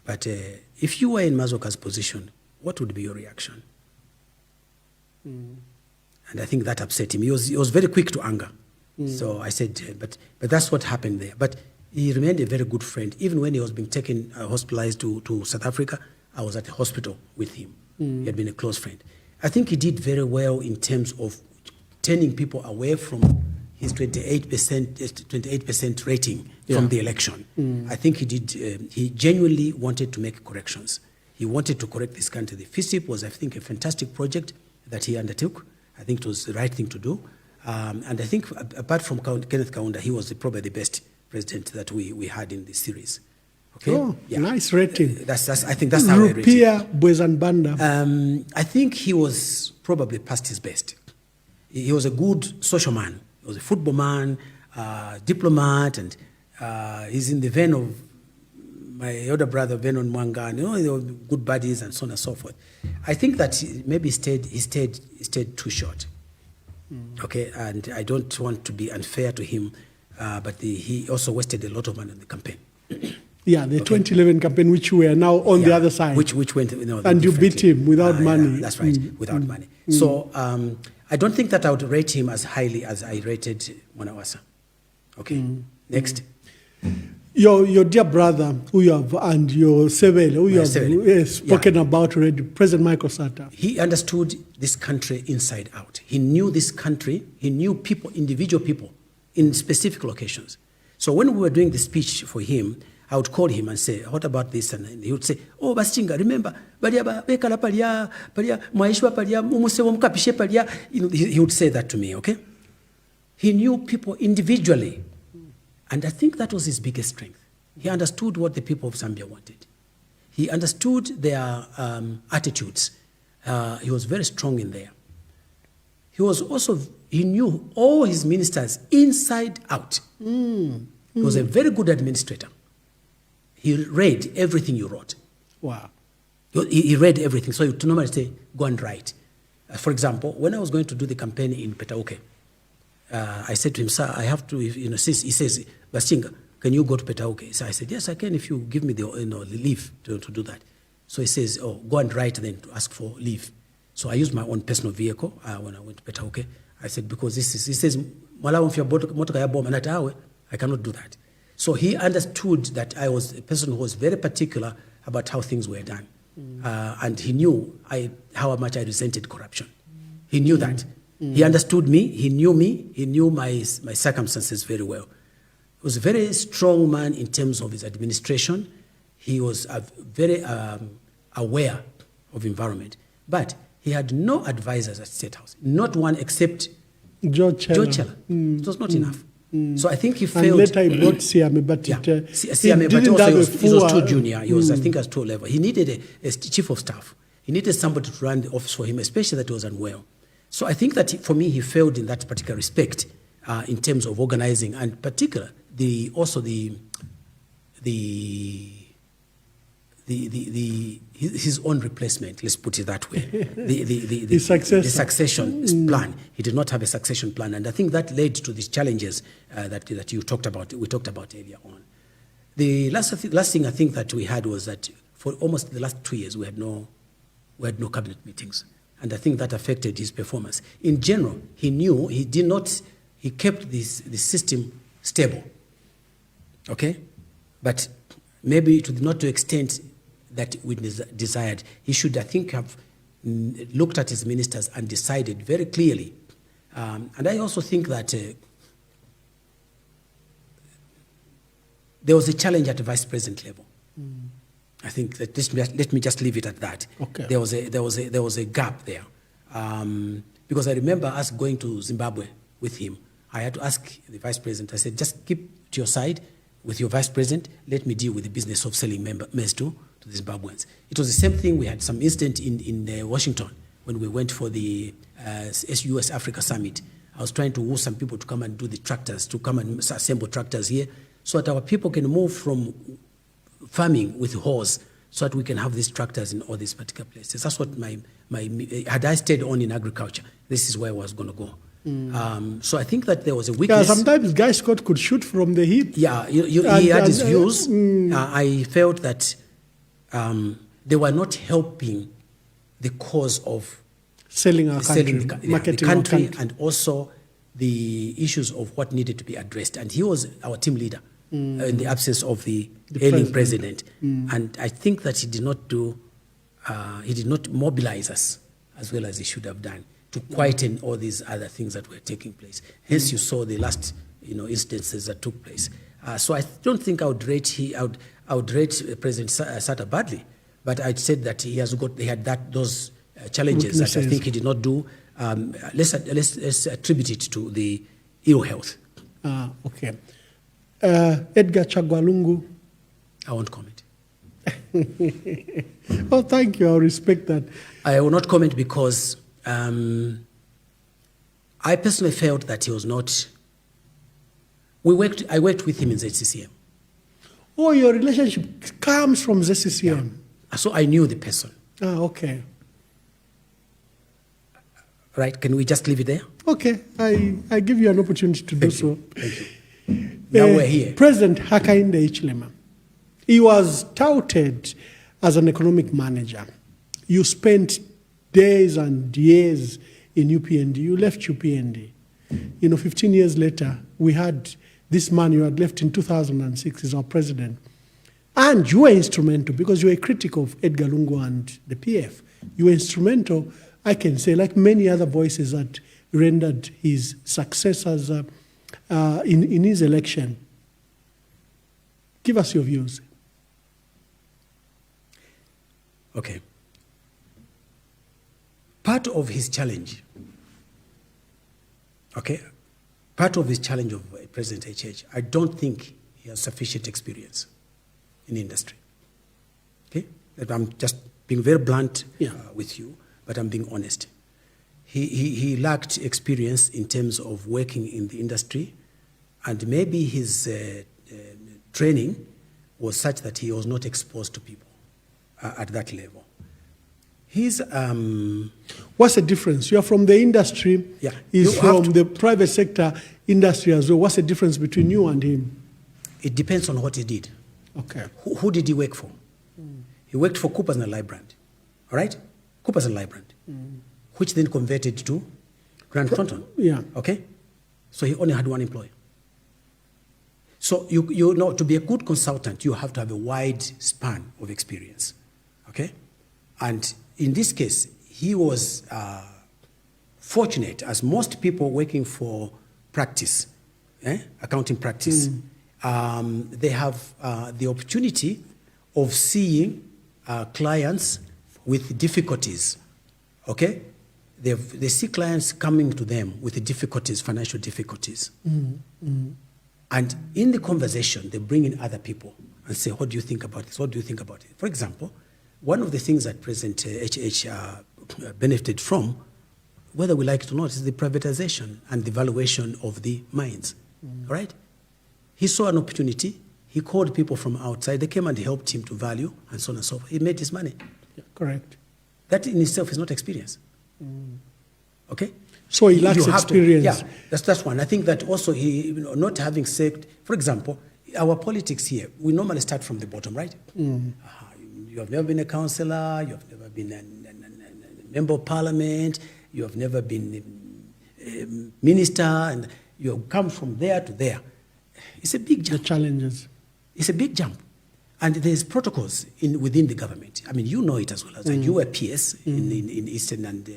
Speaker 2: but if you were in Mazoka's position, what would be your reaction? And I think that upset him. He was very quick to anger. So I said, but that's what happened there. But he remained a very good friend. Even when he was being taken, hospitalized to South Africa, I was at the hospital with him. He had been a close friend. I think he did very well in terms of turning people away from his 28% rating from the election. I think he genuinely wanted to make corrections. He wanted to correct this country. The FISIP was, I think, a fantastic project that he undertook. I think it was the right thing to do. And I think, apart from Kenneth Kaunda, he was probably the best president that we had in this series. Okay?
Speaker 1: Oh, yeah. Nice rating.
Speaker 2: I think that's how I rate it.
Speaker 1: Rupia Bwezanbanda.
Speaker 2: I think he was probably past his best. He was a good social man. He was a football man, diplomat, and he's in the vein of my older brother, Venon Mwanga, and they were good buddies and so on and so forth. I think that maybe he stayed too short. Okay, and I don't want to be unfair to him, but he also wasted a lot of money on the campaign.
Speaker 1: Yeah, the 2011 campaign, which we are now on the other side.
Speaker 2: Which went,
Speaker 1: and you beat him without money.
Speaker 2: Yeah, that's right, without money. So I don't think that I would rate him as highly as I rated Manawasa. Okay, next.
Speaker 1: Your dear brother, who you have, and your Sebele, who you have spoken about already, President Michael Sata. He
Speaker 2: understood this country inside out. He knew this country. He knew people, individual people, in specific locations. So when we were doing the speech for him, I would call him and say, what about this? And he would say, oh, Sichinga, remember, he would say that to me, okay? He knew people individually. And I think that was his biggest strength. He understood what the people of Zambia wanted. He understood their attitudes. he was very strong in there. He knew all his ministers inside out. He was a very good administrator. He read everything you wrote.
Speaker 1: Wow.
Speaker 2: He read everything. So to normally say, go and write. For example, when I was going to do the campaign in Petauke, I said to him, sir, I have to, he says, Sichinga, can you go to Petauke? So I said, yes, I can if you give me the leave to do that. So he says, oh, go and write then to ask for leave. So I used my own personal vehicle when I went to Petauke. I said, because he says, I cannot do that. So he understood that I was a person who was very particular about how things were done. And he knew how much I resented corruption. He knew that. He understood me, he knew my circumstances very well. He was a very strong man in terms of his administration. He was very aware of environment. But he had no advisors at State House, not one except
Speaker 1: George Chela.
Speaker 2: It was not enough. So I think he failed.
Speaker 1: And later he brought Siame, but
Speaker 2: Siame, but also he was too junior. He was, I think, at 2 level. He needed a chief of staff. He needed somebody to run the office for him, especially that he was unwell. So I think that for me, he failed in that particular respect in terms of organizing, and particular his own replacement. Let's put it that way. The succession plan. He did not have a succession plan, and I think that led to these challenges that you talked about. We talked about earlier on. The last thing I think that we had was that for almost the last 2 years we had no cabinet meetings. And I think that affected his performance. In general, he kept the system stable. Okay? But maybe not to the extent that we desired. He should, I think, have looked at his ministers and decided very clearly. And I also think that there was a challenge at the vice president level. I think that let me just leave it at that.
Speaker 1: Okay.
Speaker 2: There was a gap there, because I remember us going to Zimbabwe with him. I had to ask the vice president. I said, just keep to your side with your vice president. Let me deal with the business of selling maize to the Zimbabweans. It was the same thing. We had some incident in Washington when we went for the US Africa Summit. I was trying to woo some people to come and do the tractors, to come and assemble tractors here, so that our people can move from farming with horse, so that we can have these tractors in all these particular places. That's what had I stayed on in agriculture, this is where I was going to go. So I think that there was a weakness.
Speaker 1: Yeah, sometimes Guy Scott could shoot from the hip.
Speaker 2: Yeah, he had his views. I felt that they were not helping the cause of
Speaker 1: selling our country,
Speaker 2: marketing the country, and also the issues of what needed to be addressed. And he was our team leader in the absence of the ailing president. And I think that he did not mobilize us as well as he should have done to quieten all these other things that were taking place. Hence, you saw the last instances that took place. So I don't think I would rate President Sata badly, but I'd said that he had those challenges that I think he did not do. Let's attribute it to the ill health.
Speaker 1: Okay. Edgar Chagwalungu.
Speaker 2: I won't comment.
Speaker 1: Oh, thank you. I respect that.
Speaker 2: I will not comment because I personally felt that he was not. I worked with him in ZCCM.
Speaker 1: Oh, your relationship comes from ZCCM.
Speaker 2: Yeah. So I knew the person.
Speaker 1: Okay.
Speaker 2: Right? Can we just leave it there?
Speaker 1: Okay. I give you an opportunity to do so.
Speaker 2: Thank you. Now we're here.
Speaker 1: President Hakainde Hichilema. He was touted as an economic manager. You spent days and years in UPND. You left UPND. 15 years later, we had this man you had left in 2006 as our president. And you were instrumental, because you were a critic of Edgar Lungu and the PF. You were instrumental, I can say, like many other voices that rendered his success as in his election. Give us your views.
Speaker 2: Okay. Part of his challenge, of President HH, I don't think he has sufficient experience in industry. Okay? I'm just being very blunt with you. but I'm being honest. He lacked experience in terms of working in the industry, and maybe his training was such that he was not exposed to people at that level.
Speaker 1: What's the difference? You're from the industry,
Speaker 2: Yeah.
Speaker 1: he's from the private sector industry as well. What's the difference between you and him?
Speaker 2: It depends on what he did.
Speaker 1: Okay.
Speaker 2: Who did he work for? He worked for Coopers and Light Brand, all right? Coopers and Light Brand, which then converted to Grant Thornton.
Speaker 1: Yeah.
Speaker 2: Okay? So he only had one employer. So you know, to be a good consultant, you have to have a wide span of experience, okay? And in this case, he was fortunate, as most people working for practice, accounting practice, they have the opportunity of seeing clients with difficulties, okay? They see clients coming to them with difficulties, financial difficulties. And in the conversation, they bring in other people and say, what do you think about this? What do you think about it? For example, one of the things that President HH benefited from, whether we like it or not, is the privatization and the valuation of the mines, right? He saw an opportunity. He called people from outside. They came and helped him to value and so on and so forth. He made his money.
Speaker 1: Yeah, correct.
Speaker 2: That in itself is not experience. Okay?
Speaker 1: So he lacks experience.
Speaker 2: That's one. I think that also he, not having said, for example, our politics here, we normally start from the bottom, right? You have never been a councillor, you have never been a member of parliament, you have never been a minister, and you have come from there to there. It's a big jump.
Speaker 1: The challenges.
Speaker 2: It's a big jump. And there's protocols within the government. I mean, you know it as well. As you were PS in Eastern and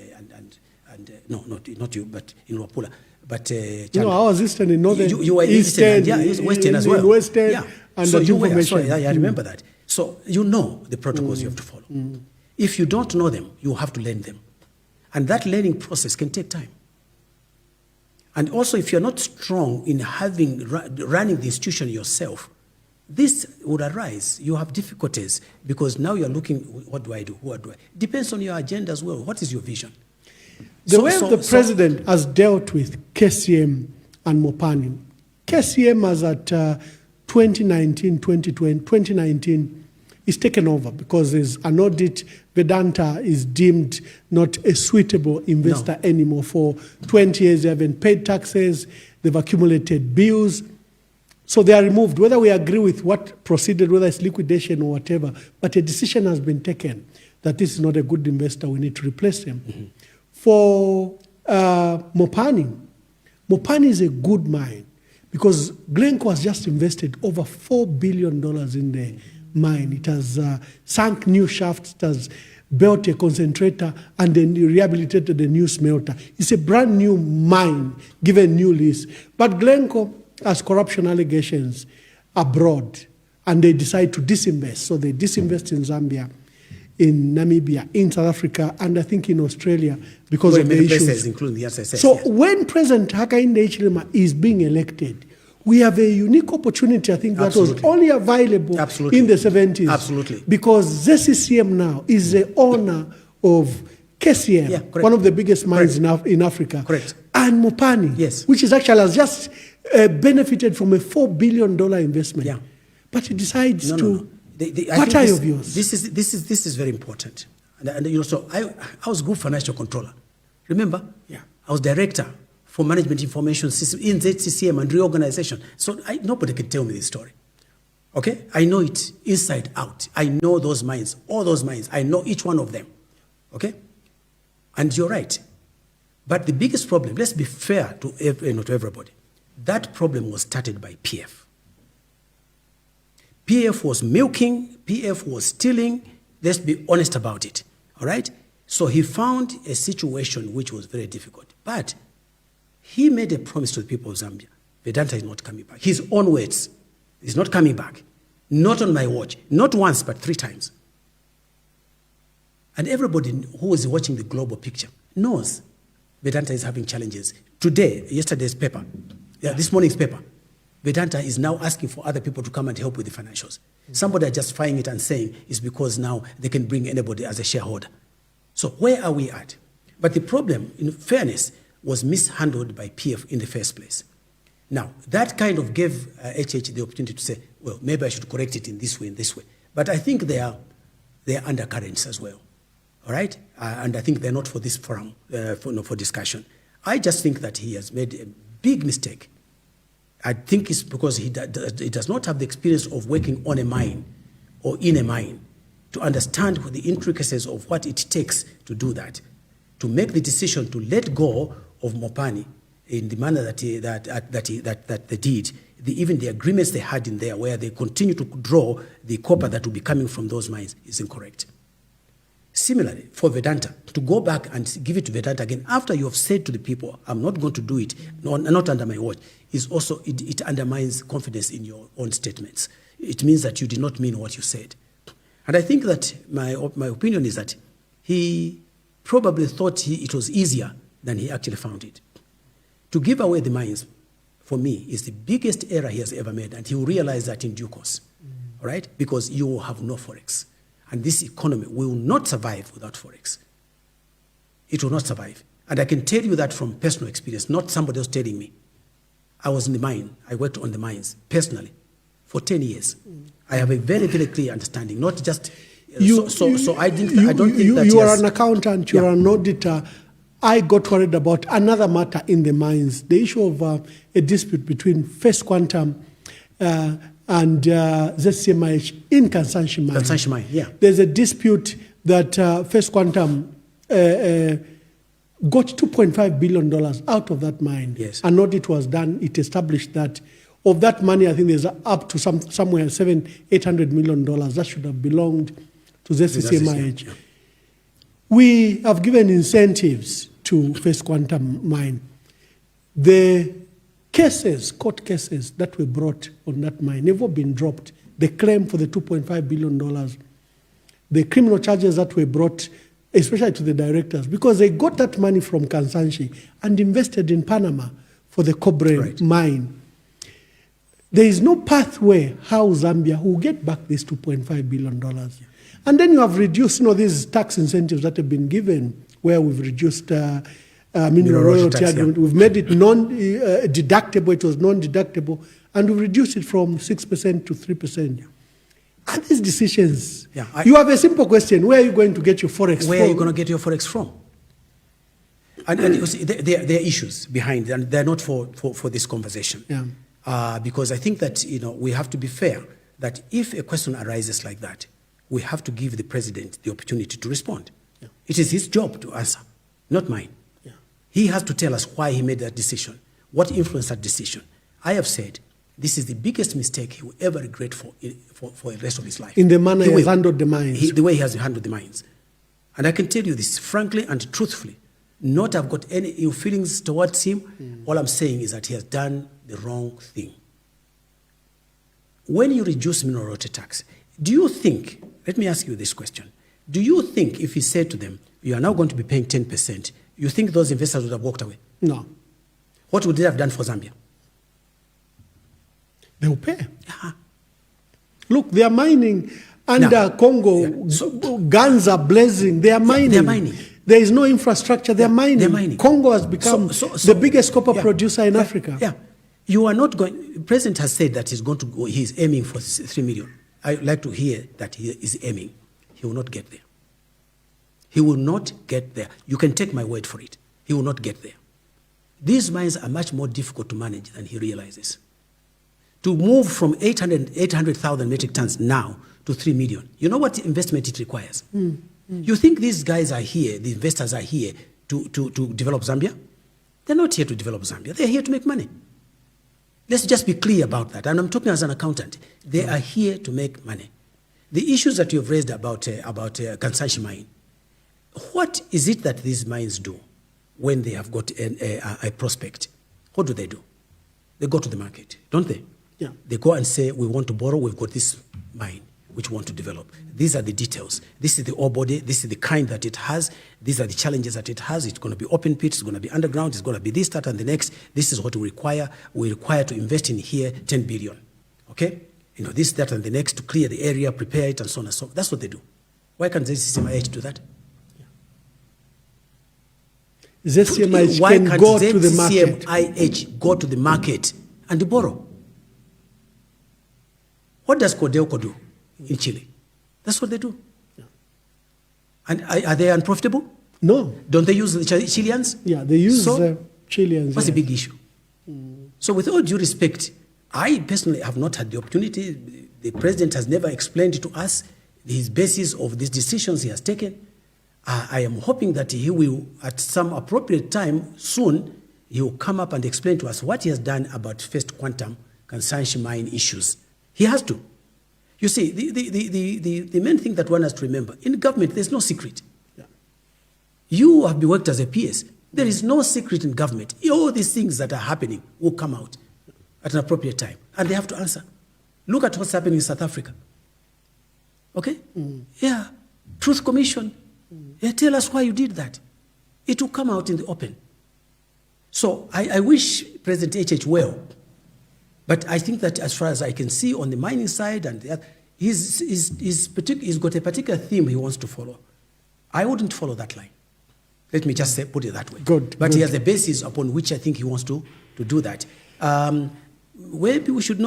Speaker 2: no, not you, but in Wapula. But
Speaker 1: I was Eastern in Northern.
Speaker 2: You were Eastern, Western as well.
Speaker 1: In Western,
Speaker 2: yeah.
Speaker 1: and
Speaker 2: so
Speaker 1: the information.
Speaker 2: I remember that. So you know the protocols you have to follow. If you don't know them, you have to learn them. And that learning process can take time. And also, if you're not strong in running the institution yourself, this would arise. You have difficulties because now you're looking, what do I do? What do I? Depends on your agenda as well. What is your vision?
Speaker 1: The way the president has dealt with KCM and Mopani, KCM as at 2019 is taken over because there's an audit. Vedanta is deemed not a suitable investor anymore. For 20 years, they haven't paid taxes, they've accumulated bills. So they are removed, whether we agree with what proceeded, whether it's liquidation or whatever, but a decision has been taken that this is not a good investor, we need to replace them. For Mopani is a good mine because Glencore has just invested over $4 billion in the mine. It has sunk new shafts, it has built a concentrator, and then rehabilitated a new smelter. It's a brand new mine, given new lease. But Glencore has corruption allegations abroad, and they decide to disinvest. So they disinvest in Zambia, in Namibia, in South Africa, and I think in Australia because of the issues.
Speaker 2: Places, including the SSS,
Speaker 1: so when President Hakainde Hichilema is being elected, we have a unique opportunity, I think, that was only available in the 70s.
Speaker 2: Absolutely.
Speaker 1: Because ZCCM now is the owner of KCM, one of the biggest mines in Africa.
Speaker 2: Correct.
Speaker 1: And Mopani, which is actually has just benefited from a $4 billion investment. Yeah. But he decides to... What are your views?
Speaker 2: This is very important. And so I was group financial controller. Remember?
Speaker 1: Yeah.
Speaker 2: I was director for management information system in ZCCM and reorganization. So nobody can tell me this story. Okay? I know it inside out. I know those mines, all those mines. I know each one of them. Okay? And you're right. But the biggest problem, let's be fair to everybody, that problem was started by PF. PF was milking, PF was stealing. Let's be honest about it. All right? So he found a situation which was very difficult. But he made a promise to the people of Zambia. Vedanta is not coming back. His own words. He's not coming back. Not on my watch. Not once, but 3 times. And everybody who is watching the global picture knows Vedanta is having challenges. Today, yesterday's paper, this morning's paper, Vedanta is now asking for other people to come and help with the financials. Somebody are justifying it and saying it's because now they can bring anybody as a shareholder. So where are we at? But the problem, in fairness, was mishandled by PF in the first place. Now, that kind of gave HH the opportunity to say, well, maybe I should correct it in this way, in this way. But I think there are undercurrents as well, all right? And I think they're not for this forum, for discussion. I just think that he has made a big mistake. I think it's because he does not have the experience of working on a mine or in a mine to understand the intricacies of what it takes to do that, to make the decision to let go of Mopani in the manner that they did, even the agreements they had in there where they continue to draw the copper that will be coming from those mines is incorrect. Similarly, for Vedanta, to go back and give it to Vedanta again, after you have said to the people, I'm not going to do it, not under my watch, is also, it undermines confidence in your own statements. It means that you did not mean what you said. And I think that my opinion is that he probably thought it was easier than he actually found it. To give away the mines, for me, is the biggest error he has ever made, and he will realize that in due course, all right? Because you will have no forex. And this economy will not survive without forex. It will not survive. And I can tell you that from personal experience, not somebody else telling me. I was in the mine. I worked on the mines personally for 10 years. I have a very, very clear understanding, not just... I don't think that...
Speaker 1: You are an accountant, you are an auditor. I got worried about another matter in the mines, the issue of a dispute between First Quantum and ZCCM in Kansanshi Mine.
Speaker 2: Kansanshi Mine, yeah.
Speaker 1: There's a dispute that First Quantum got $2.5 billion out of that mine.
Speaker 2: Yes.
Speaker 1: An audit was done. It established that of that money, I think there's up to somewhere $700-800 million that should have belonged to ZCCM. Yeah. We have given incentives to First Quantum Mine. The cases, court cases that were brought on that mine never been dropped. The claim for the $2.5 billion, the criminal charges that were brought, especially to the directors, because they got that money from Kansanshi and invested in Panama for the Cobre mine. There is no pathway how Zambia will get back this $2.5 billion. Yeah. And then you have reduced, these tax incentives that have been given, where we've reduced mineral royalty agreement. Yeah. We've made it non-deductible. It was non-deductible. And we've reduced it from 6% to 3%. Yeah. And these decisions, you have a simple question. Where are you going to get your forex from?
Speaker 2: Where are you going to get your forex from? And you see, there are issues behind, and they're not for this conversation. Yeah. Because I think that we have to be fair, that if a question arises like that, we have to give the president the opportunity to respond. Yeah. It is his job to answer, not mine. Yeah. He has to tell us why he made that decision, what influenced that decision. I have said this is the biggest mistake he will ever regret for the rest of his life.
Speaker 1: In the manner he has handled the mines.
Speaker 2: The way he has handled the mines. And I can tell you this frankly and truthfully, not I've got any ill feelings towards him. All I'm saying is that he has done the wrong thing. When you reduce mineral royalty tax, do you think, let me ask you this question, do you think if he said to them, you are now going to be paying 10%, you think those investors would have walked away?
Speaker 1: No.
Speaker 2: What would they have done for Zambia?
Speaker 1: They will pay. Look, they are mining under Congo. Guns are blazing. They are mining.
Speaker 2: They are mining.
Speaker 1: There is no infrastructure. They are mining.
Speaker 2: They're mining.
Speaker 1: Congo has become the biggest copper producer in Africa.
Speaker 2: Yeah. You are not going... The president has said that he's aiming for 3 million. I'd like to hear that he is aiming. He will not get there. He will not get there. You can take my word for it. He will not get there. These mines are much more difficult to manage than he realizes. To move from 800,000 metric tons now to 3 million, you know what investment it requires? You think these guys are here, the investors are here to develop Zambia? They're not here to develop Zambia. They're here to make money. Let's just be clear about that. And I'm talking as an accountant. They are here to make money. The issues that you've raised about Kansanshi mine, what is it that these mines do when they have got a prospect? What do? They go to the market, don't they? Yeah. They go and say, we want to borrow, we've got this mine which we want to develop. These are the details. This is the ore body, this is the kind that it has, these are the challenges that it has. It's going to be open pit, it's going to be underground, it's going to be this, that, and the next. This is what we require. We require to invest in here 10 billion. Okay? This, that, and the next to clear the area, prepare it, and so on and so on. That's what they do. Why can't ZCCM do that?
Speaker 1: ZCMIH
Speaker 2: Why
Speaker 1: can
Speaker 2: can't
Speaker 1: go to the market?
Speaker 2: ZCCM go to the market and borrow? What does Codelco do in Chile? That's what they do.
Speaker 1: Yeah.
Speaker 2: And are they unprofitable?
Speaker 1: No.
Speaker 2: Don't they use the Chileans?
Speaker 1: Yeah, they use
Speaker 2: So,
Speaker 1: Chileans.
Speaker 2: what's the
Speaker 1: yes.
Speaker 2: big issue? So with all due respect, I personally have not had the opportunity. The president has never explained to us his basis of these decisions he has taken. I am hoping that he will, at some appropriate time soon, he will come up and explain to us what he has done about First Quantum Kansanshi mine issues. He has to. You see, the main thing that one has to remember, in government, there's no secret.
Speaker 1: Yeah.
Speaker 2: You have been worked as a PS. There is no secret in government. All these things that are happening will come out at an appropriate time, and they have to answer. Look at what's happening in South Africa. Okay? Yeah. Truth Commission. Yeah, tell us why you did that. It will come out in the open. So I wish President HH well, but I think that as far as I can see on the mining side, and the other, he's got a particular theme he wants to follow. I wouldn't follow that line. Let me just put it that way.
Speaker 1: Good.
Speaker 2: But he has a basis upon which I think he wants to do that. Maybe we should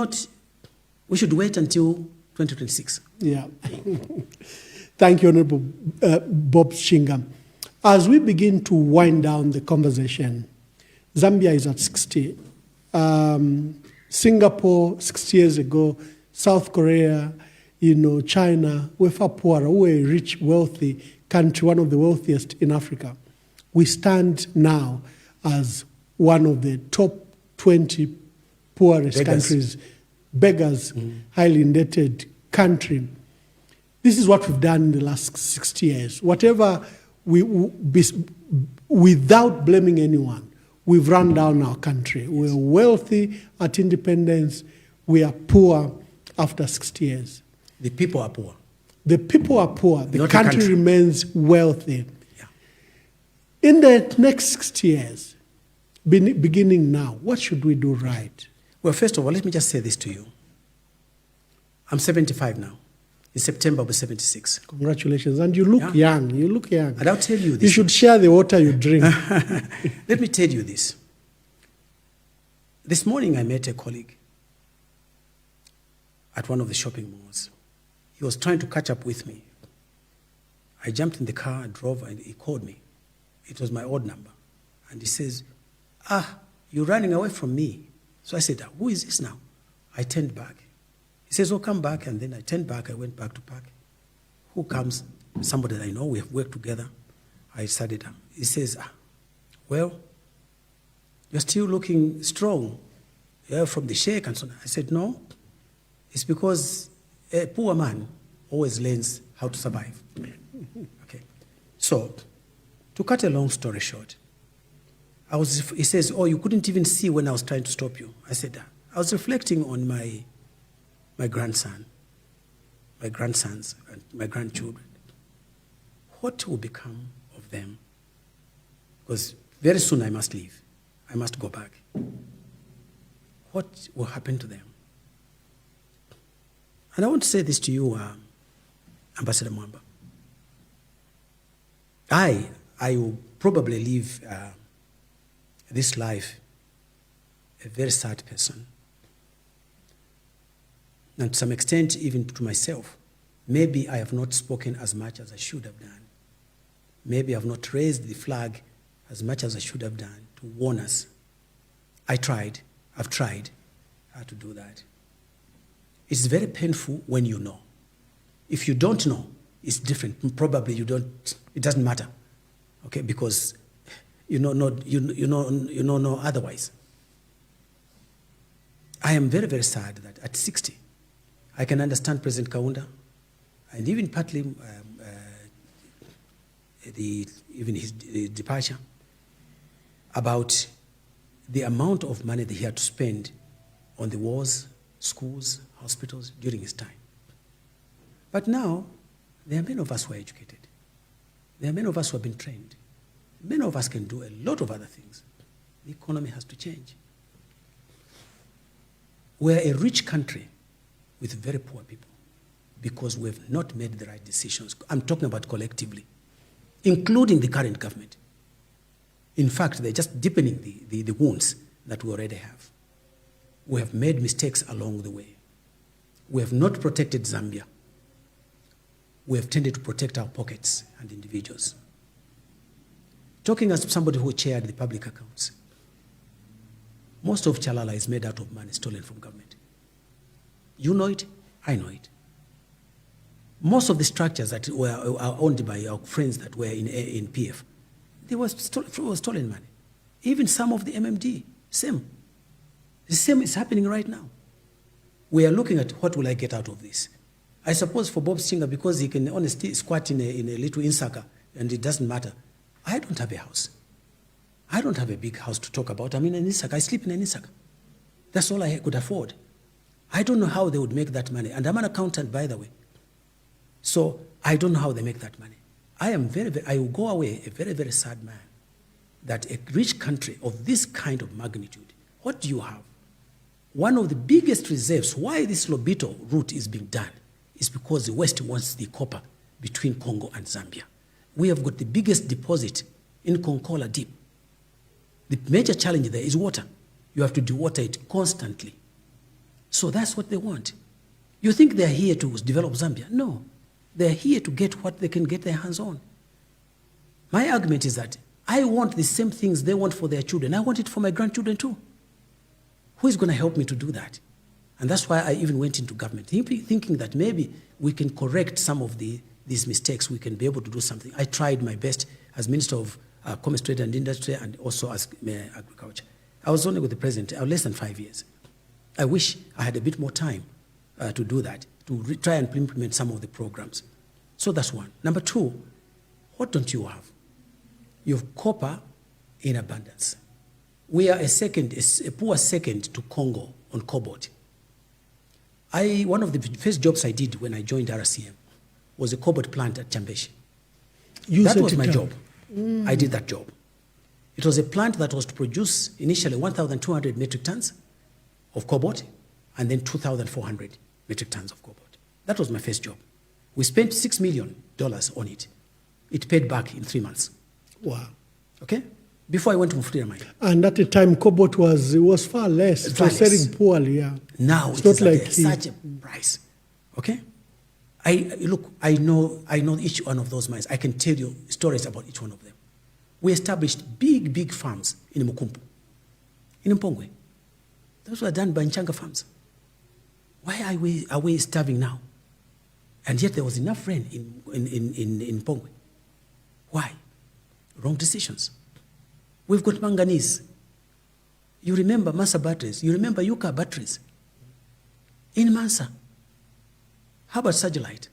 Speaker 2: wait until 2026.
Speaker 1: Yeah. Thank you, Honorable Bob Sichinga. As we begin to wind down the conversation, Zambia is at 60. Singapore, 60 years ago, South Korea, China, we're far poorer. We're a rich, wealthy country, one of the wealthiest in Africa. We stand now as one of the top 20 poorest countries, beggars, highly indebted country. This is what we've done in the last 60 years. Whatever without blaming anyone, we've run down our country. We're wealthy at independence. We are poor after 60 years.
Speaker 2: The people are poor.
Speaker 1: The people are poor. The
Speaker 2: Not
Speaker 1: country remains wealthy.
Speaker 2: Yeah.
Speaker 1: In the next 60 years, beginning now, what should we do right?
Speaker 2: Well, first of all, let me just say this to you. I'm 75 now. In September, I'll be 76.
Speaker 1: Congratulations. And you look young. You look young.
Speaker 2: And I'll tell you this.
Speaker 1: You should share the water you drink.
Speaker 2: Let me tell you this. This morning, I met a colleague at one of the shopping malls. He was trying to catch up with me. I jumped in the car, drove, and he called me. It was my odd number. And he says, you're running away from me. So I said, who is this now? I turned back. He says, come back. And then I turned back. I went back to park. Who comes? Somebody that I know. We have worked together. I started. He says, well, you're still looking strong. You're from the shake and so on. I said, no. It's because a poor man always learns how to survive. Okay. So, to cut a long story short, he says, you couldn't even see when I was trying to stop you. I said, I was reflecting on my grandson, my grandsons, and my grandchildren. What will become of them? Because very soon I must leave. I must go back. What will happen to them? And I want to say this to you, Ambassador Mwamba. I will probably live this life a very sad person. And to some extent, even to myself, maybe I have not spoken as much as I should have done. Maybe I have not raised the flag as much as I should have done to warn us. I've tried to do that. It's very painful when you know. If you don't know, it's different. Probably you don't, it doesn't matter. Okay, because you know otherwise. I am very, very sad that at 60, I can understand President Kaunda, and even partly even his departure, about the amount of money that he had to spend on the wars, schools, hospitals during his time. But now, there are many of us who are educated. There are many of us who have been trained. Many of us can do a lot of other things. The economy has to change. We're a rich country with very poor people because we have not made the right decisions. I'm talking about collectively, including the current government. In fact, they're just deepening the wounds that we already have. We have made mistakes along the way. We have not protected Zambia. We have tended to protect our pockets and individuals. Talking as somebody who chaired the public accounts, most of Chalala is made out of money stolen from government. You know it, I know it. Most of the structures that are owned by our friends that were in PF, they were stolen money. Even some of the MMD, same. The same is happening right now. We are looking at what will I get out of this. I suppose for Bob Sichinga, because he can only squat in a little insaka and it doesn't matter. I don't have a house. I don't have a big house to talk about. I'm in an insaka. I sleep in an insaka. That's all I could afford. I don't know how they would make that money. And I'm an accountant, by the way. So I don't know how they make that money. I will go away a very, very sad man that a rich country of this kind of magnitude, what do you have? One of the biggest reserves, why this Lobito route is being done, is because the West wants the copper between Congo and Zambia. We have got the biggest deposit in Konkola Deep. The major challenge there is water. You have to dewater it constantly. So that's what they want. You think they're here to develop Zambia? No. They're here to get what they can get their hands on. My argument is that I want the same things they want for their children. I want it for my grandchildren too. Who is going to help me to do that? And that's why I even went into government, thinking that maybe we can correct some of these mistakes. We can be able to do something. I tried my best as Minister of Commerce, Trade and Industry, and also as Agriculture. I was only with the President less than 5 years. I wish I had a bit more time to do that, to try and implement some of the programs. So that's one. Number two, what don't you have? You have copper in abundance. We are a poor second to Congo on cobalt. One of the first jobs I did when I joined RCM was a cobalt plant at Chambeshi. That was my job. I did that job. It was a plant that was to produce initially 1,200 metric tons of cobalt and then 2,400 metric tons of cobalt. That was my first job. We spent $6 million on it. It paid back in 3 months.
Speaker 1: Wow.
Speaker 2: Okay? Before I went to Mufulira Mine.
Speaker 1: And at the time, cobalt was far less. It was selling poorly, yeah.
Speaker 2: Now it's not like such a price. Okay? I know each one of those mines. I can tell you stories about each one of them. We established big farms in Mukumpu, in Mpongwe. Those were done by Nchanga farms. Why are we starving now? And yet there was enough rain in Mpongwe. Why? Wrong decisions. We've got manganese. You remember Mansa batteries. You remember Yucca batteries. In Mansa. How about Sajolite?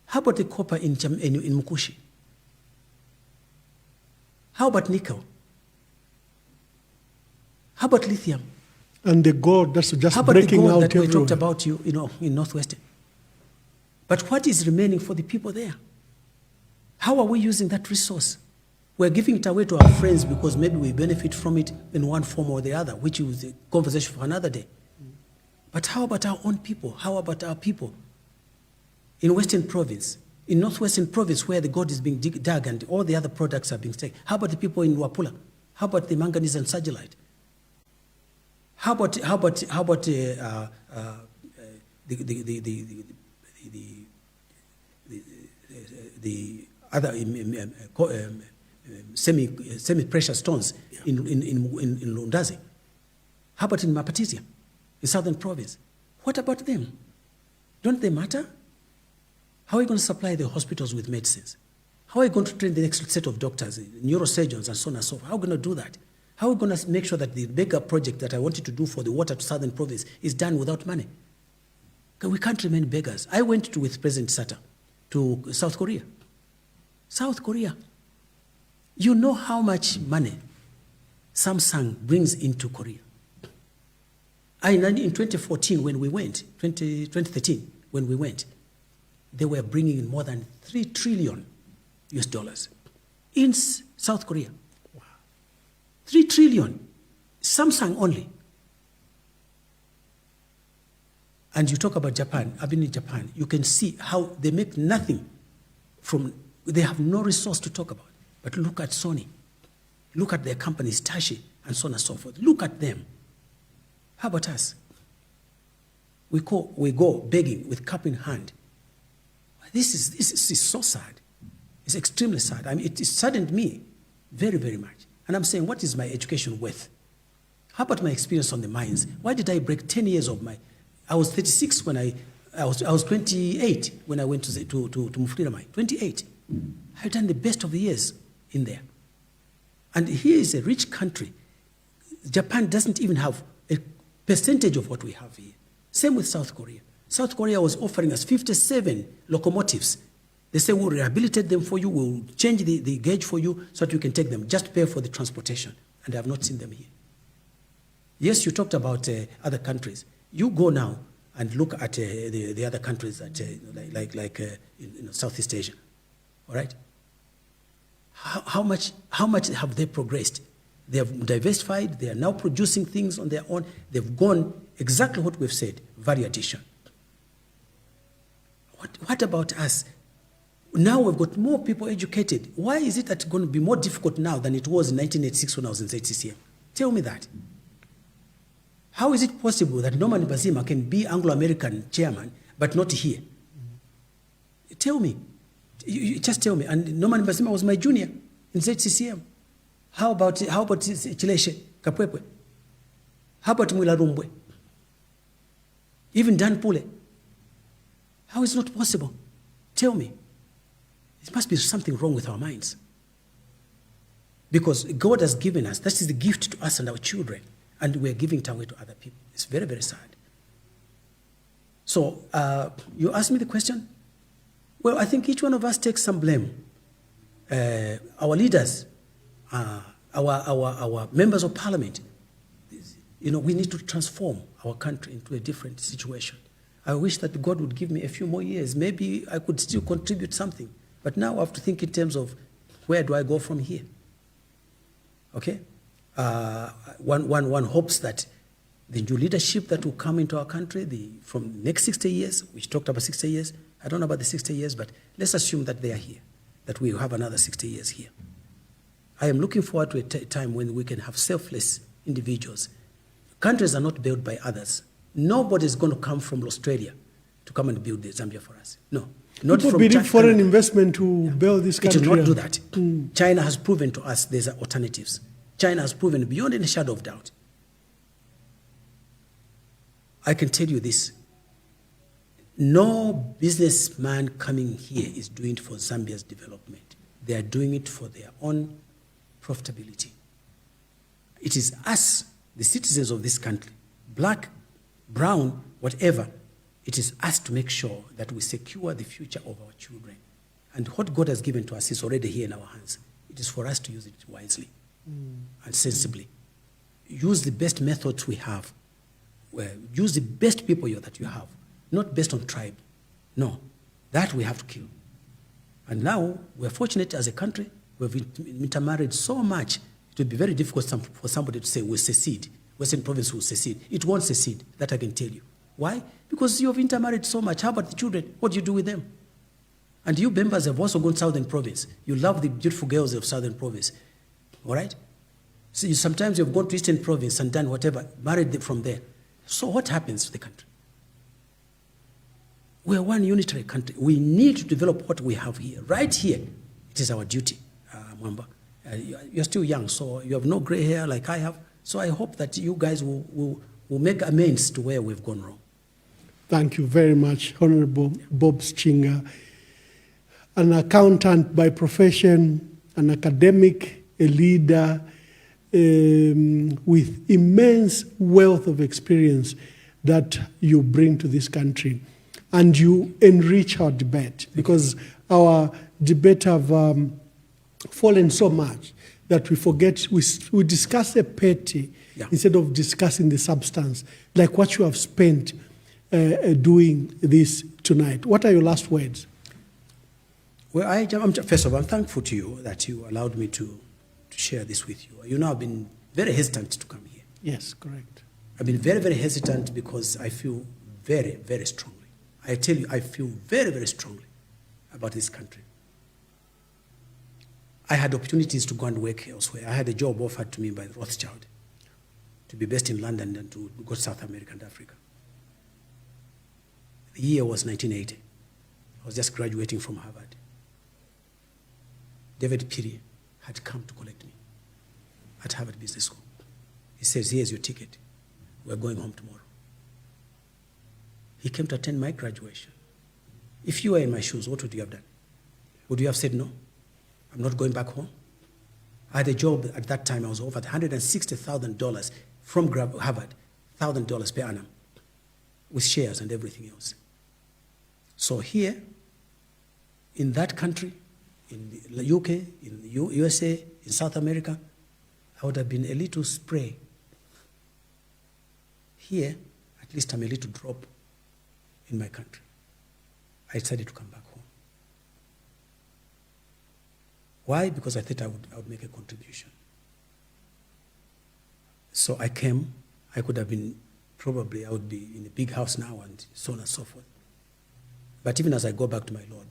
Speaker 2: How about the copper in Mukushi? How about nickel? How about lithium?
Speaker 1: And the gold, that's just
Speaker 2: how about
Speaker 1: breaking
Speaker 2: the gold
Speaker 1: out
Speaker 2: that we
Speaker 1: everywhere.
Speaker 2: talked about in Northwestern? But what is remaining for the people there? How are we using that resource? We're giving it away to our friends because maybe we benefit from it in one form or the other, which is a conversation for another day. But how about our own people? How about our people in Western Province, in Northwestern Province where the gold is being dug and all the other products are being taken? How about the people in Wapula? How about the manganese and Sajolite? How about the other semi-precious stones in Lundazi? How about in Mapatisia, in Southern Province? What about them? Don't they matter? How are we going to supply the hospitals with medicines? How are we going to train the next set of doctors, neurosurgeons, and so on and so forth? How are we going to do that? How are we going to make sure that the mega project that I wanted to do for the water to Southern Province is done without money? We can't remain beggars. I went with President Sata to South Korea. South Korea. You know how much money Samsung brings into Korea. In 2014 when we went, 2013 when we went, they were bringing in more than $3 trillion in South Korea. Wow. 3 trillion, Samsung only. And you talk about Japan, I've been in Japan, you can see how they make nothing they have no resource to talk about. But look at Sony. Look at their companies, Tashi, and so on and so forth. Look at them. How about us? We go begging with cup in hand. This is so sad. It's extremely sad. I mean, it saddened me very, very much. And I'm saying, what is my education worth? How about my experience on the mines? Why did I break 10 years of my... I was 36 when I was 28 when I went to Mufulira mine. 28. I've done the best of the years in there. And here is a rich country. Japan doesn't even have a percentage of what we have here. Same with South Korea. South Korea was offering us 57 locomotives. They say, we'll rehabilitate them for you, we'll change the gauge for you so that you can take them. Just pay for the transportation. And I have not seen them here. Yes, you talked about other countries. You go now and look at the other countries that, like Southeast Asia. All right? How much have they progressed? They have diversified. They are now producing things on their own. They've gone exactly what we've said, value addition. What about us? Now we've got more people educated. Why is it that it's going to be more difficult now than it was in 1986 when I was in ZCCM? Tell me that. How is it possible that Norman Bazima can be Anglo-American chairman, but not here? Tell me. You just tell me. And Norman Bazima was my junior in ZCCM. How about Chileshe Kapwepwe? How about Mwila? Even Dan Pule? How is it not possible? Tell me. There must be something wrong with our minds. Because God has given us, that is the gift to us and our children, and we're giving it away to other people. It's very, very sad. So, you asked me the question? Well, I think each one of us takes some blame. Our leaders, our members of parliament, we need to transform our country into a different situation. I wish that God would give me a few more years. Maybe I could still contribute something. But now I have to think in terms of where do I go from here? Okay? One hopes that the new leadership that will come into our country from the next 60 years, we talked about 60 years, I don't know about the 60 years, but let's assume that they are here, that we will have another 60 years here. I am looking forward to a time when we can have selfless individuals. Countries are not built by others. Nobody is going to come from Australia to come and build Zambia for us. No. Not
Speaker 1: people
Speaker 2: from
Speaker 1: bidding foreign investment to build this country.
Speaker 2: It will not do that. China has proven to us there's alternatives. China has proven beyond any shadow of doubt. I can tell you this. No businessman coming here is doing it for Zambia's development. They are doing it for their own profitability. It is us, the citizens of this country, black, brown, whatever, it is us to make sure that we secure the future of our children. And what God has given to us is already here in our hands. It is for us to use it wisely and sensibly. Use the best methods we have. Use the best people that you have, not based on tribe. No, that we have to kill. And now we're fortunate as a country. We've intermarried so much. It would be very difficult for somebody to say we'll secede. Western province will secede. It won't secede, that I can tell you. Why? Because you have intermarried so much. How about the children? What do you do with them? And you Bembas have also gone Southern Province. You love the beautiful girls of Southern Province. All right? So sometimes you've gone to Eastern Province and done whatever, married them from there. So what happens to the country? We are one unitary country. We need to develop what we have here. Right here, it is our duty, Mwamba. You're still young, so you have no gray hair like I have. So I hope that you guys will make amends to where we've gone wrong.
Speaker 1: Thank you very much, Honorable Bob Sichinga, an accountant by profession, an academic, a leader, with immense wealth of experience that you bring to this country. And you enrich our debate, because our debate have fallen so much that we forget, we discuss the petty instead of discussing the substance, like what you have spent doing this tonight. What are your last words?
Speaker 2: Well, first of all, I'm thankful to you that you allowed me to share this with you. You know, I've been very hesitant to come here.
Speaker 1: Yes, correct.
Speaker 2: I've been very, very hesitant because I feel very, very strongly. I tell you, I feel very, very strongly about this country. I had opportunities to go and work elsewhere. I had a job offered to me by Rothschild to be based in London and to go to South America and Africa. The year was 1980. I was just graduating from Harvard. David Piri had come to collect me at Harvard Business School. He says, here's your ticket. We're going home tomorrow. He came to attend my graduation. If you were in my shoes, what would you have done? Would you have said, no, I'm not going back home? I had a job at that time. I was offered $160,000 from Harvard, $1,000 per annum, with shares and everything else. So here, in that country, in the UK, in the USA, in South America, I would have been a little spray. Here, at least I'm a little drop in my country. I decided to come back home. Why? Because I thought I would make a contribution. So I came. I could have been, probably I would be in a big house now and so on and so forth. But even as I go back to my Lord,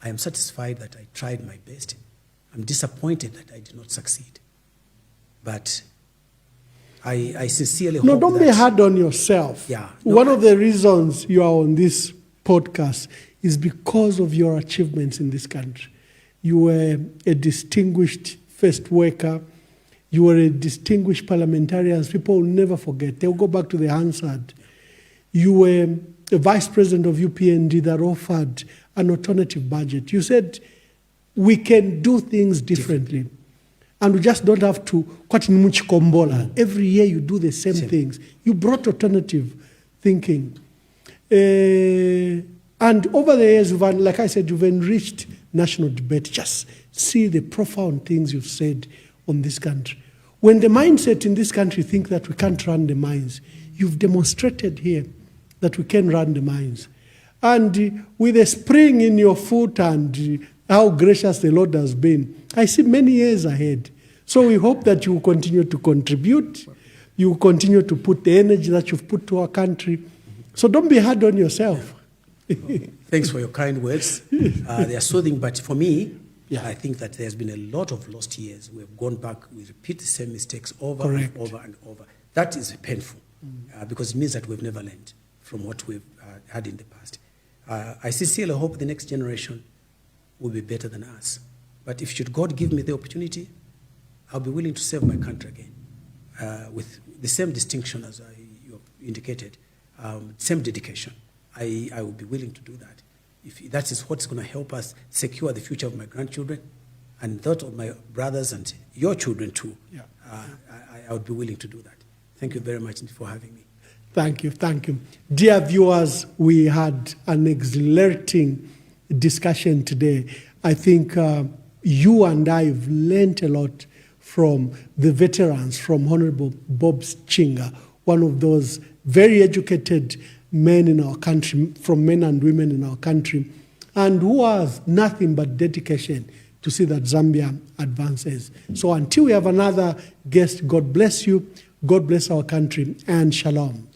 Speaker 2: I am satisfied that I tried my best. I'm disappointed that I did not succeed. But I sincerely hope that...
Speaker 1: No, don't be hard on yourself.
Speaker 2: Yeah.
Speaker 1: One of the reasons you are on this podcast is because of your achievements in this country. You were a distinguished first worker. You were a distinguished parliamentarian. People will never forget. They'll go back to the Hansard. You were a vice president of UPND that offered an alternative budget. You said, we can do things differently. And we just don't have to, every year you do the same things. You brought alternative thinking. And over the years, like I said, you've enriched national debate. Just see the profound things you've said on this country. When the mindset in this country think that we can't run the mines, you've demonstrated here that we can run the mines. And with a spring in your foot and how gracious the Lord has been, I see many years ahead. So we hope that you will continue to contribute. You will continue to put the energy that you've put to our country. So don't be hard on yourself.
Speaker 2: Thanks for your kind words. They are soothing, but for me, I think that there's been a lot of lost years. We've gone back, we repeat the same mistakes over and over and over. That is painful because it means that we've never learned from what we've had in the past. I sincerely hope the next generation will be better than us. But if should God give me the opportunity, I'll be willing to serve my country again with the same distinction as you indicated, same dedication. I will be willing to do that. If that is what's going to help us secure the future of my grandchildren and that of my brothers and your children too, I would be willing to do that. Thank you very much for having me.
Speaker 1: Thank you, thank you. Dear viewers, we had an exhilarating discussion today. I think you and I have learned a lot from the veterans, from Honorable Bob Sichinga, one of those very educated men in our country, from men and women in our country, and who has nothing but dedication to see that Zambia advances. So until we have another guest, God bless you, God bless our country, and shalom.